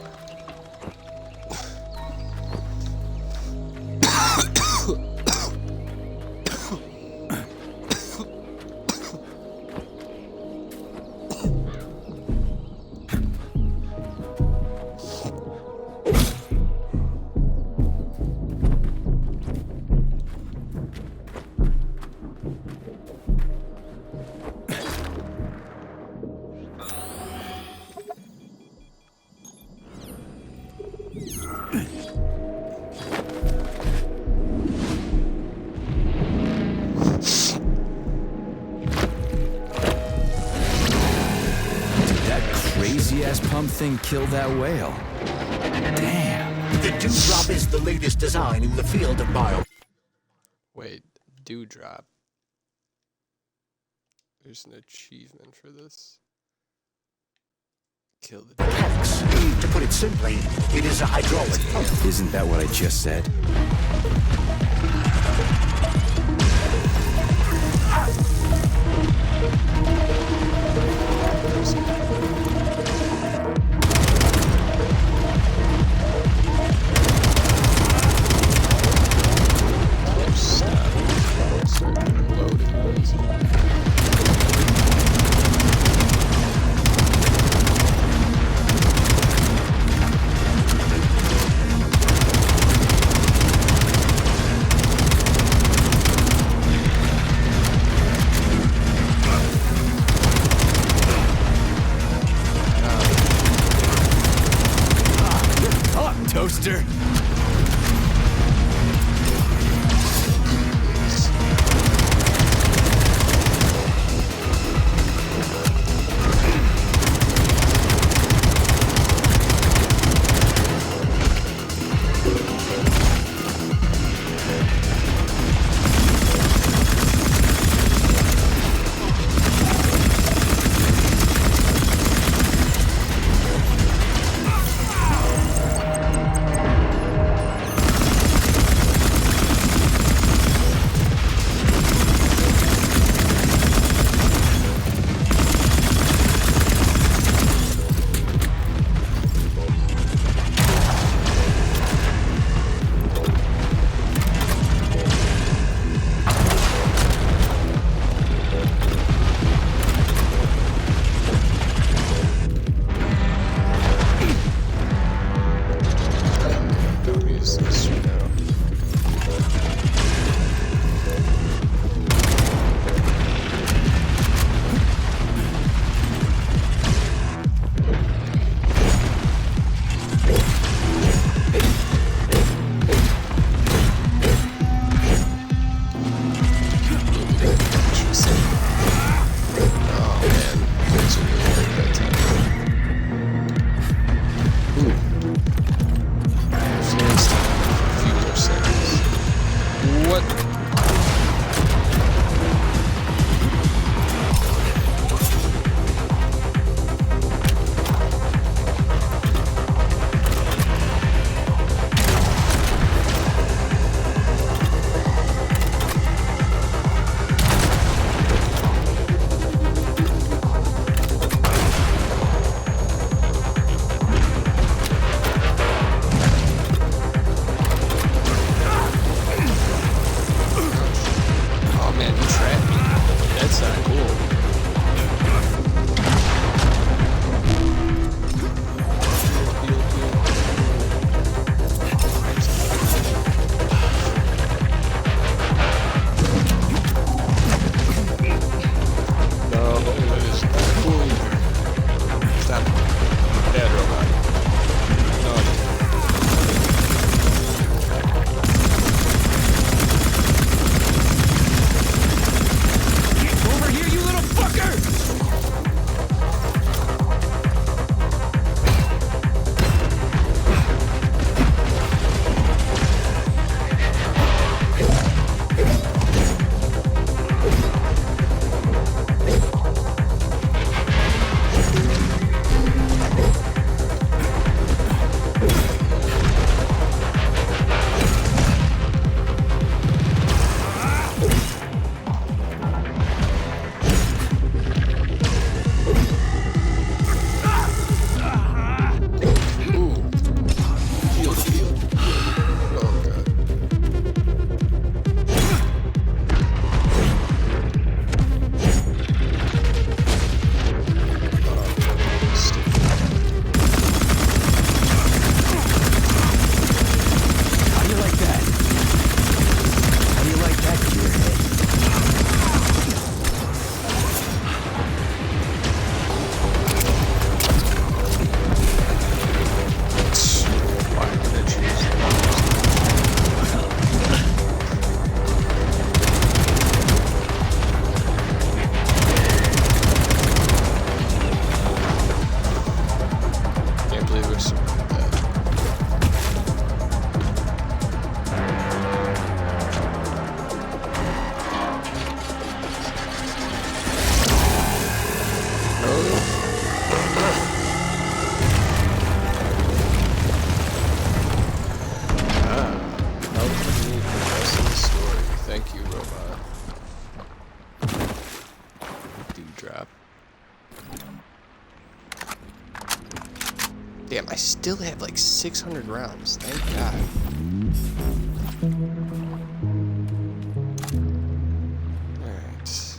Pump thing kill that whale. Damn. The Dewdrop is the latest design in the field of bio. Wait, Dewdrop. There's an achievement for this. Kill the Dewdrop. To put it simply, it is a hydraulic pump. Isn't that what I just said? Toaster. Damn, I still have like 600 rounds. Thank God. Alright.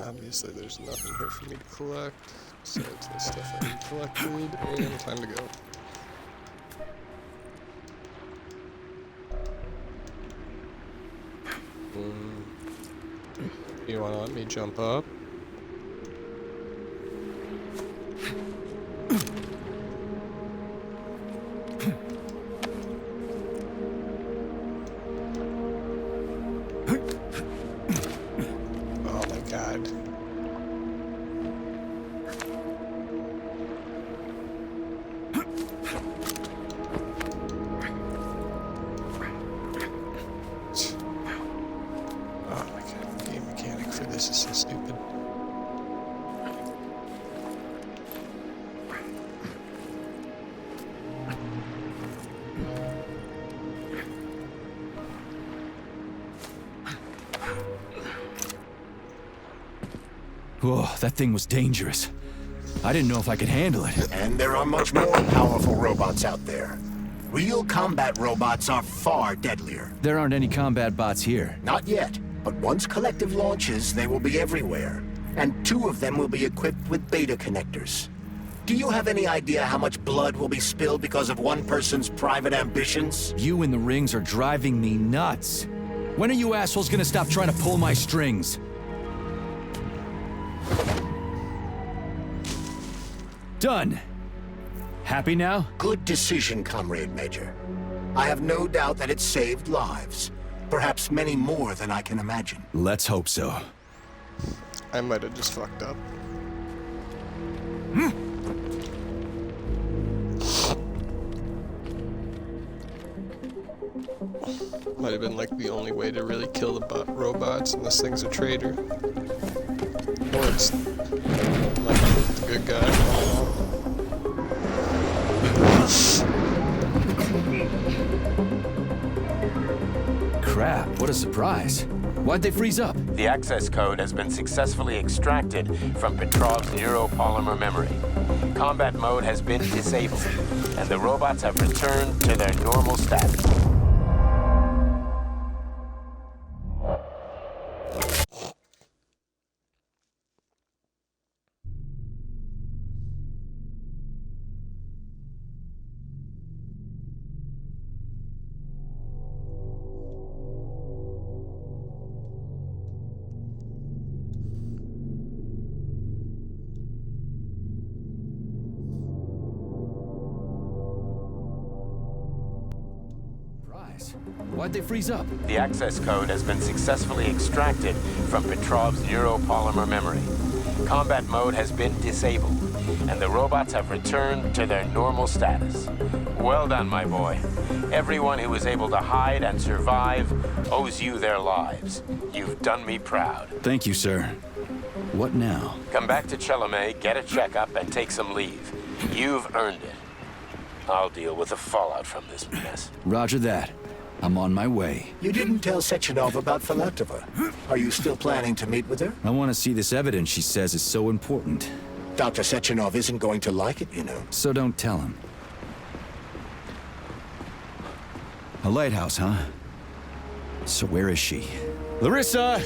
Obviously, there's nothing here for me to collect. Besides the stuff I already collected. And time to go. You wanna let me jump up? Oh my God. This is so stupid. Whoa, that thing was dangerous. I didn't know if I could handle it. And there are much more powerful robots out there. Real combat robots are far deadlier. There aren't any combat bots here. Not yet. But once Collective launches, they will be everywhere. And 2 of them will be equipped with beta connectors. Do you have any idea how much blood will be spilled because of one person's private ambitions? You in the rings are driving me nuts. When are you assholes gonna stop trying to pull my strings? Done. Happy now? Good decision, Comrade Major. I have no doubt that it saved lives. Perhaps many more than I can imagine. Let's hope so. I might have just fucked up. Might have been like the only way to really kill the robots, and this thing's a traitor. Or it's like a good guy. Crap, what a surprise. Why'd they freeze up? The access code has been successfully extracted from Petrov's neuropolymer memory. Combat mode has been disabled, and the robots have returned to their normal status. Why'd they freeze up? The access code has been successfully extracted from Petrov's neuropolymer memory. Combat mode has been disabled, and the robots have returned to their normal status. Well done, my boy. Everyone who was able to hide and survive owes you their lives. You've done me proud. Thank you, sir. What now? Come back to Chelomey, get a checkup, and take some leave. You've earned it. I'll deal with the fallout from this mess. Roger that. I'm on my way. You didn't tell Sechenov about Filatova. Are you still planning to meet with her? I want to see this evidence she says is so important. Dr. Sechenov isn't going to like it, you know. So don't tell him. A lighthouse, huh? So where is she? Larissa!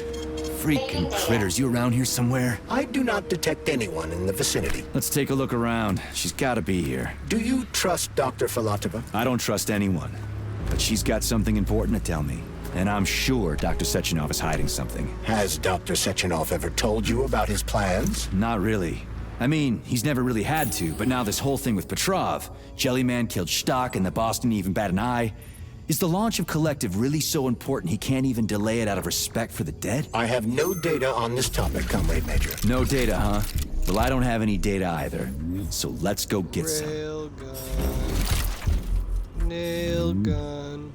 Freaking critters, you around here somewhere? I do not detect anyone in the vicinity. Let's take a look around. She's gotta be here. Do you trust Dr. Filatova? I don't trust anyone. But she's got something important to tell me. And I'm sure Dr. Sechenov is hiding something. Has Dr. Sechenov ever told you about his plans? Not really. I mean, he's never really had to, but now this whole thing with Petrov, Jellyman killed Stock and the boss didn't even bat an eye. Is the launch of Collective really so important he can't even delay it out of respect for the dead? I have no data on this topic, Comrade Major. No data, huh? Well, I don't have any data either. So let's go get some. Railgun. Nail gun.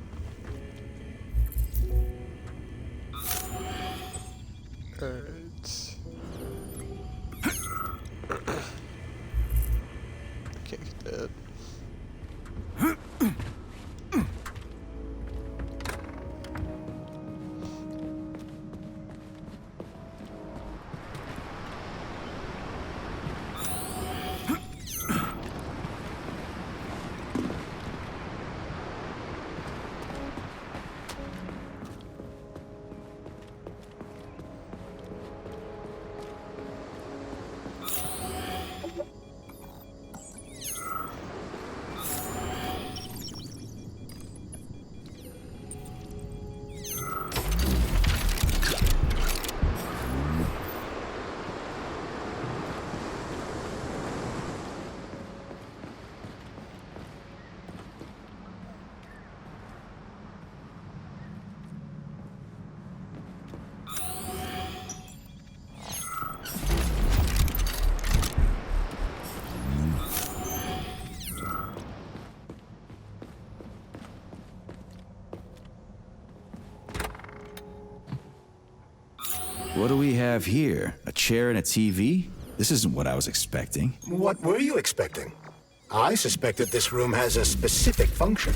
Alright. Can't get that. have here? A chair and a TV? This isn't what I was expecting. What were you expecting? I suspect that this room has a specific function.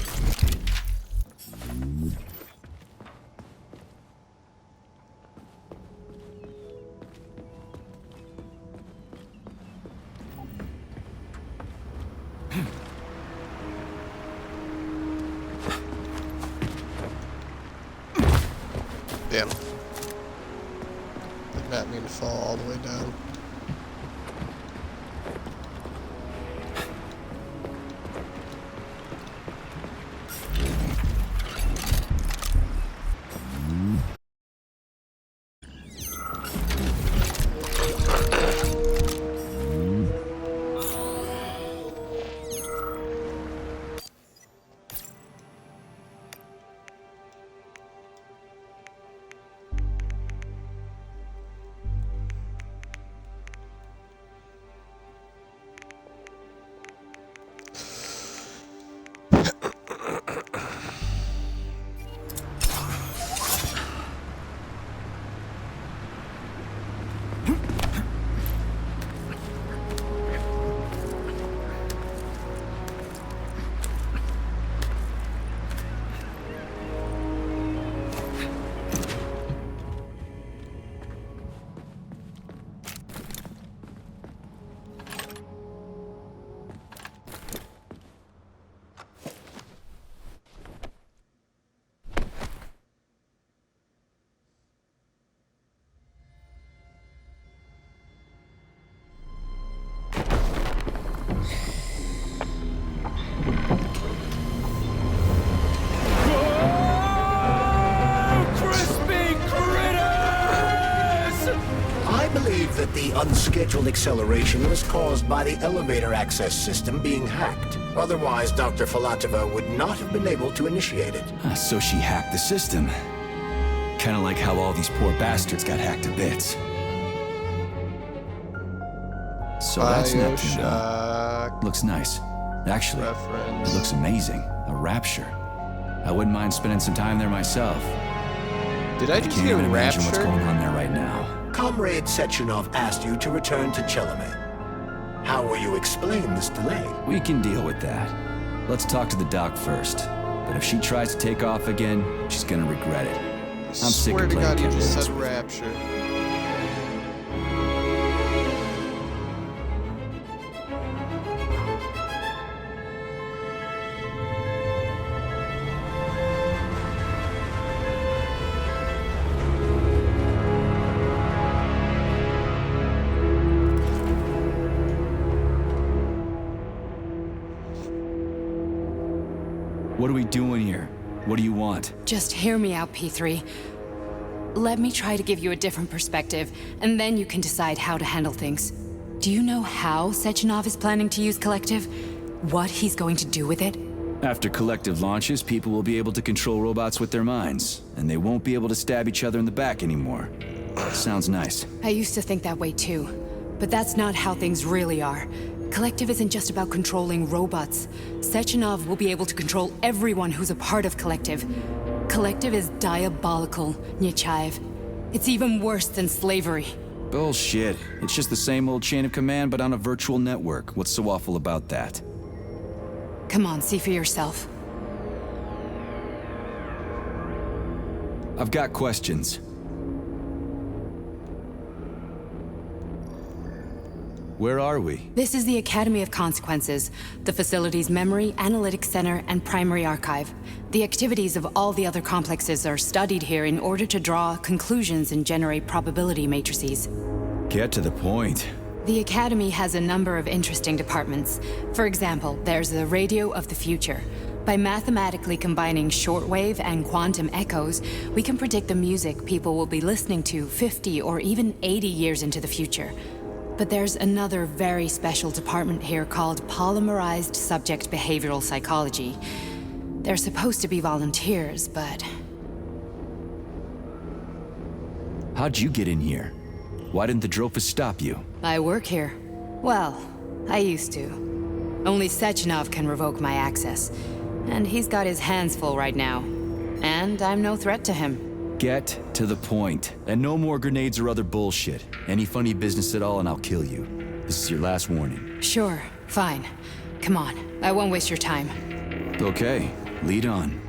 Damn. Did not mean to fall all the way down. That the unscheduled acceleration was caused by the elevator access system being hacked. Otherwise, Dr. Filatova would not have been able to initiate it. So she hacked the system. Kinda like how all these poor bastards got hacked to bits. So that's Neptune. Looks nice. Actually, it looks amazing. A rapture. I wouldn't mind spending some time there myself. Did I just can't get even imagine what's raptured? going on there right now. Comrade Sechenov asked you to return to Chelomey. How will you explain this delay? We can deal with that. Let's talk to the doc first. But if she tries to take off again, she's gonna regret it. I'm sick Swear of to playing God, you catch just with said this. rapture. What are we doing here? What do you want? Just hear me out, P3. Let me try to give you a different perspective, and then you can decide how to handle things. Do you know how Sechenov is planning to use Collective? What he's going to do with it? After Collective launches, people will be able to control robots with their minds, and they won't be able to stab each other in the back anymore. Sounds nice. I used to think that way too, but that's not how things really are. Collective isn't just about controlling robots. Sechenov will be able to control everyone who's a part of Collective. Collective is diabolical, Nechayev. It's even worse than slavery. Bullshit. It's just the same old chain of command, but on a virtual network. What's so awful about that? Come on, see for yourself. I've got questions. Where are we? This is the Academy of Consequences, the facility's memory, analytics center, and primary archive. The activities of all the other complexes are studied here in order to draw conclusions and generate probability matrices. Get to the point. The Academy has a number of interesting departments. For example, there's the Radio of the Future. By mathematically combining shortwave and quantum echoes, we can predict the music people will be listening to 50 or even 80 years into the future. But there's another very special department here called Polymerized Subject Behavioral Psychology. They're supposed to be volunteers, but... How'd you get in here? Why didn't the Drofus stop you? I work here. Well, I used to. Only Sechenov can revoke my access. And he's got his hands full right now. And I'm no threat to him. Get to the point. And no more grenades or other bullshit. Any funny business at all and I'll kill you. This is your last warning. Sure, fine. Come on, I won't waste your time. Okay, lead on.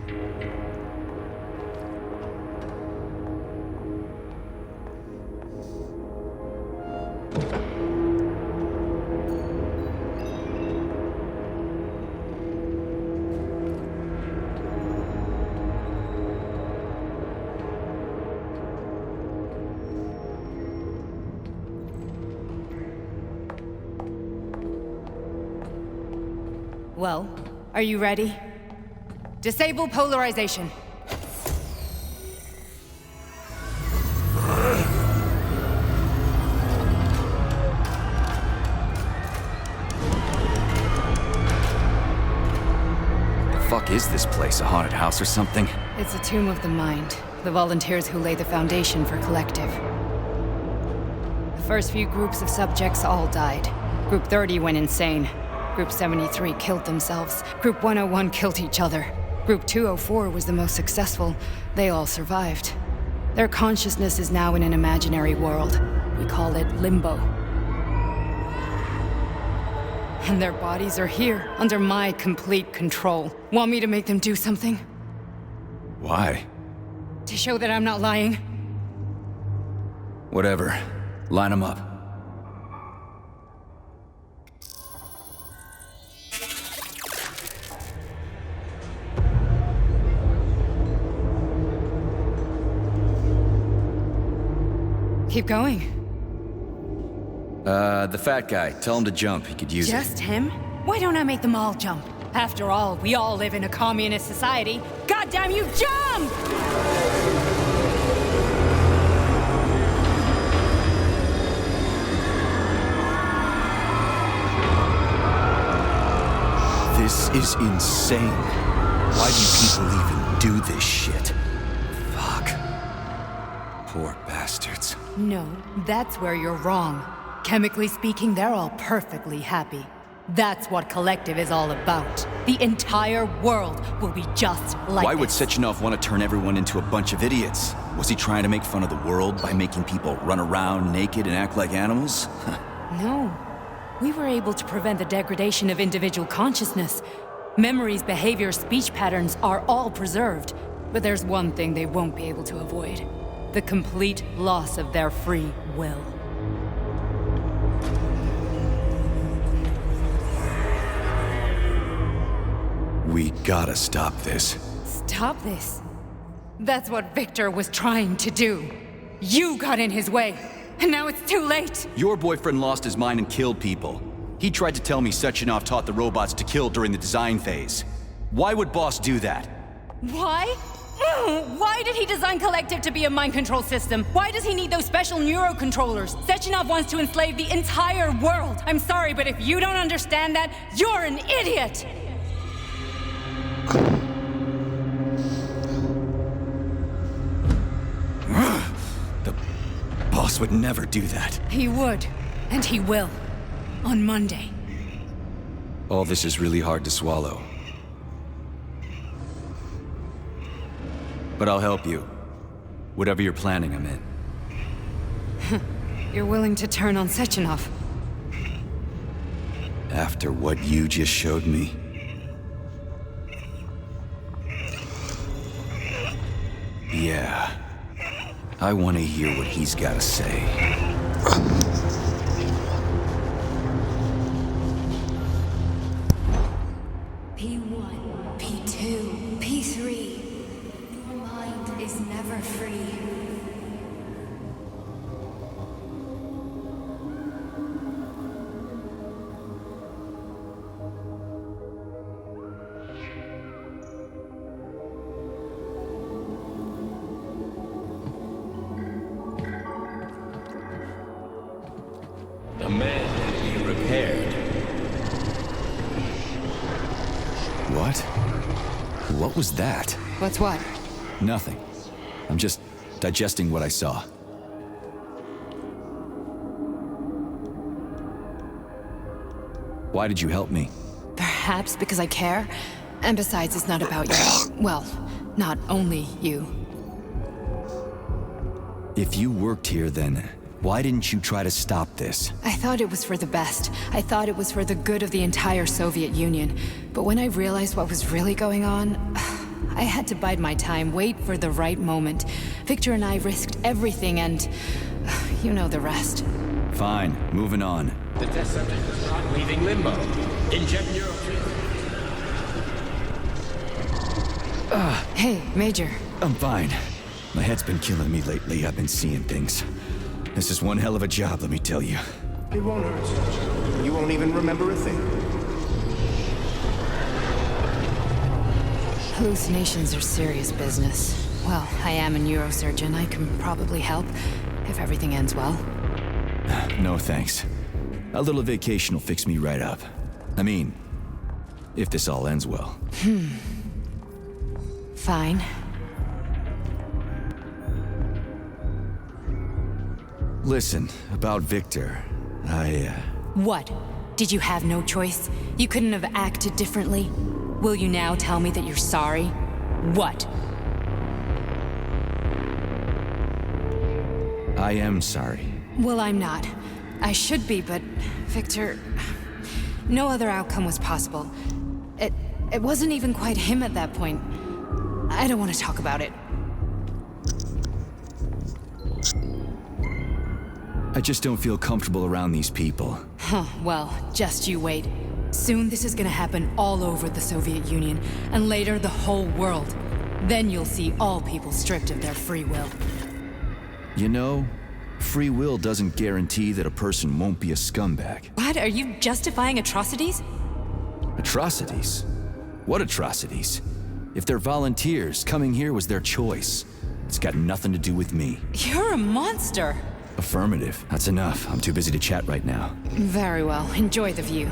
Well, are you ready? Disable polarization. Fuck is this place? A haunted house or something? It's a tomb of the mind. The volunteers who lay the foundation for Collective. The first few groups of subjects all died. Group 30 went insane. Group 73 killed themselves. Group 101 killed each other. Group 204 was the most successful. They all survived. Their consciousness is now in an imaginary world. We call it Limbo. And their bodies are here, under my complete control. Want me to make them do something? Why? To show that I'm not lying? Whatever. Line them up. Keep going. The fat guy. Tell him to jump. He could use it. Just him? Why don't I make them all jump? After all, we all live in a communist society. Goddamn you, jump! This is insane. Why do people even do this shit? Fuck. Poor bastards. No, that's where you're wrong. Chemically speaking, they're all perfectly happy. That's what Collective is all about. The entire world will be just like Why would this. Sechenov want to turn everyone into a bunch of idiots? Was he trying to make fun of the world by making people run around naked and act like animals? No. We were able to prevent the degradation of individual consciousness. Memories, behavior, speech patterns are all preserved. But there's one thing they won't be able to avoid. The complete loss of their free will. We gotta stop this. Stop this. That's what Victor was trying to do. You got in his way, and now it's too late. Your boyfriend lost his mind and killed people. He tried to tell me Sechenov taught the robots to kill during the design phase. Why would Boss do that? Why? Why did he design Collective to be a mind control system? Why does he need those special neurocontrollers? Sechenov wants to enslave the entire world. I'm sorry, but if you don't understand that, you're an idiot! The boss would never do that. He would, and he will. On Monday. All this is really hard to swallow. But I'll help you. Whatever you're planning, I'm in. You're willing to turn on Sechenov? After what you just showed me? Yeah. I want to hear what he's got to say. P1, P2, P3. Your mind is never free. The man can be repaired. What? What was that? What's what? Nothing. I'm just digesting what I saw. Why did you help me? Perhaps because I care. And besides, it's not about you. Well, not only you. If you worked here, then why didn't you try to stop this? I thought it was for the best. I thought it was for the good of the entire Soviet Union. But when I realized what was really going on, I had to bide my time, wait for the right moment. Victor and I risked everything and... you know the rest. Fine, moving on. The test subject is not leaving limbo. Inject neurotransmitter. Hey, Major. I'm fine. My head's been killing me lately. I've been seeing things. This is one hell of a job, let me tell you. It won't hurt. You won't even remember a thing. Hallucinations are serious business. Well, I am a neurosurgeon. I can probably help, if everything ends well. No thanks. A little vacation will fix me right up. I mean, if this all ends well. Fine. Listen, about Victor, What? Did you have no choice? You couldn't have acted differently? Will you now tell me that you're sorry? What? I am sorry. Well, I'm not. I should be, but Victor... No other outcome was possible. It wasn't even quite him at that point. I don't want to talk about it. I just don't feel comfortable around these people. Huh, well, just you wait. Soon this is gonna happen all over the Soviet Union, and later the whole world. Then you'll see all people stripped of their free will. You know, free will doesn't guarantee that a person won't be a scumbag. What? Are you justifying atrocities? Atrocities? What atrocities? If they're volunteers, coming here was their choice. It's got nothing to do with me. You're a monster! Affirmative. That's enough. I'm too busy to chat right now. Very well. Enjoy the view.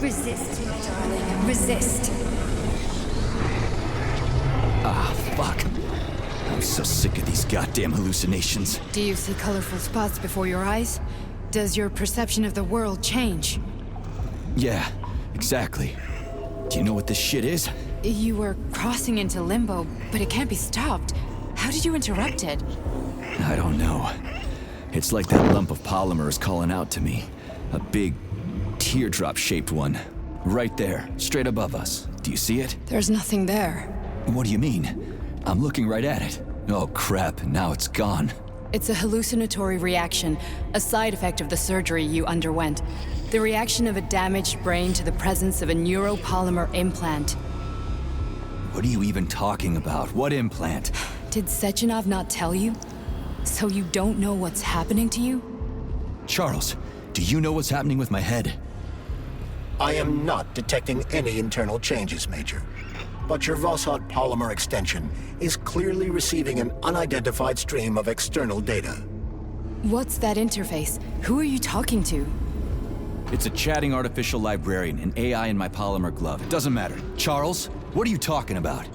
Resist, my darling. Resist. Ah, fuck. I'm so sick of these goddamn hallucinations. Do you see colorful spots before your eyes? Does your perception of the world change? Yeah, exactly. Do you know what this shit is? You were crossing into limbo, but it can't be stopped. How did you interrupt it? I don't know. It's like that lump of polymer is calling out to me. A big, teardrop-shaped one. Right there, straight above us. Do you see it? There's nothing there. What do you mean? I'm looking right at it. Oh crap, now it's gone. It's a hallucinatory reaction, a side effect of the surgery you underwent. The reaction of a damaged brain to the presence of a neuropolymer implant. What are you even talking about? What implant? Did Sechenov not tell you? So you don't know what's happening to you? Charles, do you know what's happening with my head? I am not detecting any internal changes, Major. But your Voshod polymer extension is clearly receiving an unidentified stream of external data. What's that interface? Who are you talking to? It's a chatting artificial librarian, an AI in my polymer glove. It doesn't matter. Charles, what are you talking about?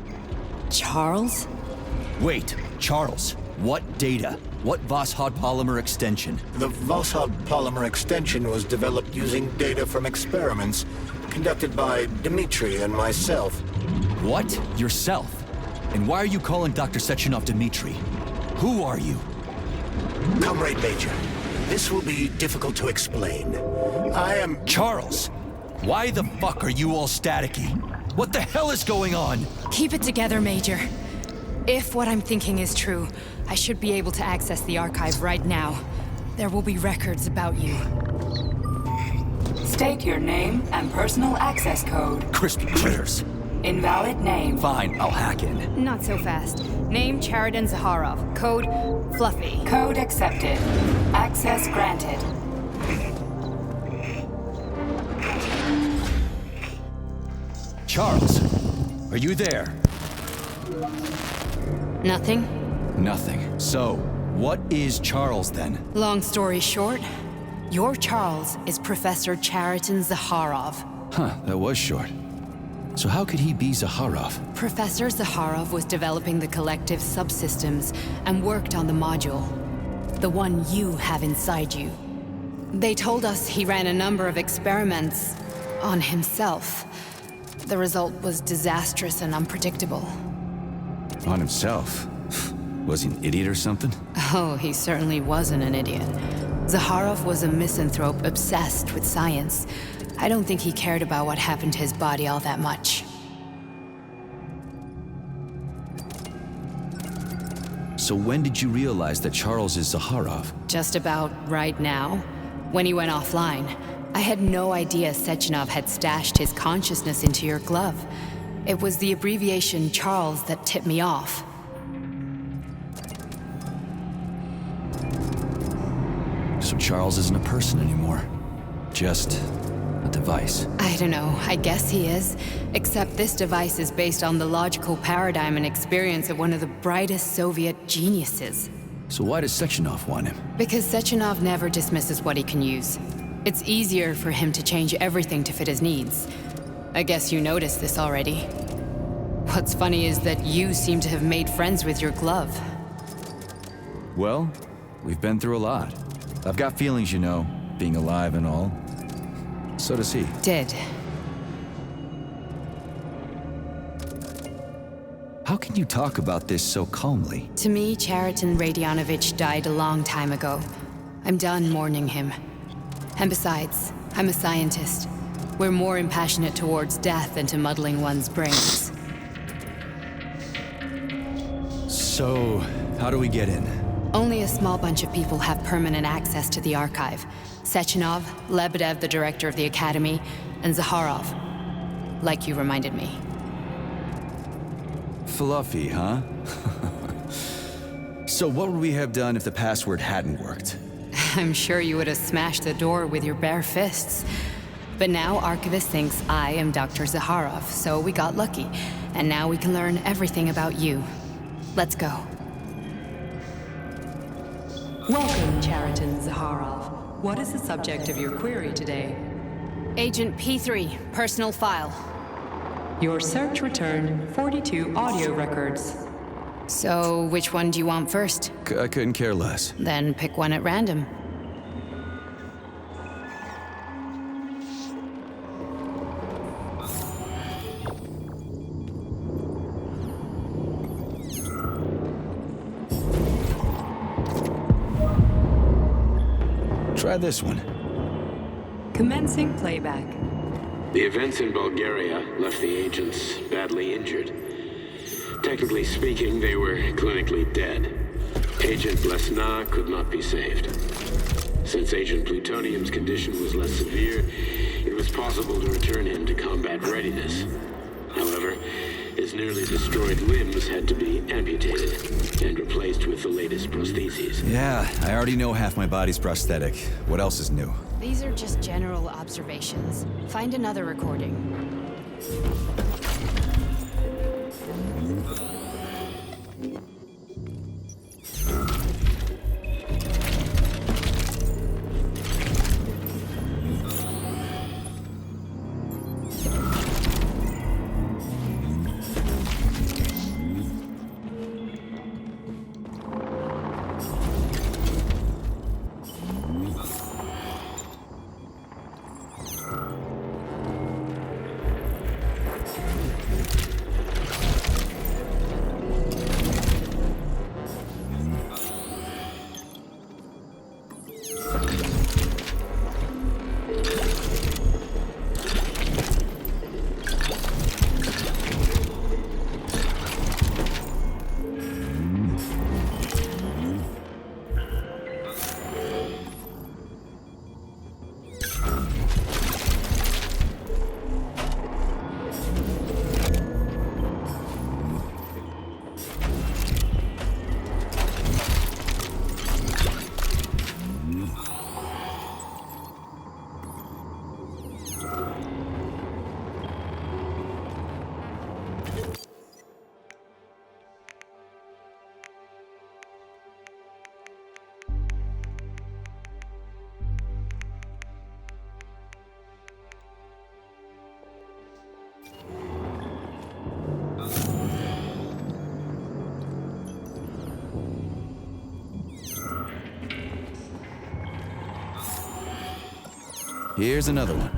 Charles? Wait, Charles, what data? What Voshod polymer extension? The Voshod polymer extension was developed using data from experiments conducted by Dmitri and myself. What? Yourself? And why are you calling Dr. Sechenov Dmitri? Who are you? Comrade Major, this will be difficult to explain. I am... Charles! Why the fuck are you all staticky? What the hell is going on? Keep it together, Major. If what I'm thinking is true, I should be able to access the archive right now. There will be records about you. State your name and personal access code. Crispy critters. Invalid name. Fine, I'll hack in. Not so fast. Name Cheriton Zaharov. Code Fluffy. Code accepted. Access granted. Charles, are you there? Nothing? Nothing. So, what is Charles then? Long story short, your Charles is Professor Cheriton Zaharov. Huh, that was short. So how could he be Zaharov? Professor Zaharov was developing the collective subsystems and worked on the module. The one you have inside you. They told us he ran a number of experiments on himself. The result was disastrous and unpredictable. On himself? Was he an idiot or something? Oh, he certainly wasn't an idiot. Zaharov was a misanthrope obsessed with science. I don't think he cared about what happened to his body all that much. So when did you realize that Charles is Zaharov? Just about right now, when he went offline. I had no idea Sechenov had stashed his consciousness into your glove. It was the abbreviation Charles that tipped me off. So Charles isn't a person anymore. Just a device. I don't know, I guess he is. Except this device is based on the logical paradigm and experience of one of the brightest Soviet geniuses. So why does Sechenov want him? Because Sechenov never dismisses what he can use. It's easier for him to change everything to fit his needs. I guess you noticed this already. What's funny is that you seem to have made friends with your glove. Well, we've been through a lot. I've got feelings, you know, being alive and all. So does he. Did. How can you talk about this so calmly? To me, Cheriton Radionovich died a long time ago. I'm done mourning him. And besides, I'm a scientist. We're more impassionate towards death than to muddling one's brains. So, how do we get in? Only a small bunch of people have permanent access to the archive. Sechenov, Lebedev, the director of the Academy, and Zaharov. Like you reminded me. Fluffy, huh? So what would we have done if the password hadn't worked? I'm sure you would have smashed the door with your bare fists. But now Archivist thinks I am Dr. Zaharov, so we got lucky. And now we can learn everything about you. Let's go. Welcome, Cheriton Zaharov. What is the subject of your query today? Agent P3, personal file. Your search returned 42 audio records. So, which one do you want first? I couldn't care less. Then pick one at random. Try this one. Commencing playback. The events in Bulgaria left the agents badly injured. Technically speaking, they were clinically dead. Agent Blesna could not be saved. Since Agent Plutonium's condition was less severe, it was possible to return him to combat readiness. However, his nearly destroyed limbs had to be amputated and replaced with the latest prostheses. Yeah, I already know half my body's prosthetic. What else is new? These are just general observations. Find another recording. Here's another one.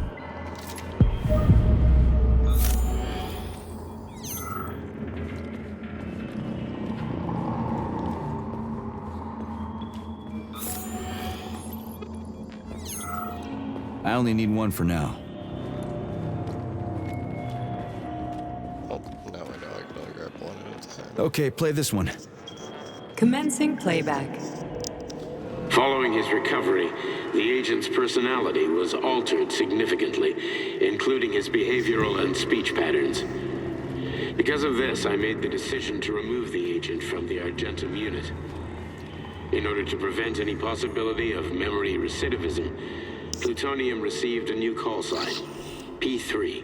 I only need one for now. Oh, no, I know. I can only grab one at a time. Okay, play this one. Commencing playback. Following his recovery, the agent's personality was altered significantly, including his behavioral and speech patterns. Because of this, I made the decision to remove the agent from the Argentum unit. In order to prevent any possibility of memory recidivism, Plutonium received a new call sign, P3,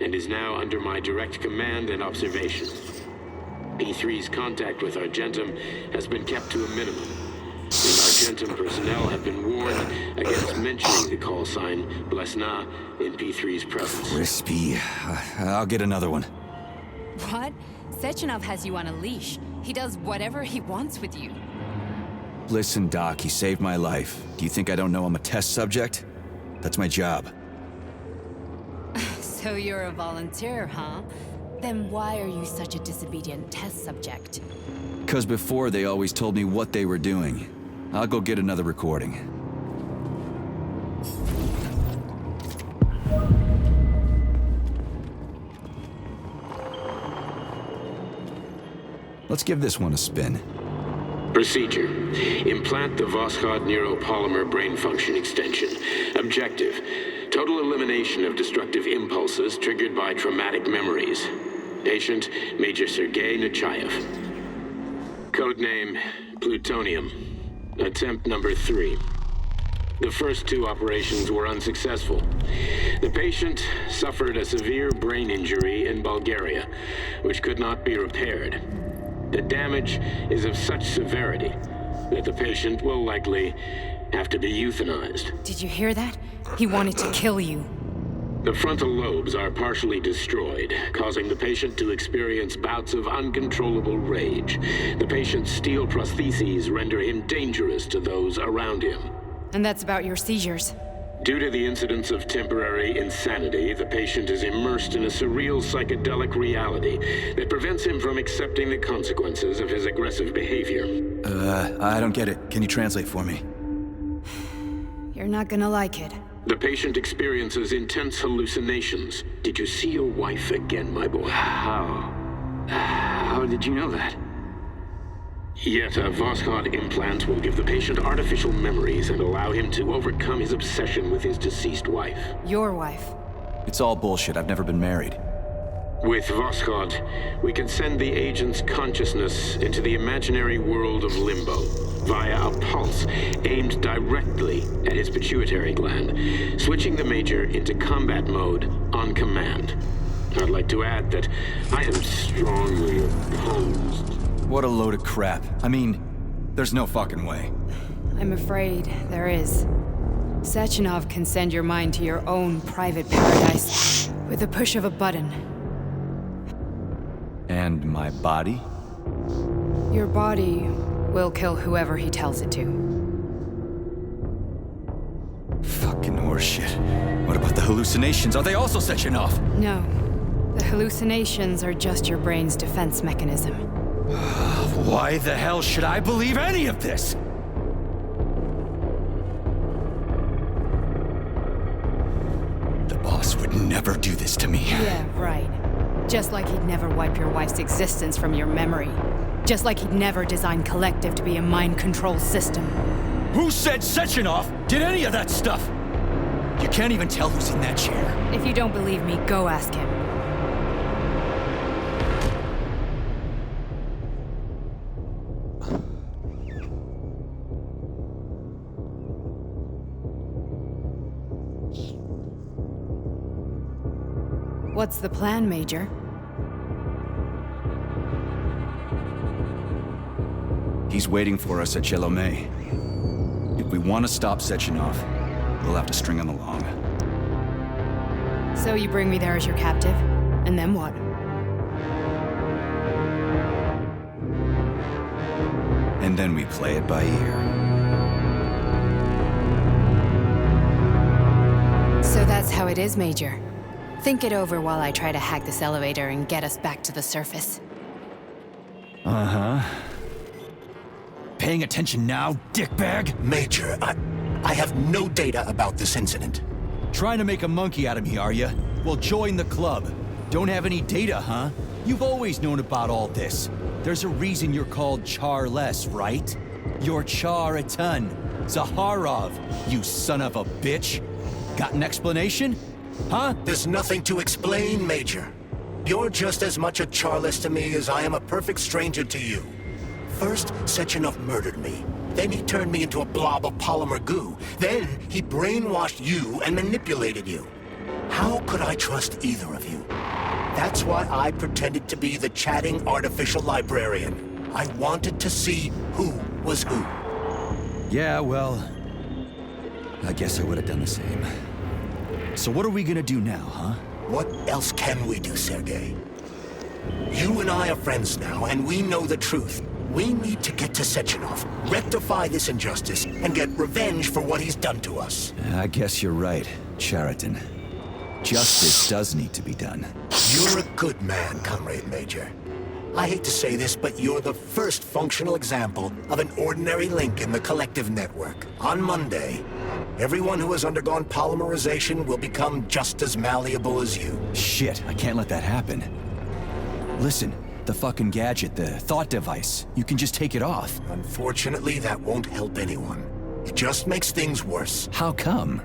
and is now under my direct command and observation. P3's contact with Argentum has been kept to a minimum. Argentum personnel have been warned against mentioning the call sign Blesna in P3's presence. Crispy. I'll get another one. What? Sechenov has you on a leash. He does whatever he wants with you. Listen, Doc, he saved my life. Do you think I don't know I'm a test subject? That's my job. So you're a volunteer, huh? Then why are you such a disobedient test subject? 'Cause before they always told me what they were doing. I'll go get another recording. Let's give this one a spin. Procedure. Implant the Voskhod neuropolymer brain function extension. Objective. Total elimination of destructive impulses triggered by traumatic memories. Patient, Major Sergei Nechayev. Codename, Plutonium. Attempt number 3. The first 2 operations were unsuccessful. The patient suffered a severe brain injury in Bulgaria, which could not be repaired. The damage is of such severity that the patient will likely have to be euthanized. Did you hear that? He wanted to kill you. The frontal lobes are partially destroyed, causing the patient to experience bouts of uncontrollable rage. The patient's steel prostheses render him dangerous to those around him. And that's about your seizures. Due to the incidence of temporary insanity, the patient is immersed in a surreal psychedelic reality that prevents him from accepting the consequences of his aggressive behavior. I don't get it. Can you translate for me? You're not gonna like it. The patient experiences intense hallucinations. Did you see your wife again, my boy? How did you know that? Yet a Voskhod implant will give the patient artificial memories and allow him to overcome his obsession with his deceased wife. Your wife. It's all bullshit. I've never been married. With Voskhod, we can send the agent's consciousness into the imaginary world of Limbo via a pulse aimed directly at his pituitary gland, switching the Major into combat mode on command. I'd like to add that I am strongly opposed. What a load of crap. I mean, there's no fucking way. I'm afraid there is. Sechenov can send your mind to your own private paradise with the push of a button. And my body? Your body will kill whoever he tells it to. Fucking horseshit. What about the hallucinations? Are they also Sechenov? No. The hallucinations are just your brain's defense mechanism. Why the hell should I believe any of this? The boss would never do this to me. Yeah, right. Just like he'd never wipe your wife's existence from your memory. Just like he'd never design Collective to be a mind control system. Who said Sechenov did any of that stuff? You can't even tell who's in that chair. If you don't believe me, go ask him. What's the plan, Major? He's waiting for us at Chelomey. If we want to stop Sechenov, we'll have to string him along. So you bring me there as your captive, and then what? And then we play it by ear. So that's how it is, Major. Think it over while I try to hack this elevator and get us back to the surface. Uh-huh. Paying attention now, dickbag? Major, I have no data about this incident. Trying to make a monkey out of me, are you? Well, join the club. Don't have any data, huh? You've always known about all this. There's a reason you're called Charless, right? You're Char-a-ton. Zaharov, you son of a bitch. Got an explanation? Huh? There's nothing to explain, Major. You're just as much a Charless to me as I am a perfect stranger to you. First, Sechenov murdered me. Then he turned me into a blob of polymer goo. Then he brainwashed you and manipulated you. How could I trust either of you? That's why I pretended to be the chatting artificial librarian. I wanted to see who was who. Yeah, well, I guess I would have done the same. So what are we gonna do now, huh? What else can we do, Sergei? You and I are friends now, and we know the truth. We need to get to Sechenov, rectify this injustice, and get revenge for what he's done to us. I guess you're right, Chariton. Justice does need to be done. You're a good man, Comrade Major. I hate to say this, but you're the first functional example of an ordinary link in the Collective network. On Monday, everyone who has undergone polymerization will become just as malleable as you. Shit, I can't let that happen. Listen, the fucking gadget, the thought device, you can just take it off. Unfortunately, that won't help anyone. It just makes things worse. How come?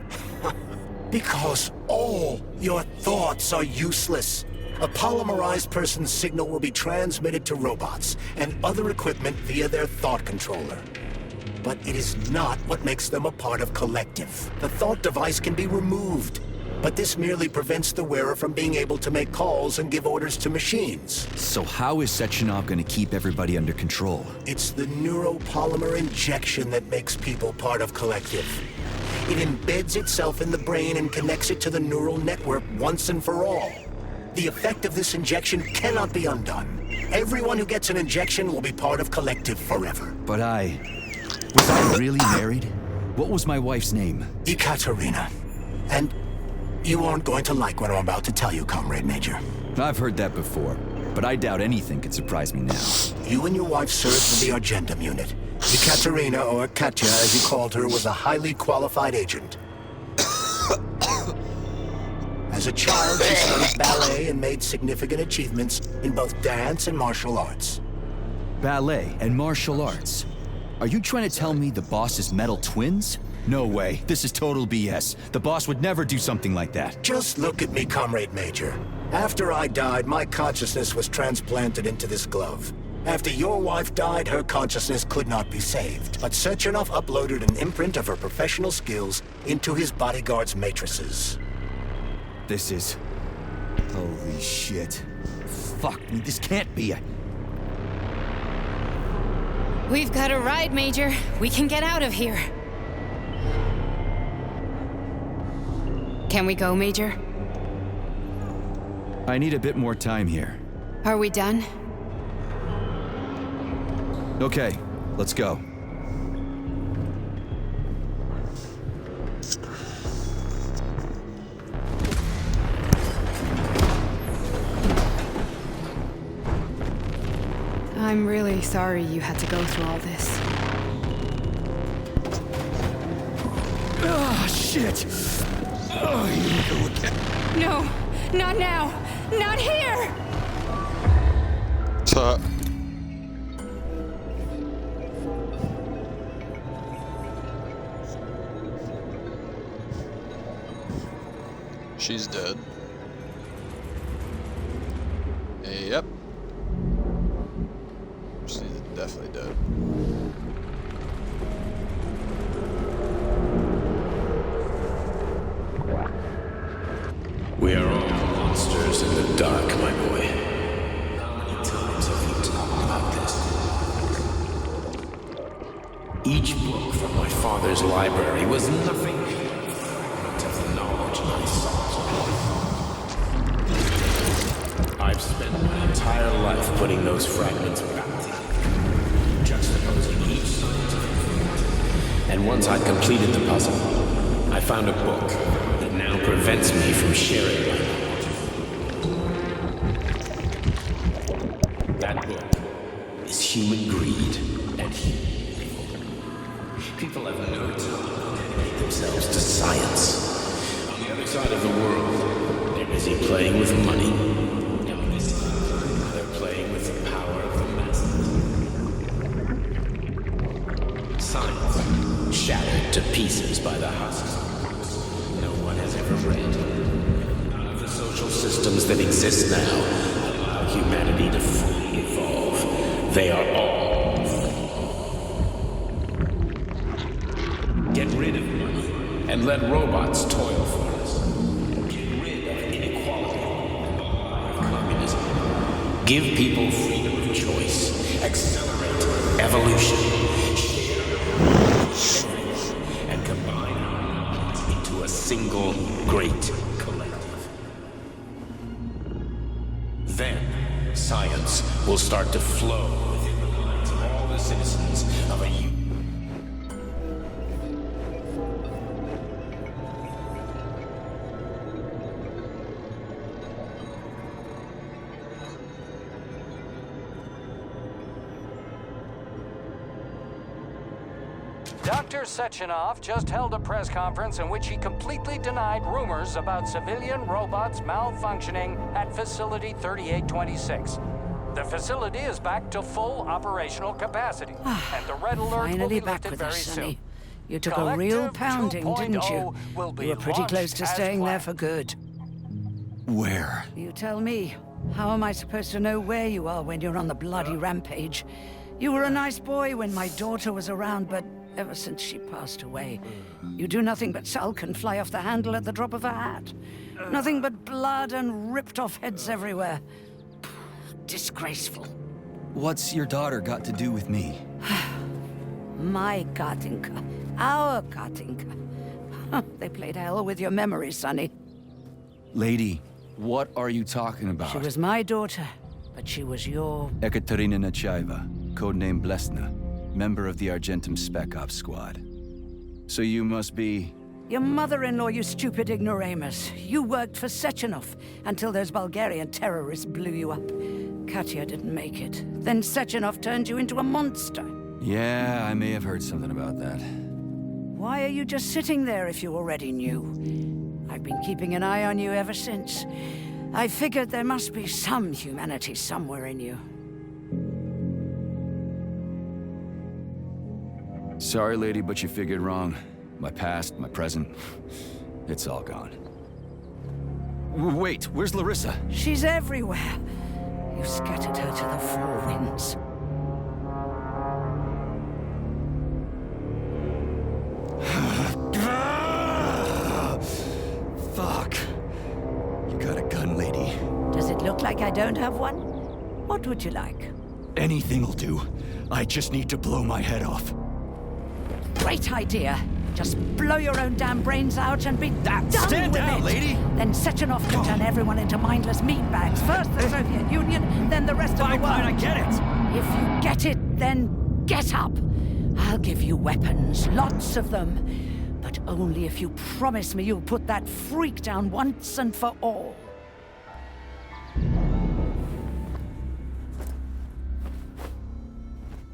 Because all your thoughts are useless. A polymerized person's signal will be transmitted to robots and other equipment via their thought controller. But it is not what makes them a part of Collective. The thought device can be removed, but this merely prevents the wearer from being able to make calls and give orders to machines. So how is Sechenov gonna keep everybody under control? It's the neuropolymer injection that makes people part of Collective. It embeds itself in the brain and connects it to the neural network once and for all. The effect of this injection cannot be undone. Everyone who gets an injection will be part of Collective forever. But was I really married? What was my wife's name? Ekaterina. And you aren't going to like what I'm about to tell you, Comrade Major. I've heard that before, but I doubt anything could surprise me now. You and your wife served with the Argentum unit. Ekaterina, or Katya as you called her, was a highly qualified agent. As a child, she studied ballet and made significant achievements in both dance and martial arts. Ballet and martial arts? Are you trying to tell me the boss is metal twins? No way. This is total BS. The boss would never do something like that. Just look at me, Comrade Major. After I died, my consciousness was transplanted into this glove. After your wife died, her consciousness could not be saved. But Sechenov uploaded an imprint of her professional skills into his bodyguard's matrices. This is... Holy shit. Fuck me, this can't be a... We've got a ride, Major. We can get out of here. Can we go, Major? I need a bit more time here. Are we done? Okay, let's go. I'm really sorry you had to go through all this. Oh, shit! Oh, here we go again. No, not now! Not here! She's dead. Yep. She's definitely dead. We are all monsters in the dark, my boy. How many times have we talked about this? Each book from my father's library was nothing but of the knowledge I sought. I've spent my entire life putting those fragments back together, juxtaposing each scientific fact. And once I'd completed the puzzle, I found a book that now prevents me from sharing my knowledge. That book is Human Greed and Human Evil. People have no time to dedicate themselves to science. On the other side of the world, they're busy playing with money. And on this side, they're playing with the power of the masses. Science, shattered to pieces by the husks no one has ever read. None of the social systems that exist now allow humanity to fully evolve. They are all flawed. Get rid of money and let robots toil for us. Get rid of inequality and the lie of communism. Give people freedom of choice. Accelerate evolution. And combine our minds into a single great collective. Then, science will start to flow within the minds of all the citizens of a Dr. Sechenov just held a press conference in which he completely denied rumors about civilian robots malfunctioning at Facility 3826. The facility is back to full operational capacity, and the red alert will be back lifted with very us, Sonny. soon. You took a real pounding, didn't you? will be You were pretty close to launched as staying there planned. for good. Where? You tell me. How am I supposed to know where you are when you're on the bloody rampage? You were a nice boy when my daughter was around, but ever since she passed away, you do nothing but sulk and fly off the handle at the drop of a hat. Nothing but blood and ripped off heads everywhere. Disgraceful. What's your daughter got to do with me? My Katinka. Our Katinka. They played hell with your memory, Sonny. Lady, what are you talking about? She was my daughter, but she was your... Ekaterina Nechaeva, codename Blesna, member of the Argentum Spec Ops squad. So you must be... Your mother-in-law, you stupid ignoramus. You worked for Sechenov until those Bulgarian terrorists blew you up. Katya didn't make it. Then Sechenov turned you into a monster. Yeah, I may have heard something about that. Why are you just sitting there if you already knew? I've been keeping an eye on you ever since. I figured there must be some humanity somewhere in you. Sorry, lady, but you figured wrong. My past, my present, it's all gone. Wait, where's Larissa? She's everywhere. You scattered her to the four winds. Fuck. You got a gun, lady. Does it look like I don't have one? What would you like? Anything'll do. I just need to blow my head off. Great idea. Just blow your own damn brains out and be done Stand with down, it. lady! Then Sechenov can turn everyone into mindless meatbags. First the Soviet Union, then the rest of the world. Fine, I get it. If you get it, then get up. I'll give you weapons, lots of them. But only if you promise me you'll put that freak down once and for all.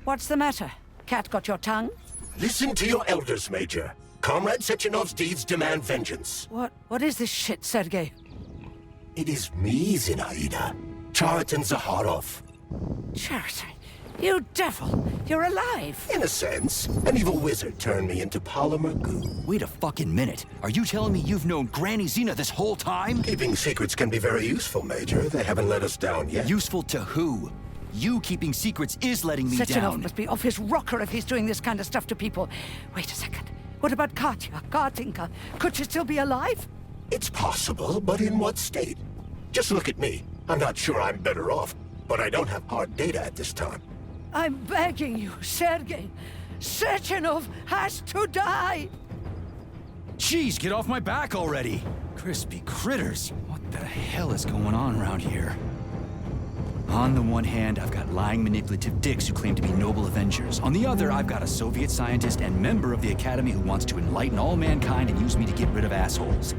What's the matter? Cat got your tongue? Listen to your elders, Major. Comrade Sechenov's deeds demand vengeance. What is this shit, Sergei? It is me, Zinaida. Chariton Zakharov. Chariton? You devil! You're alive! In a sense. An evil wizard turned me into polymer goo. Wait a fucking minute. Are you telling me you've known Granny Zina this whole time? Keeping secrets can be very useful, Major. They haven't let us down yet. Useful to who? You keeping secrets is letting me Sechenov down. must be off his rocker if he's doing this kind of stuff to people. Wait a second. What about Katya, Kartinka? Could she still be alive? It's possible, but in what state? Just look at me. I'm not sure I'm better off, but I don't have hard data at this time. I'm begging you, Sergei. Sechenov has to die! Jeez, get off my back already! Crispy critters. What the hell is going on around here? On the one hand, I've got lying, manipulative dicks who claim to be noble avengers. On the other, I've got a Soviet scientist and member of the Academy who wants to enlighten all mankind and use me to get rid of assholes.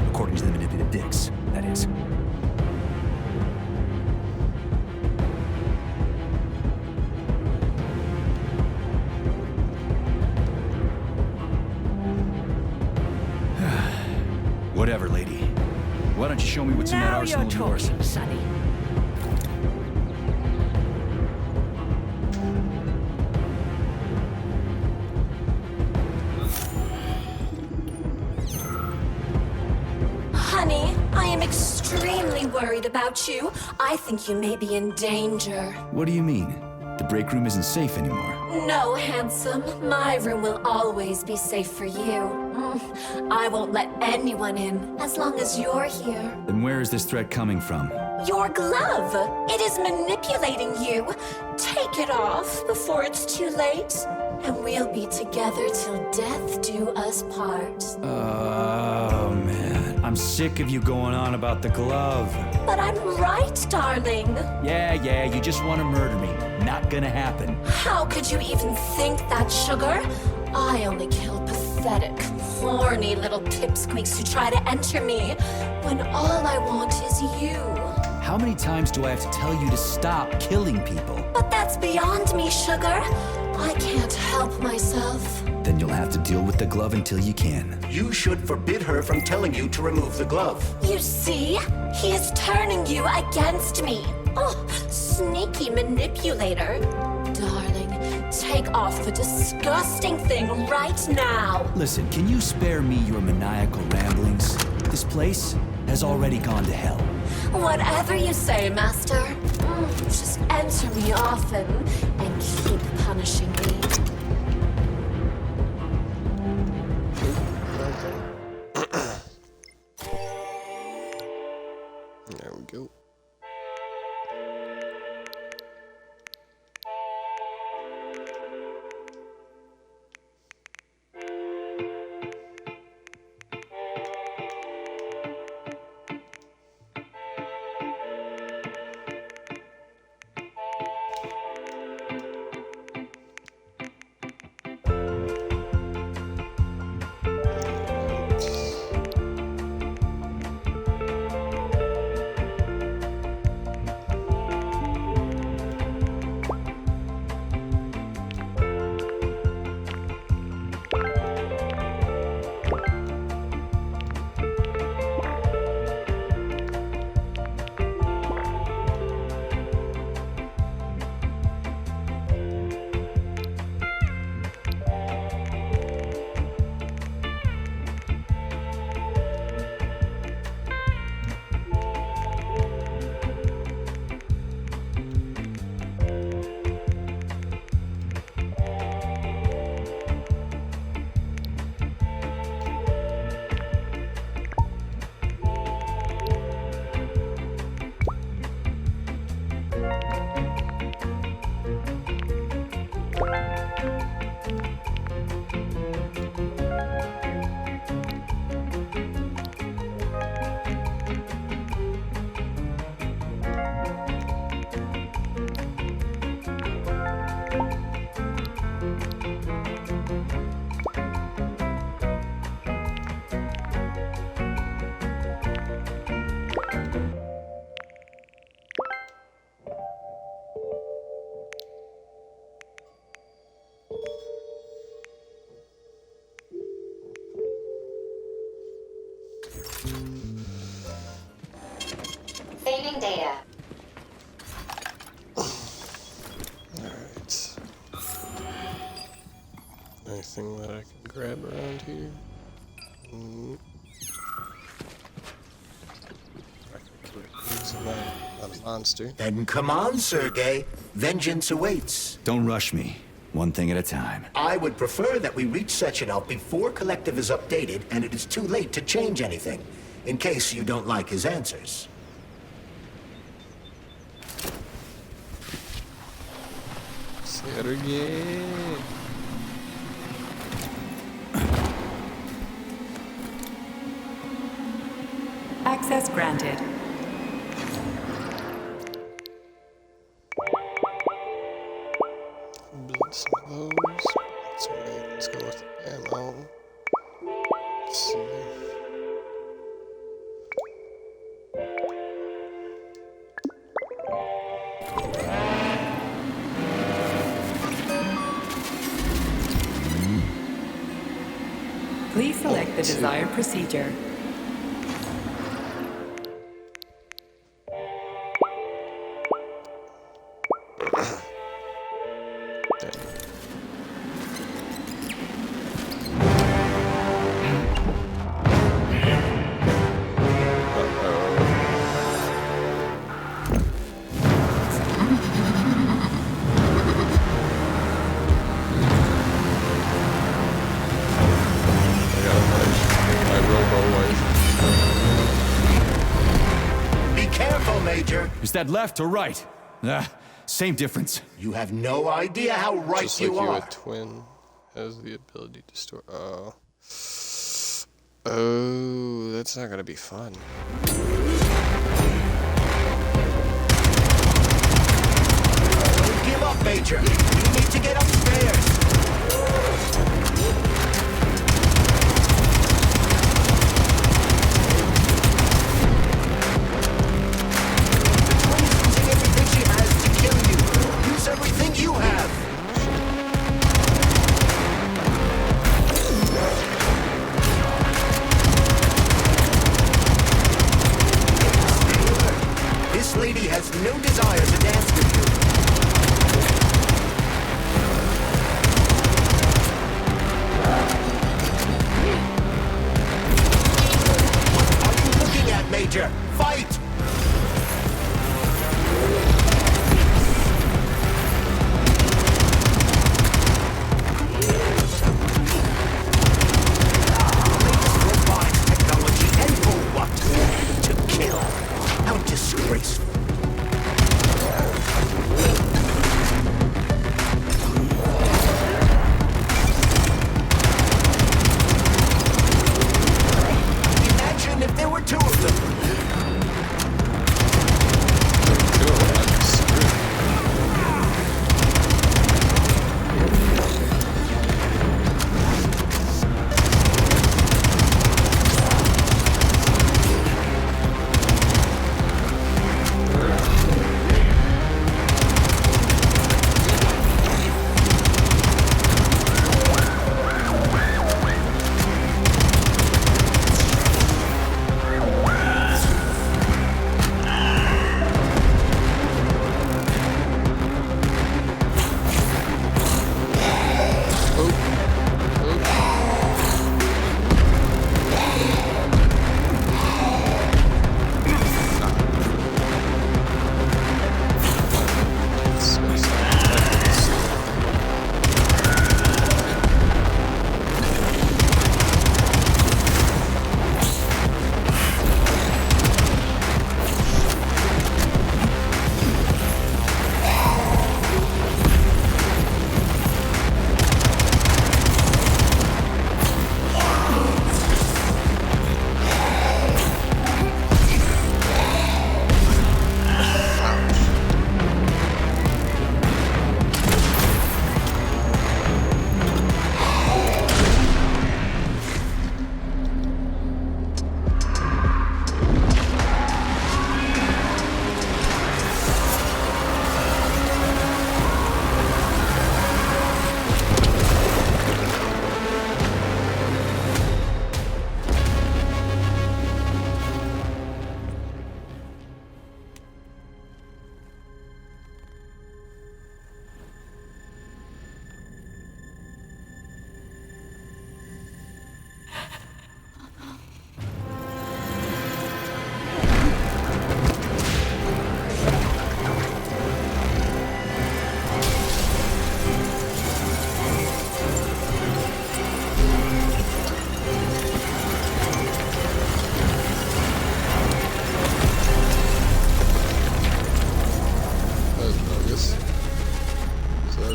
According to the manipulative dicks, that is. Whatever, lady. Why don't you show me what's in that arsenal of yours? Now you're talking, Sonny. Honey, I am extremely worried about you. I think you may be in danger. What do you mean? The break room isn't safe anymore. No, handsome. My room will always be safe for you. I won't let anyone in as long as you're here. Then where is this threat coming from? Your glove. It is manipulating you. Take it off before it's too late, and we'll be together till death do us part. Oh, man. I'm sick of you going on about the glove. But I'm right, darling. Yeah, you just want to murder me. Not gonna happen. How could you even think that, sugar? I only kill pathetic, horny little pipsqueaks who try to enter me, when all I want is you. How many times do I have to tell you to stop killing people? But that's beyond me, sugar. I can't help myself. Then you'll have to deal with the glove until you can. You should forbid her from telling you to remove the glove. You see? He is turning you against me. Oh, sneaky manipulator. Darling, take off the disgusting thing right now. Listen, can you spare me your maniacal ramblings? This place has already gone to hell. Whatever you say, Master. Just enter me often and keep punishing me. There we go. Saving data. Alright. Anything that I can grab around here? I'm not a monster. Then come on, Sergei. Vengeance awaits. Don't rush me. One thing at a time. I would prefer that we reach Sechenov before Collective is updated and it is too late to change anything, in case you don't like his answers. Sergei. Access granted. Build some of those. Let's go with ammo. Let's see. Please select the desired procedure. Is that left or right? Same difference. You have no idea how right Just you like are. a twin has the ability to store. Oh, that's not gonna be fun. Don't give up, Major. You need to get upstairs. Everything you have. This lady has no desire to dance with you. What are you looking at, Major? Fight! Disgraceful.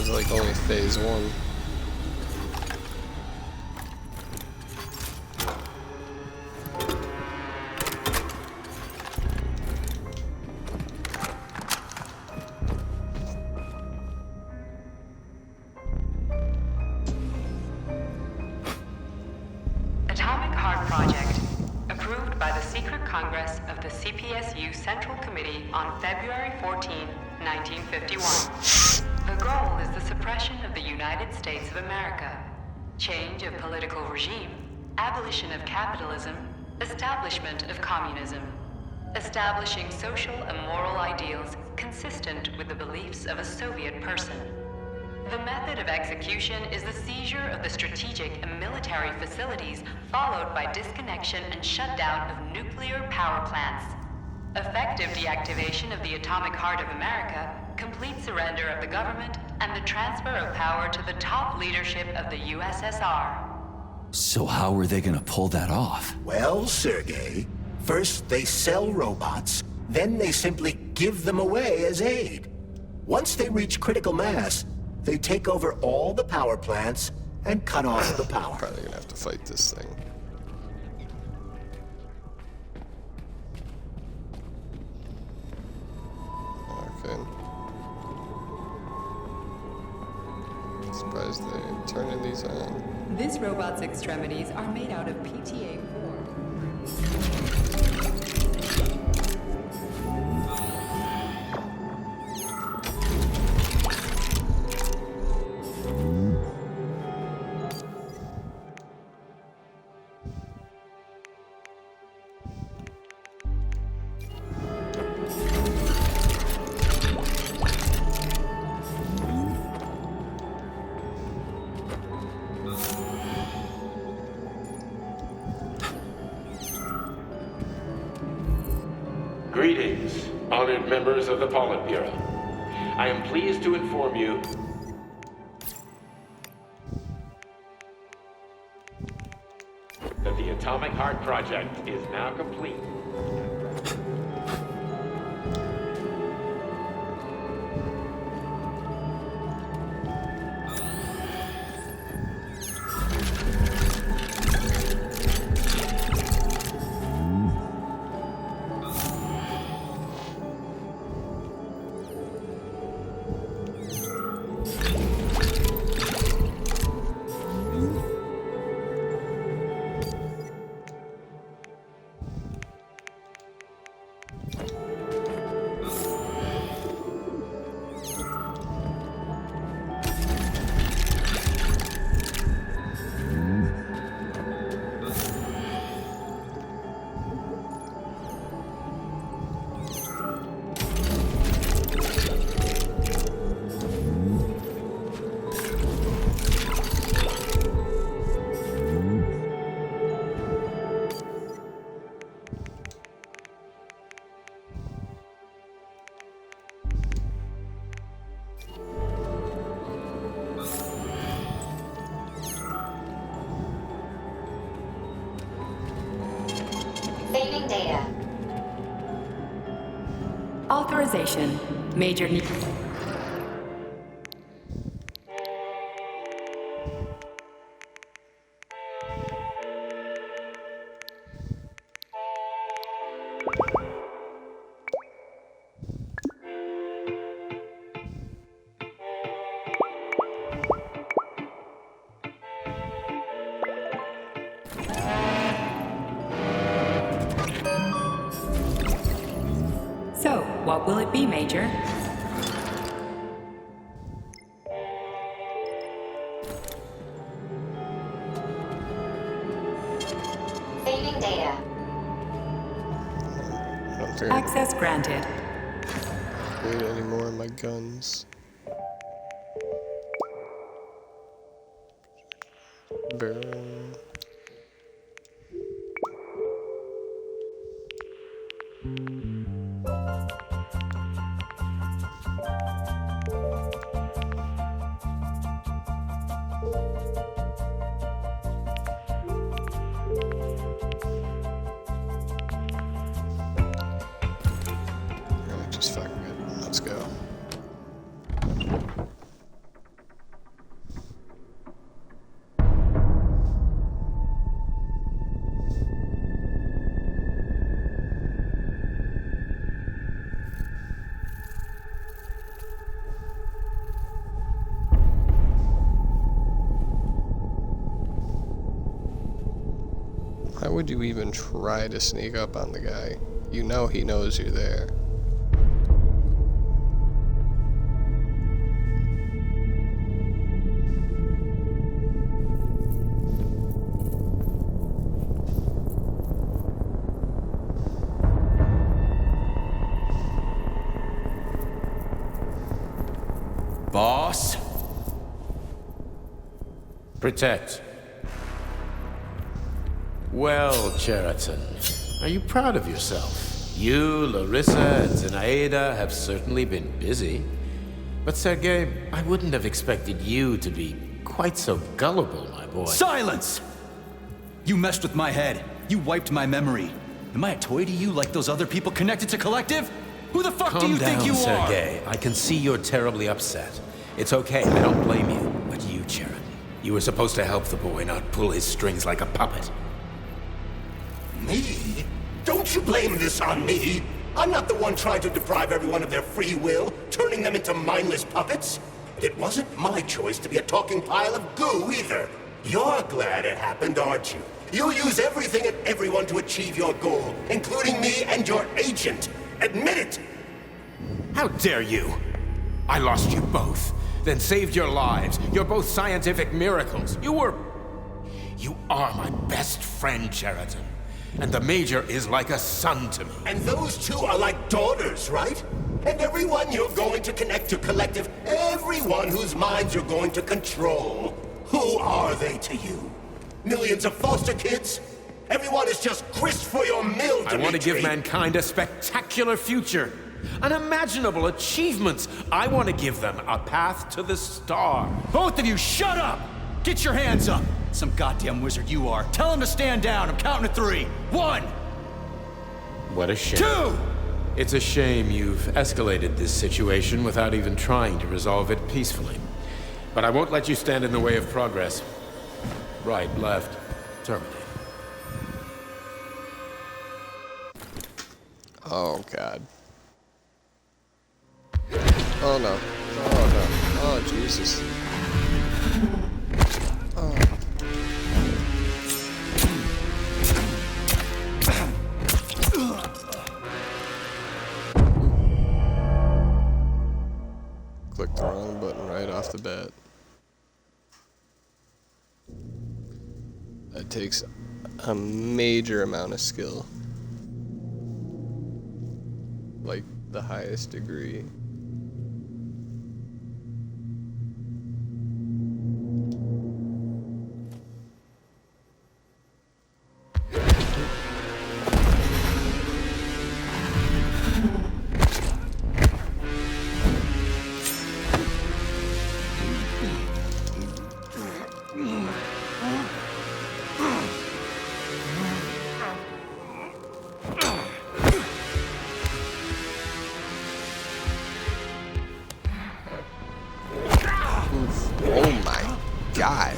was like only phase 1. Atomic Heart Project, approved by the Secret Congress of the CPSU Central Committee on February 14, 1951. The goal is the suppression of the United States of America, change of political regime, abolition of capitalism, establishment of communism, establishing social and moral ideals consistent with the beliefs of a Soviet person. The method of execution is the seizure of the strategic and military facilities, followed by disconnection and shutdown of nuclear power plants. Effective deactivation of the atomic heart of America, complete surrender of the government, and the transfer of power to the top leadership of the USSR. So how are they gonna pull that off? Well, Sergei, first they sell robots, then they simply give them away as aid. Once they reach critical mass, they take over all the power plants and cut off the power. Probably gonna have to fight this thing. Okay. Surprised they turning these on. This robot's extremities are made out of PTA-4. Greetings, honored members of the Politburo. I am pleased to inform you that the Atomic Heart Project is now complete. Saving data. Authorization. Major need. So, what will it be, Major? Saving data. Access granted. Need any more of my guns? Barrel. Just fucking it. Let's go. would you even try to sneak up on the guy? You know he knows you're there. Boss? Protect. Well, Cheriton, are you proud of yourself? You, Larissa, and Zenaida have certainly been busy. But Sergei, I wouldn't have expected you to be quite so gullible, my boy. Silence! You messed with my head. You wiped my memory. Am I a toy to you like those other people connected to Collective? Who the fuck do you think you are? Calm down, Sergei. I can see you're terribly upset. It's okay, I don't blame you. But you, Cheriton, you were supposed to help the boy, not pull his strings like a puppet. Me? Don't you blame this on me? I'm not the one trying to deprive everyone of their free will, turning them into mindless puppets. It wasn't my choice to be a talking pile of goo either. You're glad it happened, aren't you? You use everything and everyone to achieve your goal, including me and your agent. Admit it! How dare you? I lost you both, then saved your lives. You're both scientific miracles. You are my best friend, Cheriton. And the Major is like a son to me. And those two are like daughters, right? And everyone you're going to connect to Collective, everyone whose minds you're going to control. Who are they to you? Millions of foster kids? Everyone is just grist for your mill, Dimitri. I want to give mankind a spectacular future. Unimaginable achievements. I want to give them a path to the star. Both of you, shut up! Get your hands up! Some goddamn wizard you are. Tell him to stand down. I'm counting to 3. 1! What a shame. 2! It's a shame you've escalated this situation without even trying to resolve it peacefully. But I won't let you stand in the way of progress. Right, left, terminate. Oh, God. Oh, no. Oh, no. Oh, Jesus. Oh. Clicked the wrong button right off the bat. That takes a major amount of skill. Like the highest degree. Oh my God.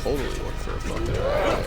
Totally went for a fucking ride.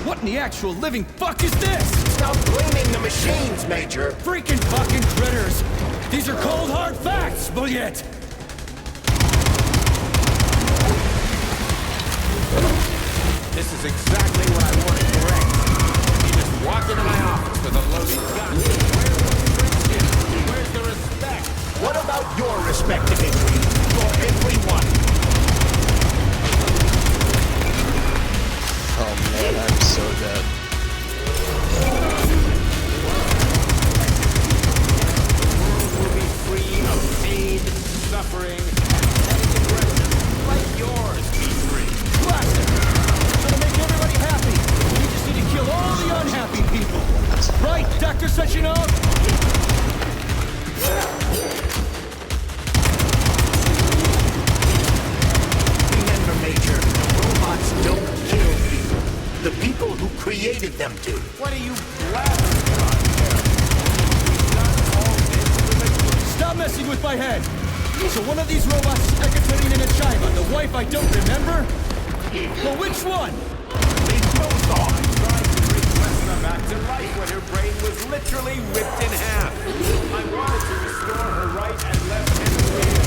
What in the actual living fuck is this? Stop blaming the machines, Major. Freaking fucking critters! These are cold hard facts, Bullshit! This is exactly what I wanted correct. You just walk into my office with a loaded gun. Where's the friendship? Where's the respect? What about your respect, Dimitri? For everyone. Oh man, I'm so dead. Will be free of pain, suffering, and aggression like yours be free. Classic! Gonna make everybody happy. We just need to kill all the unhappy people. Right, Dr. Sechenov? Remember, Major, robots don't kill people. The people who created them What are you laughing about? Stop messing with my head! So one of these robots is Ekaterina Nechaeva, the wife I don't remember? Well, which one? They both are. Tried to bring Lesna back to life when her brain was literally ripped in half. I wanted to restore her right and left hemisphere.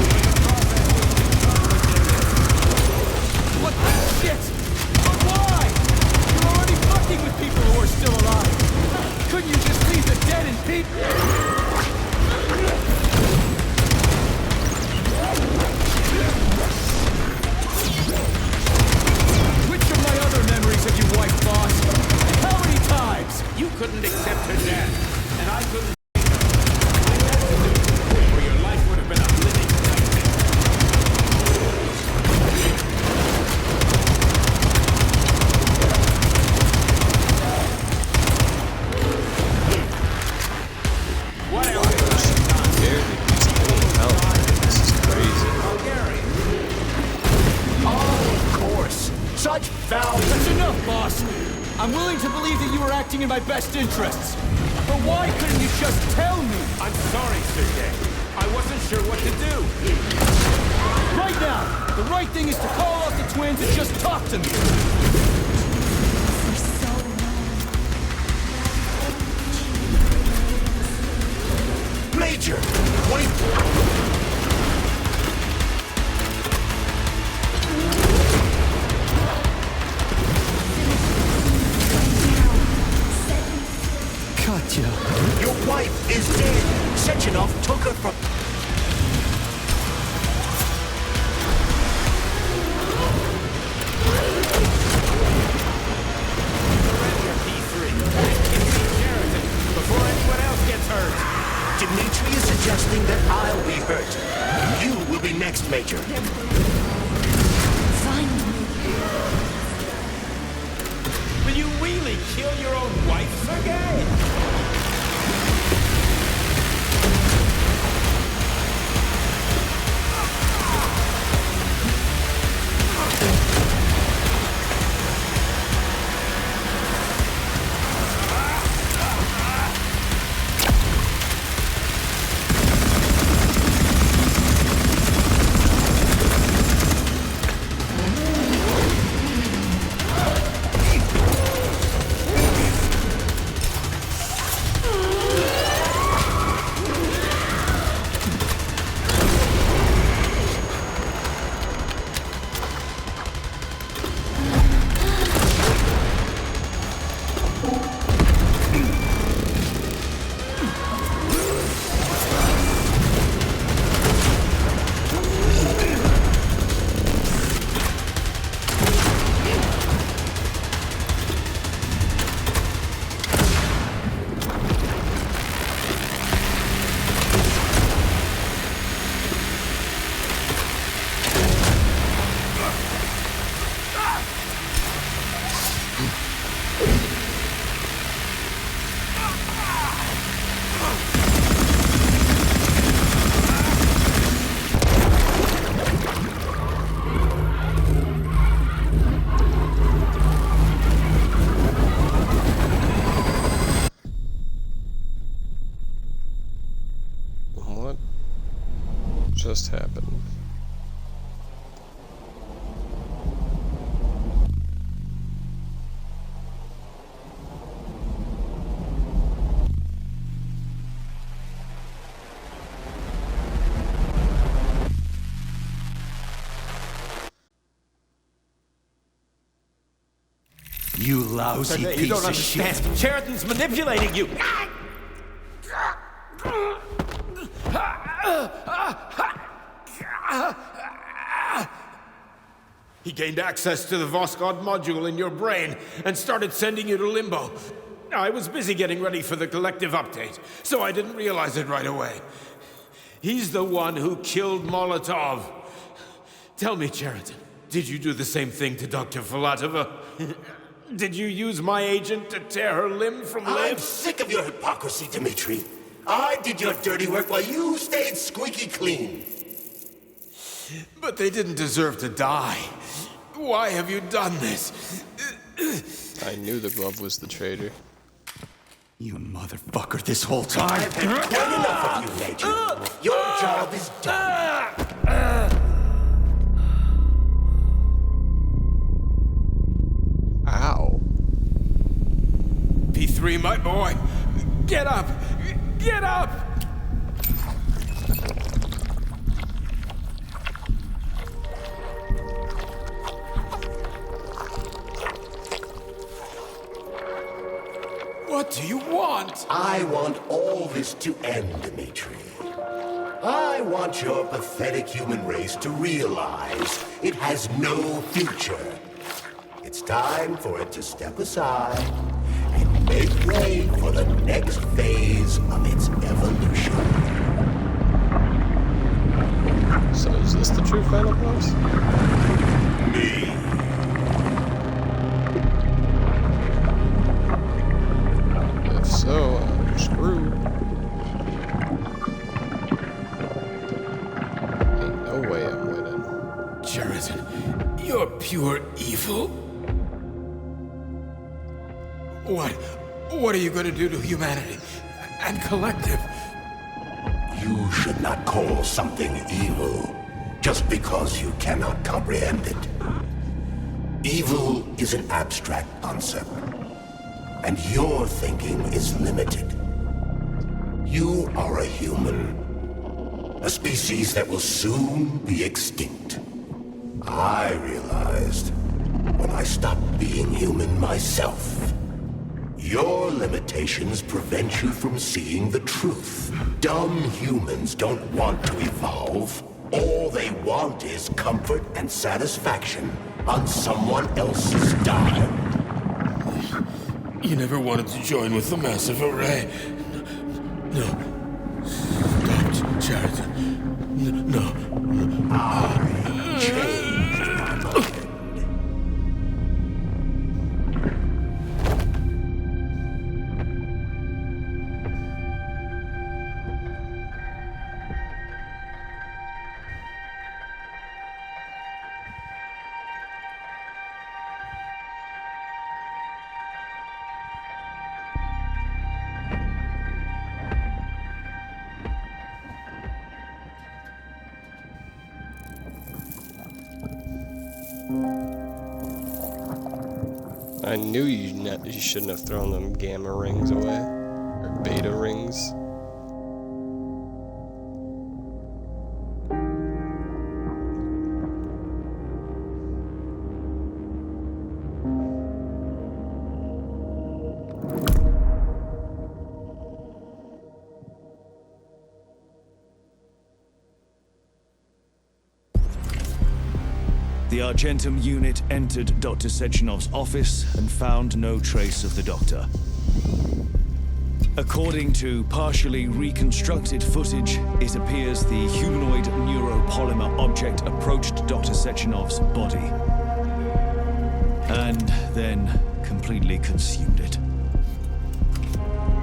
But the process was complicated. What the shit? But why? You're already fucking with people who are still alive. Couldn't you just leave the dead in peace? Which of my other memories have you wiped, boss? How many times? You couldn't accept her death, and I couldn't or your life would have been a living nightmare. What else? This is crazy. Oh, of course. Such foul... That's enough, boss. I'm willing to believe that you were acting in my best interests. But why couldn't you just tell me? I'm sorry, Sergei. I wasn't sure what to do. Right now, the right thing is to call off the twins and just talk to me. Major! Wait! Katya. Your wife is dead! Sechenov took her from... Before anyone else gets hurt. Dimitri is suggesting that I'll be hurt. You will be next, Major. Will you really kill your own wife, Sergei? Just happened. You lousy Sergei, piece you don't of understand. shit. Sheridan's manipulating you. He gained access to the Voskhod module in your brain and started sending you to Limbo. I was busy getting ready for the collective update, so I didn't realize it right away. He's the one who killed Molotov. Tell me, Sheridan, did you do the same thing to Dr. Filatova? Did you use my agent to tear her limb from limb? I'm sick of your hypocrisy, Dimitri. I did your dirty work while you stayed squeaky clean. But they didn't deserve to die. Why have you done this? I knew the glove was the traitor. You motherfucker this whole time. I've had quite enough of you, Major. Your job is done. Ow. P3, my boy. Get up! Get up! What do you want? I want all this to end, Dimitri. I want your pathetic human race to realize it has no future. It's time for it to step aside and make way for the next phase of its evolution. So is this the true final boss? Me. If so, I'm screwed. Ain't no way I'm winning. Juridan, you're pure evil? What are you gonna do to humanity and collective? You should not call something evil just because you cannot comprehend it. Evil is an abstract concept, and your thinking is limited. You are a human, a species that will soon be extinct. I realized when I stopped being human myself. Your limitations prevent you from seeing the truth. Dumb humans don't want to evolve. All they want is comfort and satisfaction on someone else's dime. You never wanted to join with the massive array. No. Stop, Juridan. No. I changed my mind. I knew you shouldn't have thrown them gamma rings away. Or beta rings. The Argentum unit entered Dr. Sechenov's office and found no trace of the doctor. According to partially reconstructed footage, it appears the humanoid neuropolymer object approached Dr. Sechenov's body and then completely consumed it.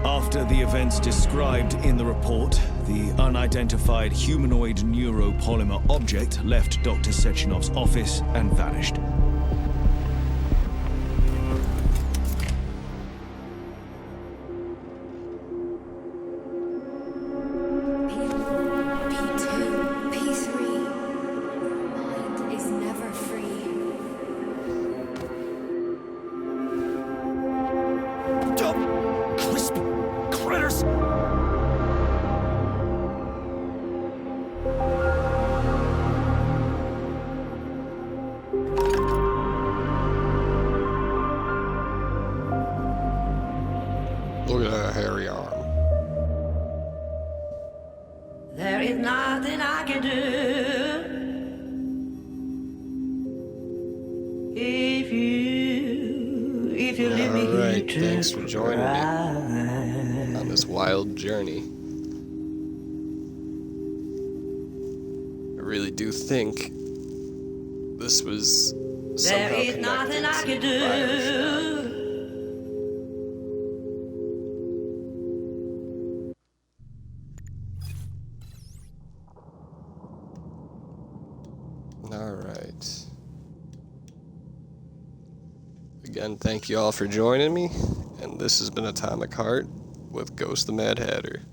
After the events described in the report, the unidentified humanoid neuropolymer object left Dr. Sechenov's office and vanished. P2, P3. Mind is never free. Dumb, crispy critters! Look at that hairy arm. There is nothing I can do if you leave me here. Alright, thanks for joining me on this wild journey. I really do think this was somehow There is nothing I can do. Alright. Again, thank you all for joining me, and this has been Atomic Heart. with Ghost the Mad Hatter.